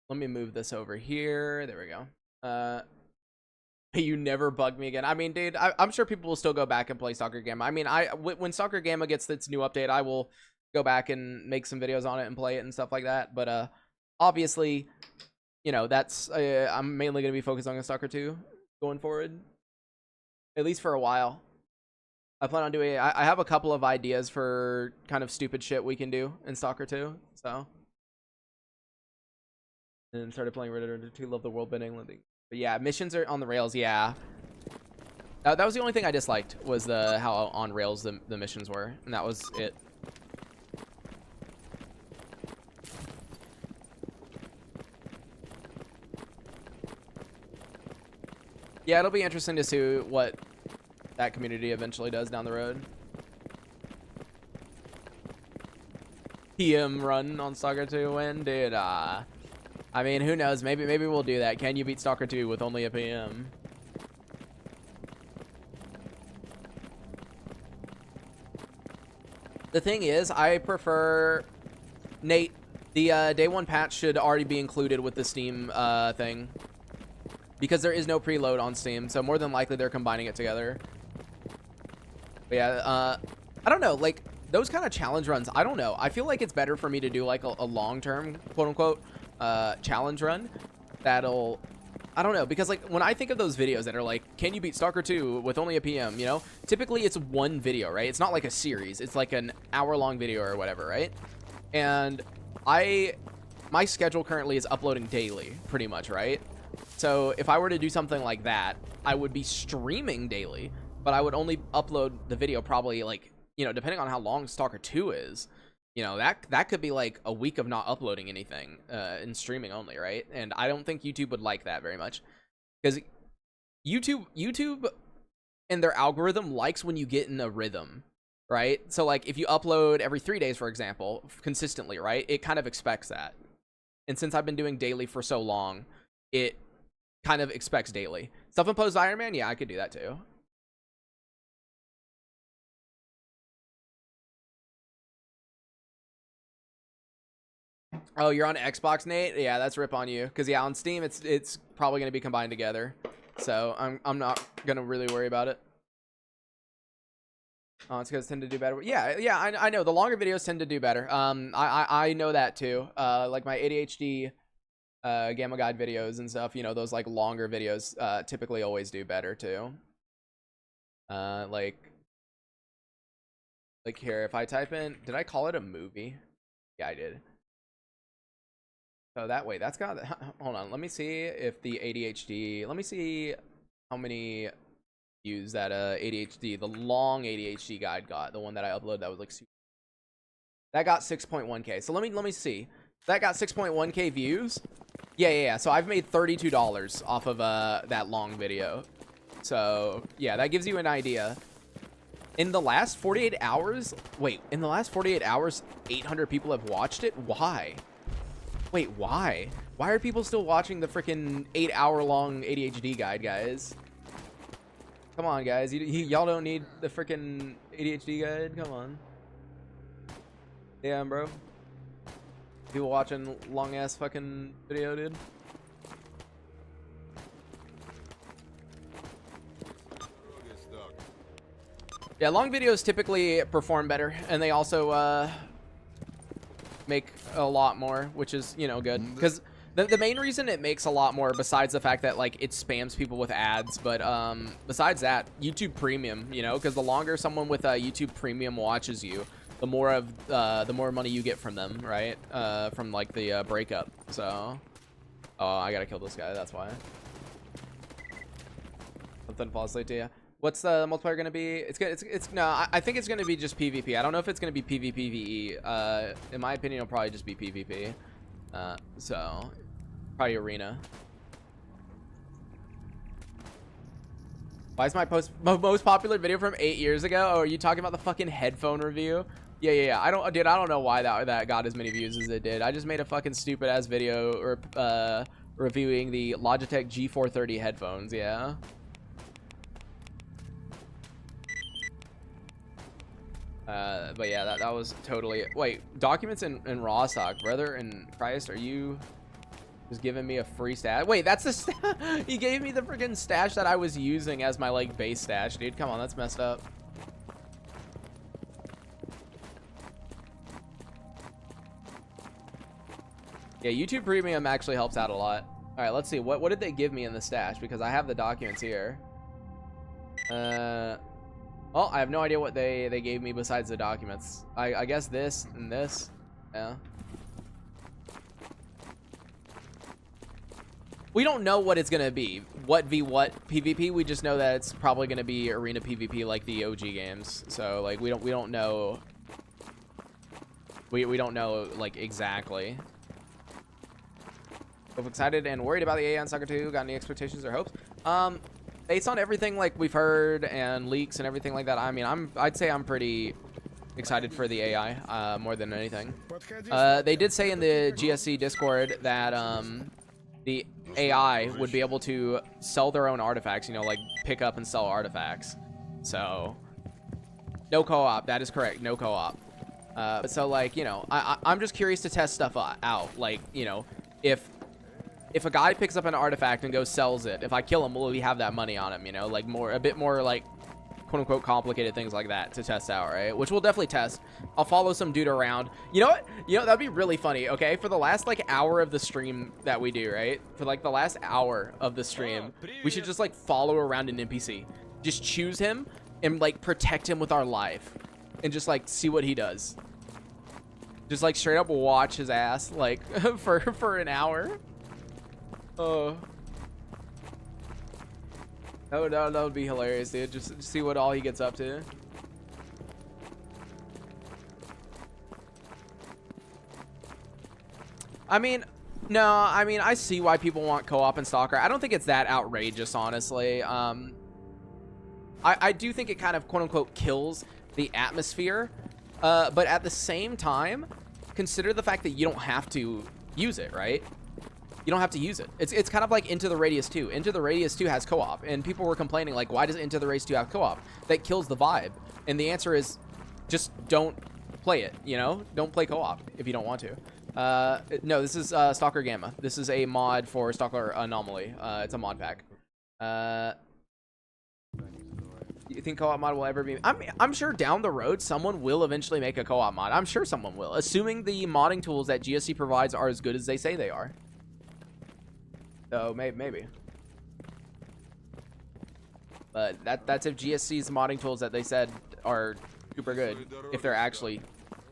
Let me move this over here. There we go. You never bug me again. I mean, dude, I'm sure people will still go back and play Stalker Gamma. I mean, when Stalker Gamma gets its new update, I will go back and make some videos on it and play it and stuff like that. But obviously, you know, that's I'm mainly gonna be focused on Stalker 2 going forward, at least for a while. I plan on doing. I have a couple of ideas for kind of stupid shit we can do in Stalker 2. So. And started playing Red Dead Redemption 2. Love the world bending. But yeah, missions are on the rails. Yeah, that was the only thing I disliked, was the how on rails the missions were, and that was it. Yeah, it'll be interesting to see what that community eventually does down the road. PM run on Stalker 2 when, dude. I mean, who knows? Maybe we'll do that. Can you beat Stalker 2 with only a PM? The thing is, I prefer Nate. The day one patch should already be included with the Steam thing, because there is no preload on Steam, so more than likely they're combining it together. But yeah, I don't know, like those kind of challenge runs. I don't know. I feel like it's better for me to do like a long-term, quote unquote, challenge run that'll, I don't know, because like when I think of those videos that are like, can you beat Stalker 2 with only a PM, you know, typically it's one video, right? It's not like a series. It's like an hour-long video or whatever, right? And my schedule currently is uploading daily, pretty much, right? So if I were to do something like that, I would be streaming daily, but I would only upload the video probably like, you know, depending on how long Stalker 2 is, you know, that could be like a week of not uploading anything and streaming only, right? And I don't think YouTube would like that very much, because YouTube and their algorithm likes when you get in a rhythm, right? So like if you upload every 3 days, for example, consistently, right, it kind of expects that. And since I've been doing daily for so long, it kind of expects daily. Self-imposed Iron Man, yeah, I could do that too. Oh, you're on Xbox, Nate? Yeah, that's rip on you. Because yeah, on Steam, it's probably gonna be combined together. So I'm not gonna really worry about it. Oh, it's because tend to do better. Yeah, I know the longer videos tend to do better. I know that too. Like my ADHD Gamma Guide videos and stuff, you know, those like longer videos typically always do better too. Like here, if I type in, did I call it a movie? Yeah, I did. So that way, that's got, hold on, let me see if the ADHD, let me see how many views that ADHD, the long ADHD guide got, the one that I uploaded that was like super, that got 6.1k. So let me see. That got 6.1k views. Yeah. So I've made $32 off of that long video. So yeah, that gives you an idea. In the last 48 hours, wait, in the last 48 hours, 800 people have watched it? Why? Wait, why? Why are people still watching the freaking 8-hour-long ADHD guide, guys? Come on, guys. Y'all don't need the freaking ADHD guide? Come on. Damn, bro. People watching long-ass fucking video, dude. Yeah, long videos typically perform better, and they also make a lot more, which is, you know, good. Because the main reason it makes a lot more, besides the fact that like it spams people with ads, but besides that, YouTube Premium, you know, because the longer someone with YouTube Premium watches you, the more money you get from them, right? From like the breakup. So, oh, I gotta kill this guy. That's why. Something falls asleep to you. What's the multiplayer gonna be? It's good. No. I think it's gonna be just PvP. I don't know if it's gonna be PvPvE. In my opinion, it'll probably just be PvP. So probably arena. Why is my most popular video from 8 years ago? Oh, are you talking about the fucking headphone review? Yeah. I don't know why that got as many views as it did. I just made a fucking stupid ass video reviewing the Logitech G430 headphones. Yeah. But yeah, that was totally. Wait, documents in raw stock, brother in Christ, are you just giving me a free stash? Wait, that's the he gave me the freaking stash that I was using as my like base stash, dude. Come on, that's messed up. Yeah, YouTube Premium actually helps out a lot. All right, let's see. What did they give me in the stash? Because I have the documents here. Well, I have no idea what they gave me besides the documents. I guess this and this. Yeah. We don't know what it's gonna be. What PvP? We just know that it's probably gonna be arena PvP like the OG games. So like we don't know. We don't know like exactly. Both excited and worried about the AI on Stalker 2. Got any expectations or hopes? Based on everything like we've heard and leaks and everything like that, I mean, I'd say I'm pretty excited for the AI more than anything. They did say in the GSC Discord that the AI would be able to sell their own artifacts, you know, like pick up and sell artifacts. So no co-op. That is correct. No co-op. So like, you know, I'm just curious to test stuff out. Like, you know, if a guy picks up an artifact and goes sells it, if I kill him, will he have that money on him? You know, like a bit more like quote unquote complicated things like that to test out, right? Which we'll definitely test. I'll follow some dude around. You know what? You know, that'd be really funny. Okay, for the last like hour of the stream that we do, right? For like the last hour of the stream, we should just like follow around an NPC, just choose him and like protect him with our life, and just like see what he does. Just like straight up watch his ass like for an hour. Oh, that would be hilarious, dude. Just see what all he gets up to. I mean, no, I mean, I see why people want co-op and Stalker. I don't think it's that outrageous, honestly. I do think it kind of quote unquote kills the atmosphere, but at the same time, consider the fact that you don't have to use it, right? You don't have to use it. It's kind of like Into the Radius 2. Into the Radius 2 has co-op, and people were complaining like, why does Into the Radius 2 have co-op? That kills the vibe. And the answer is, just don't play it. You know, don't play co-op if you don't want to. No, this is Stalker Gamma. This is a mod for Stalker Anomaly. It's a mod pack. You think co-op mod will ever be? I'm sure down the road someone will eventually make a co-op mod. I'm sure someone will, assuming the modding tools that GSC provides are as good as they say they are. So maybe. But that's if GSC's modding tools that they said are super good, if they're actually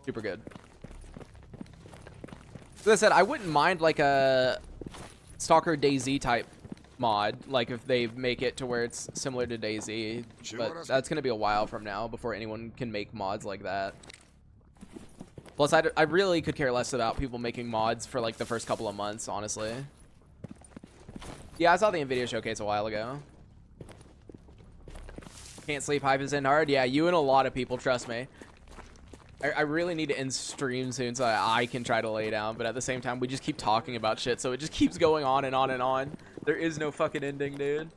super good. As I said, I wouldn't mind like a Stalker DayZ type mod, like if they make it to where it's similar to DayZ, but that's gonna be a while from now before anyone can make mods like that. Plus, I really could care less about people making mods for like the first couple of months, honestly. Yeah, I saw the NVIDIA showcase a while ago. Can't sleep, hype is in hard. Yeah, you and a lot of people, trust me. I really need to end stream soon so I can try to lay down, but at the same time, we just keep talking about shit, so it just keeps going on and on and on. There is no fucking ending, dude.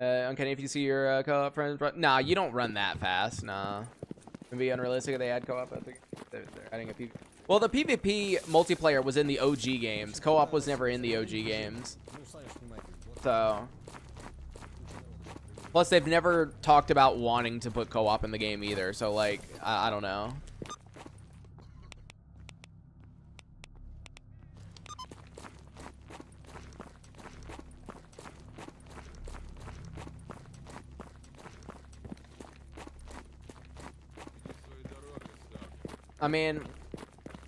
Uncanny if you see your co-op friends run. Nah, you don't run that fast. Nah. It'd be unrealistic if they add co-op. I think they're adding a PvP. Well, the PvP multiplayer was in the OG games. Co-op was never in the OG games. So. Plus, they've never talked about wanting to put co-op in the game either. So, like, I don't know. I mean,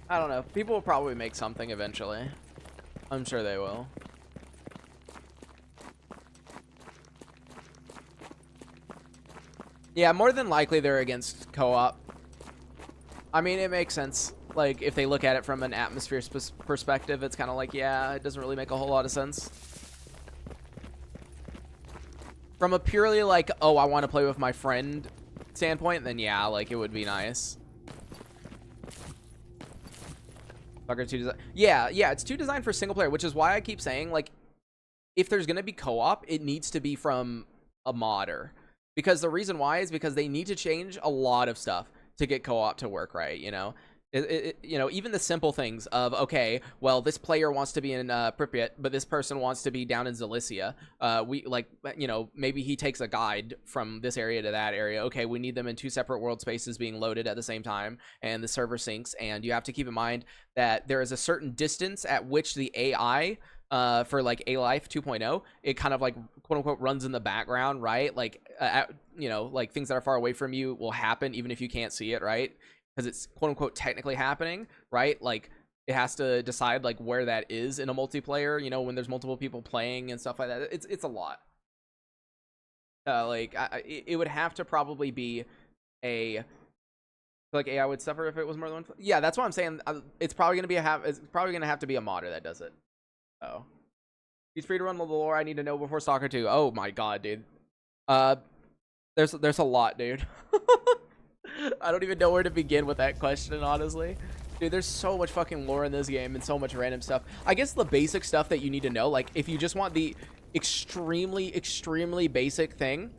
I don't know. People will probably make something eventually. I'm sure they will. Yeah, more than likely they're against co-op. I mean, it makes sense. Like, if they look at it from an atmosphere perspective, it's kind of like, yeah, it doesn't really make a whole lot of sense. From a purely like, oh, I want to play with my friend standpoint, then yeah, like, it would be nice. Stalker 2 design. Yeah, it's 2 designed for single player, which is why I keep saying, like, if there's going to be co-op, it needs to be from a modder. Because the reason why is because they need to change a lot of stuff to get co-op to work right, you know? You know, even the simple things of, okay, well, this player wants to be in Pripyat, but this person wants to be down in Zalicia. We, like, you know, maybe he takes a guide from this area to that area. Okay, we need them in 2 separate world spaces being loaded at the same time, and the server syncs. And you have to keep in mind that there is a certain distance at which the AI for like A-Life 2.0, it kind of like quote unquote runs in the background, right? Like, you know, like things that are far away from you will happen even if you can't see it, right? Because it's quote unquote technically happening, right? Like, it has to decide like where that is in a multiplayer, you know, when there's multiple people playing and stuff like that. It's a lot. Like, it would have to probably be a, like, AI would suffer if it was more than one. Yeah, that's what I'm saying. It's probably gonna be it's probably gonna have to be a modder that does it. Oh, he's free to run the lore. I need to know before Stalker 2. Oh my god, dude. There's a lot, dude. I don't even know where to begin with that question, honestly. Dude, there's so much fucking lore in this game and so much random stuff. I guess the basic stuff that you need to know, like, if you just want the extremely basic thing,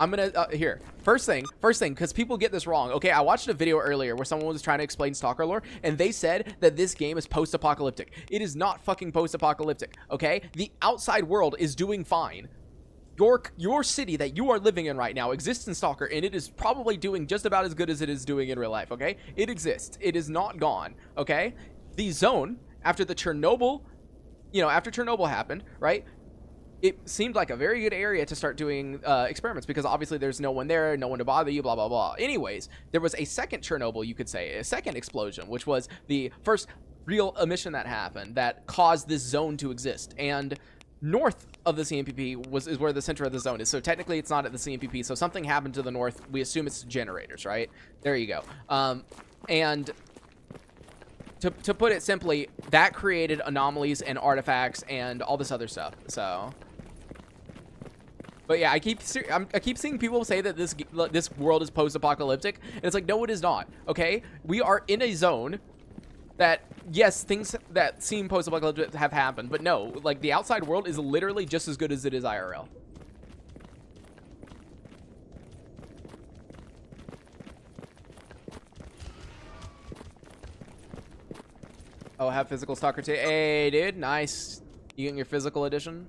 I'm gonna here, first thing, because people get this wrong. Okay, I watched a video earlier where someone was trying to explain Stalker lore, and they said that this game is post-apocalyptic. It is not fucking post-apocalyptic. Okay, the outside world is doing fine. Your city that you are living in right now exists in Stalker, and it is probably doing just about as good as it is doing in real life. Okay, it exists. It is not gone. Okay, the zone after the Chernobyl, you know, after Chernobyl happened, right? It seemed like a very good area to start doing experiments, because obviously there's no one there, no one to bother you, blah, blah, blah. Anyways, there was a second Chernobyl, you could say, a second explosion, which was the first real emission that happened that caused this zone to exist. And north of the CMPP is where the center of the zone is. So technically it's not at the CMPP. So something happened to the north. We assume it's generators, right? There you go. And to put it simply, that created anomalies and artifacts and all this other stuff. So... But yeah, I keep seeing people say that this world is post-apocalyptic, and it's like, no, it is not. Okay, we are in a zone that, yes, things that seem post-apocalyptic have happened, but no, like, the outside world is literally just as good as it is IRL. Oh, have physical Stalker too. Hey, dude, nice. You getting your physical edition?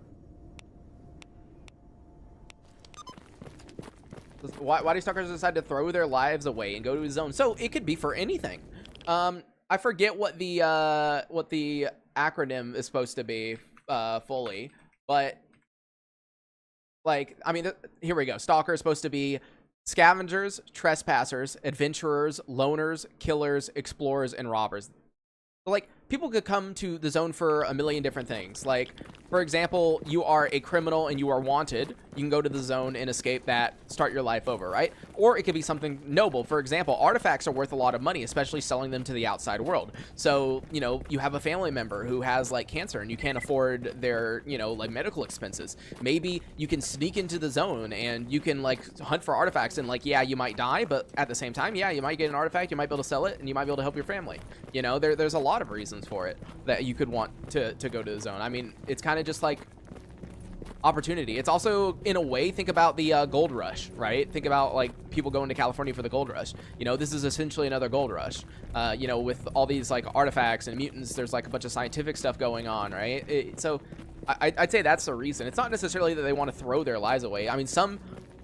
Why do stalkers decide to throw their lives away and go to a zone? So it could be for anything. I forget what the acronym is supposed to be fully, but like, I mean, here we go. Stalker is supposed to be scavengers, trespassers, adventurers, loners, killers, explorers, and robbers. Like, people could come to the zone for a million different things. Like, for example, you are a criminal and you are wanted. You can go to the zone and escape that, start your life over, right? Or it could be something noble. For example, artifacts are worth a lot of money, especially selling them to the outside world. So, you know, you have a family member who has, like, cancer and you can't afford their, you know, like, medical expenses. Maybe you can sneak into the zone and you can, like, hunt for artifacts and, like, yeah, you might die, but at the same time, yeah, you might get an artifact, you might be able to sell it, and you might be able to help your family. You know, there's a lot of reasons for it that you could want to go to the zone. I mean, it's kind of just like opportunity. It's also, in a way, think about the gold rush, right? Think about, like, people going to California for the gold rush. You know, this is essentially another gold rush. You know, with all these, like, artifacts and mutants, there's, like, a bunch of scientific stuff going on, right? So I'd say that's the reason. It's not necessarily that they want to throw their lives away. I mean, some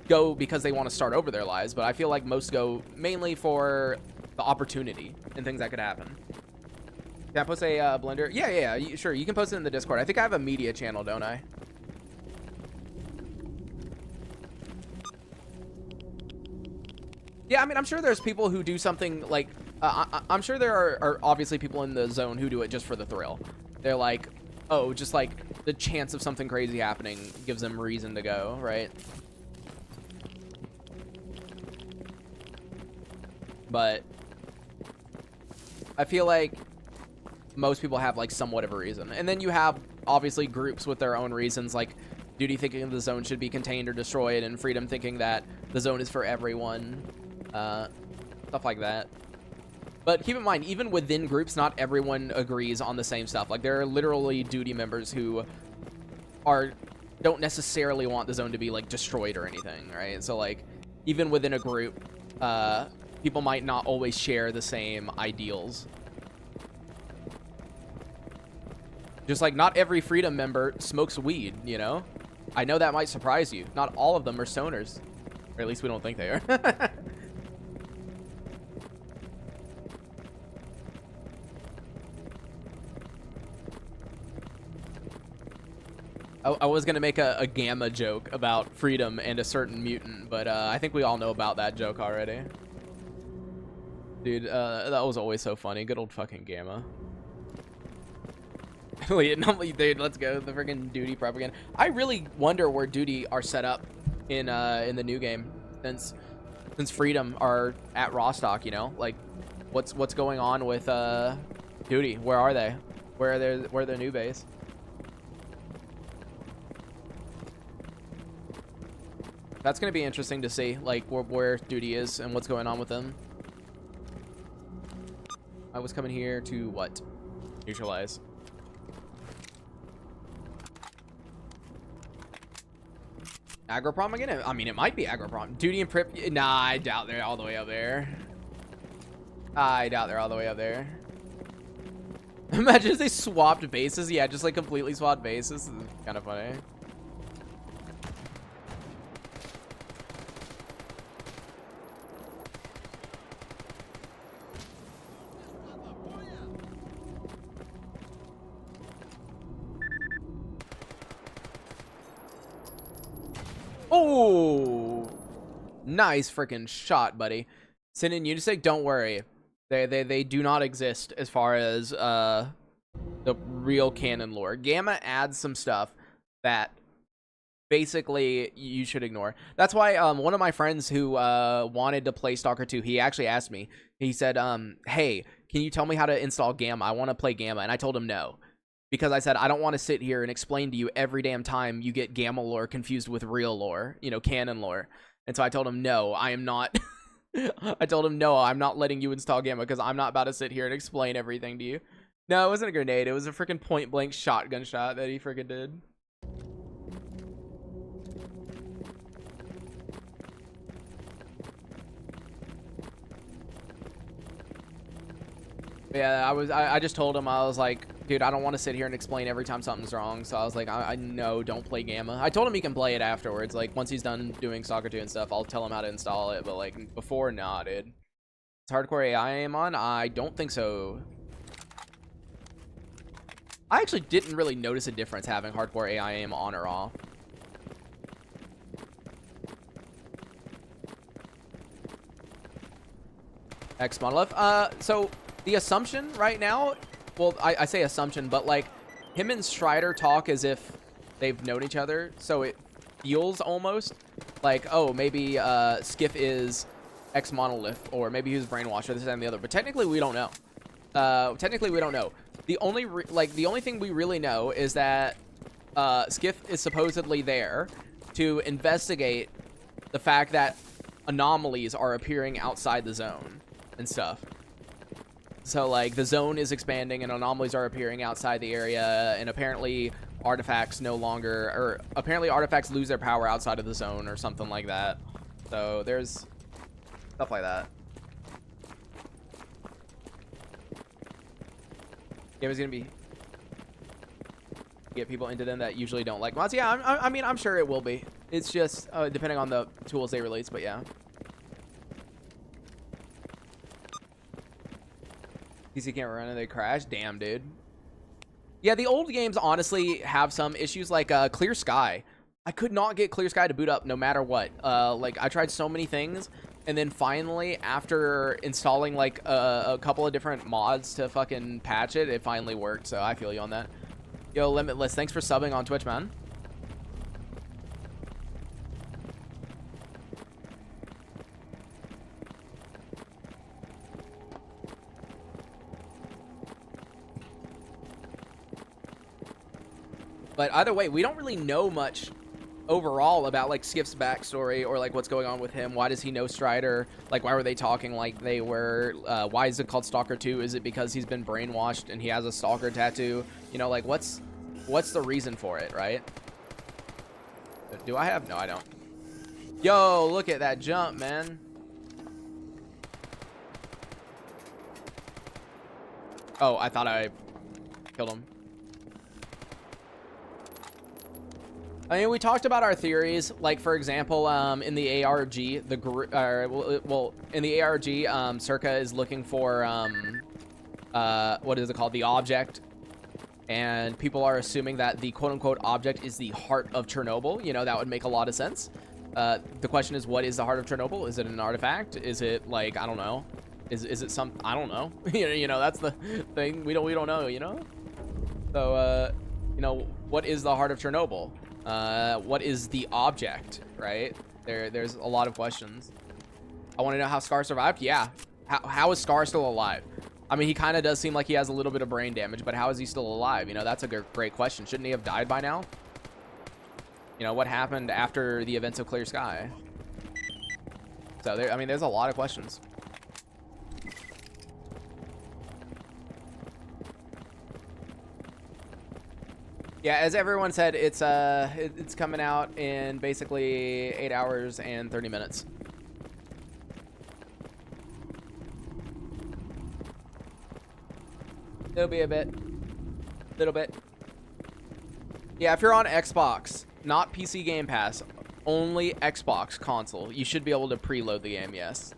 go because they want to start over their lives, but I feel like most go mainly for the opportunity and things that could happen. Can I post a blender? Yeah, sure. You can post it in the Discord. I think I have a media channel, don't I? Yeah, I mean, I'm sure there's people who do something, like, I'm sure there are obviously people in the zone who do it just for the thrill. They're like, oh, just like the chance of something crazy happening gives them reason to go, right? But I feel like most people have like somewhat of a reason. And then you have obviously groups with their own reasons, like Duty thinking the zone should be contained or destroyed, and Freedom thinking that the zone is for everyone. Stuff like that. But keep in mind, even within groups, not everyone agrees on the same stuff. Like, there are literally Duty members who don't necessarily want the zone to be like destroyed or anything, right? So like, even within a group, people might not always share the same ideals. Just like not every Freedom member smokes weed, you know? I know that might surprise you. Not all of them are stoners. Or at least we don't think they are. I was going to make a Gamma joke about Freedom and a certain mutant, but I think we all know about that joke already. Dude, that was always so funny. Good old fucking Gamma. Dude, let's go. The freaking Duty propaganda. I really wonder where Duty are set up in the new game, since Freedom are at Rostock. You know, like what's going on with Duty? Where are they? Where their new base? That's gonna be interesting to see, like where Duty is and what's going on with them. I was coming here to what? Neutralize. Agroprom again? I mean, it might be Agroprom. Duty and Prip. Nah, I doubt they're all the way up there. I doubt they're all the way up there. Imagine if they swapped bases. Yeah, just like completely swapped bases. This is kind of funny. Oh, nice freaking shot, buddy. Sin and Unisig, don't worry. They do not exist as far as the real canon lore. Gamma adds some stuff that basically you should ignore. That's why one of my friends who wanted to play Stalker 2, he actually asked me. He said, hey, can you tell me how to install Gamma? I want to play Gamma. And I told him no. Because I said, I don't want to sit here and explain to you every damn time you get Gamma lore confused with real lore, you know, canon lore. And so I told him, no, I am not. I told him, no, I'm not letting you install Gamma because I'm not about to sit here and explain everything to you. No, it wasn't a grenade. It was a freaking point blank shotgun shot that he freaking did. Yeah, I just told him, I was like, dude, I don't want to sit here and explain every time something's wrong. So I was like, I know, don't play Gamma. I told him he can play it afterwards. Like, once he's done doing Stalker 2 and stuff, I'll tell him how to install it. But, like, before, nah, dude. It's hardcore AI aim on? I don't think so. I actually didn't really notice a difference having hardcore AI aim on or off. X Monolith. So the assumption right now, well, I say assumption, but like him and Strider talk as if they've known each other, so it feels almost like, oh, maybe Skiff is X Monolith, or maybe he was brainwashed, or this and the other. But technically, we don't know. Technically, we don't know. The only thing we really know is that Skiff is supposedly there to investigate the fact that anomalies are appearing outside the zone and stuff. So like the zone is expanding and anomalies are appearing outside the area, and apparently artifacts apparently artifacts lose their power outside of the zone or something like that. So there's stuff like that. It was gonna be get people into them that usually don't like mods. Yeah, I mean, I'm sure it will be. It's just depending on the tools they release, but yeah. PC can't run and they crash. Damn, dude. Yeah, the old games honestly have some issues, like Clear Sky. I could not get Clear Sky to boot up no matter what. Like I tried so many things, and then finally, after installing like a couple of different mods to fucking patch it, it finally worked. So I feel you on that. Yo, Limitless, thanks for subbing on Twitch, man. But either way, we don't really know much overall about like Skip's backstory or like what's going on with him. Why does he know Strider? Like, why were they talking like they were? Why is it called Stalker 2? Is it because he's been brainwashed and he has a stalker tattoo? You know, like what's the reason for it, right? Do I have? No, I don't. Yo, look at that jump, man. Oh, I thought I killed him. I mean, we talked about our theories, like for example, in the ARG, in the ARG, s.t.a.l.k.e.r is looking for what is it called, the object, and people are assuming that the quote-unquote object is the heart of Chernobyl. You know, that would make a lot of sense. The question is, what is the heart of Chernobyl? Is it an artifact? Is it like, I don't know, is it some, I don't know. You know, that's the thing, we don't know, you know. So you know, what is the heart of Chernobyl? What is the object, right? There's a lot of questions. I want to know how s.t.a.l.k.e.r survived. Yeah. How is s.t.a.l.k.e.r still alive? I mean, he kind of does seem like he has a little bit of brain damage, but how is he still alive? You know, that's a great question. Shouldn't he have died by now? You know, what happened after the events of Clear Sky? So, I mean, there's a lot of questions. Yeah, as everyone said, it's coming out in basically 8 hours and 30 minutes. It'll be a little bit. Yeah, if you're on Xbox, not PC Game Pass, only Xbox console, you should be able to preload the game, yes.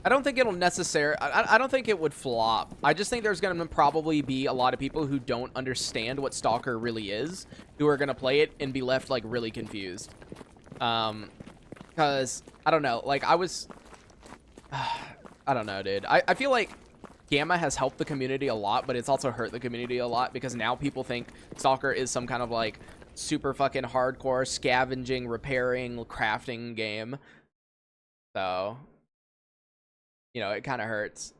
I don't think it'll necessarily, I don't think it would flop. I just think there's going to probably be a lot of people who don't understand what Stalker really is, who are going to play it and be left like really confused. Because I don't know, like I don't know, dude. I feel like Gamma has helped the community a lot, but it's also hurt the community a lot because now people think Stalker is some kind of like super fucking hardcore scavenging, repairing, crafting game. So, you know, it kind of hurts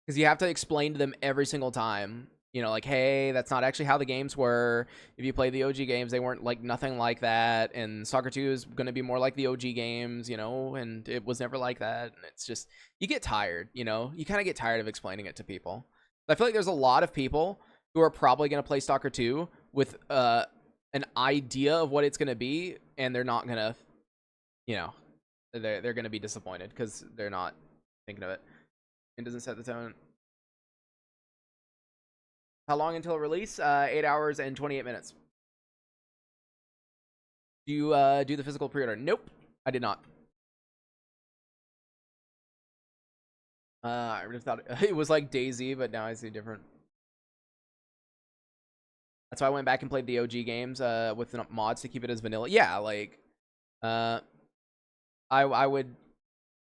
because you have to explain to them every single time, you know, like, hey, that's not actually how the games were. If you play the OG games, they weren't like nothing like that. And Stalker 2 is going to be more like the OG games, you know, and it was never like that. And it's just, you get tired, you know, you kind of get tired of explaining it to people. I feel like there's a lot of people who are probably going to play Stalker 2 with an idea of what it's going to be, and they're not going to, you know, they're going to be disappointed because they're not thinking of it. It doesn't set the tone. How long until release? 8 hours and 28 minutes. Do you do the physical pre-order? Nope, I did not. I really thought it was like DayZ, but now I see different. That's why I went back and played the OG games with the mods to keep it as vanilla. Yeah, like I would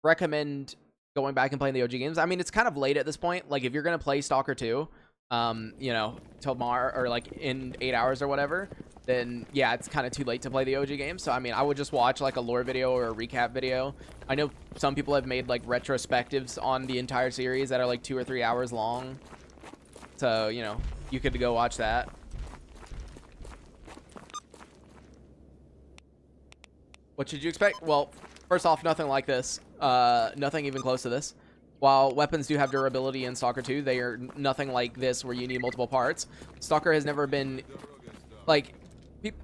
recommend going back and playing the OG games. I mean, it's kind of late at this point. Like, if you're gonna play Stalker 2, you know, tomorrow or like in 8 hours or whatever, then yeah, it's kind of too late to play the OG game. So I mean, I would just watch like a lore video or a recap video. I know some people have made like retrospectives on the entire series that are like 2 or 3 hours long. So, you know, you could go watch that. What should you expect? Well, first off, nothing like this. Nothing even close to this. While weapons do have durability in Stalker 2, they are nothing like this where you need multiple parts. Stalker has never been, like,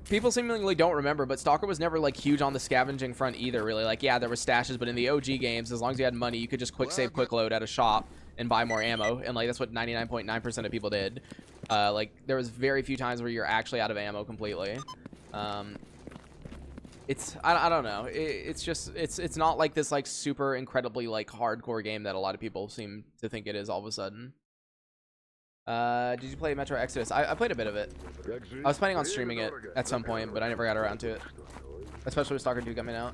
people seemingly don't remember, but Stalker was never, like, huge on the scavenging front either, really. Like, yeah, there were stashes, but in the OG games, as long as you had money, you could just quick save, quick load at a shop and buy more ammo. And, like, that's what 99.9% of people did. Like, there was very few times where you're actually out of ammo completely. It's I don't know, it's just it's not like this like super incredibly like hardcore game that a lot of people seem to think it is all of a sudden. Did you play Metro Exodus? I played a bit of it. I was planning on streaming it at some point, but I never got around to it. Especially with Stalker 2 coming out.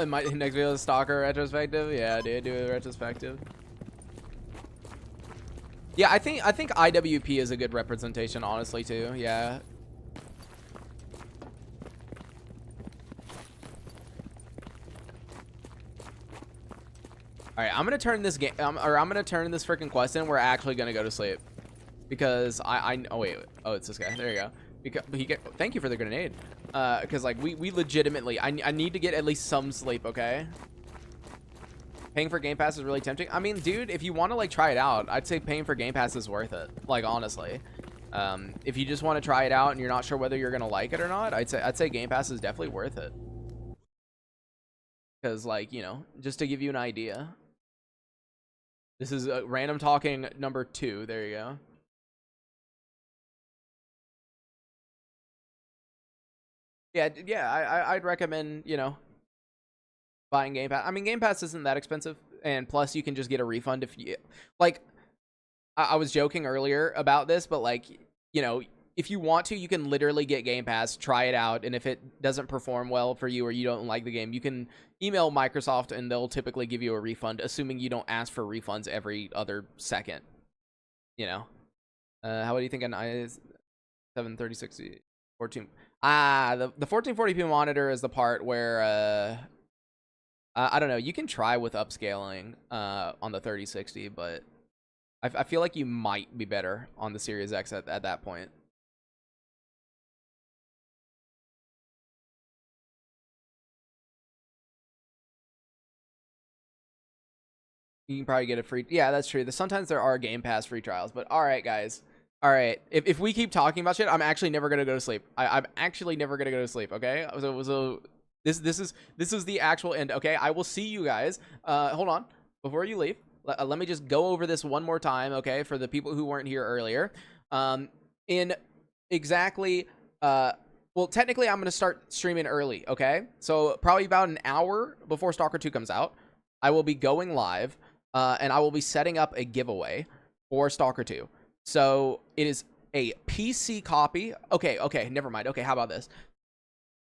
My next video is Stalker retrospective. Yeah, dude, do a retrospective. Yeah, I think IWP is a good representation, honestly, too. Yeah. All right, I'm gonna turn this game, I'm gonna turn this freaking quest in. We're actually gonna go to sleep because oh wait, oh it's this guy. There you go. Because thank you for the grenade. Because like we legitimately, I need to get at least some sleep. Okay. Paying for Game Pass is really tempting. I mean, dude, if you want to like try it out, I'd say paying for Game Pass is worth it. Like honestly, if you just want to try it out and you're not sure whether you're gonna like it or not, I'd say Game Pass is definitely worth it. Because like, you know, just to give you an idea. This is random talking number 2. There you go. Yeah, I'd recommend, you know, buying Game Pass. I mean, Game Pass isn't that expensive, and plus you can just get a refund if you like. I was joking earlier about this, but like, you know, if you want to, you can literally get Game Pass, try it out, and if it doesn't perform well for you or you don't like the game, you can email Microsoft and they'll typically give you a refund, assuming you don't ask for refunds every other second. You know, how do you think an i7 3060 14? The 1440p monitor is the part where I don't know. You can try with upscaling on the 3060, but I feel like you might be better on the Series X at that point. You can probably get a free. Yeah, that's true. Sometimes there are Game Pass free trials, but all right, guys. All right. If we keep talking about shit, I'm actually never gonna go to sleep. I'm actually never gonna go to sleep. Okay. So this is the actual end. Okay. I will see you guys. Hold on. Before you leave, let me just go over this one more time. Okay. For the people who weren't here earlier. In exactly. Well, technically, I'm gonna start streaming early. Okay. So probably about an hour before Stalker 2 comes out, I will be going live. And I will be setting up a giveaway for Stalker 2. So it is a PC copy. Okay, never mind. Okay, how about this?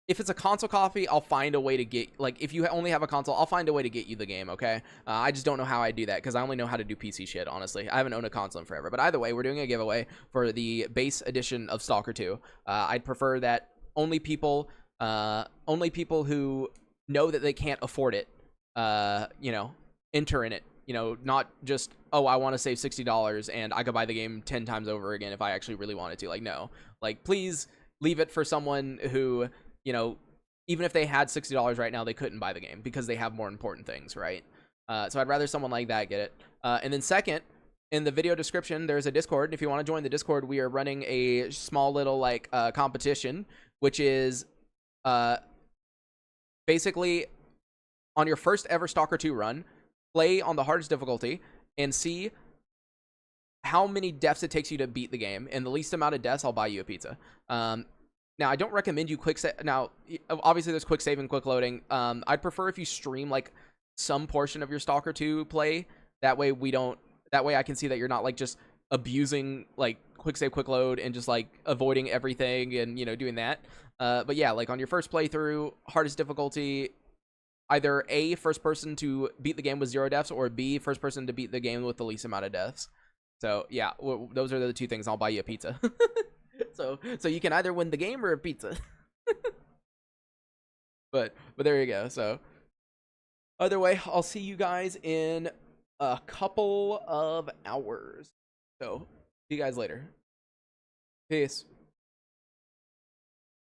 If it's a console copy, I'll find a way to get, like, if you only have a console, I'll find a way to get you the game, okay? I just don't know how I do that because I only know how to do PC shit, honestly. I haven't owned a console in forever. But either way, we're doing a giveaway for the base edition of Stalker 2. I'd prefer that only people who know that they can't afford it, you know, enter in it. You know, not just, oh, I want to save $60 and I could buy the game 10 times over again if I actually really wanted to. Like, no. Like, please leave it for someone who, you know, even if they had $60 right now, they couldn't buy the game because they have more important things, right? So I'd rather someone like that get it. And then second, in the video description, there's a Discord. If you want to join the Discord, we are running a small little, like, competition, which is basically on your first ever Stalker 2 run, play on the hardest difficulty and see how many deaths it takes you to beat the game. And the least amount of deaths, I'll buy you a pizza. Now, I don't recommend you quick save. Now, obviously, there's quick save and quick loading. I'd prefer if you stream like some portion of your Stalker 2 play. That way, I can see that you're not like just abusing like quick save, quick load, and just like avoiding everything and, you know, doing that. But yeah, like on your first playthrough, hardest difficulty, either A, first person to beat the game with 0 deaths, or B, first person to beat the game with the least amount of deaths. So yeah, those are the 2 things. I'll buy you a pizza. so you can either win the game or a pizza. but there you go. So either way, I'll see you guys in a couple of hours. So see you guys later. Peace.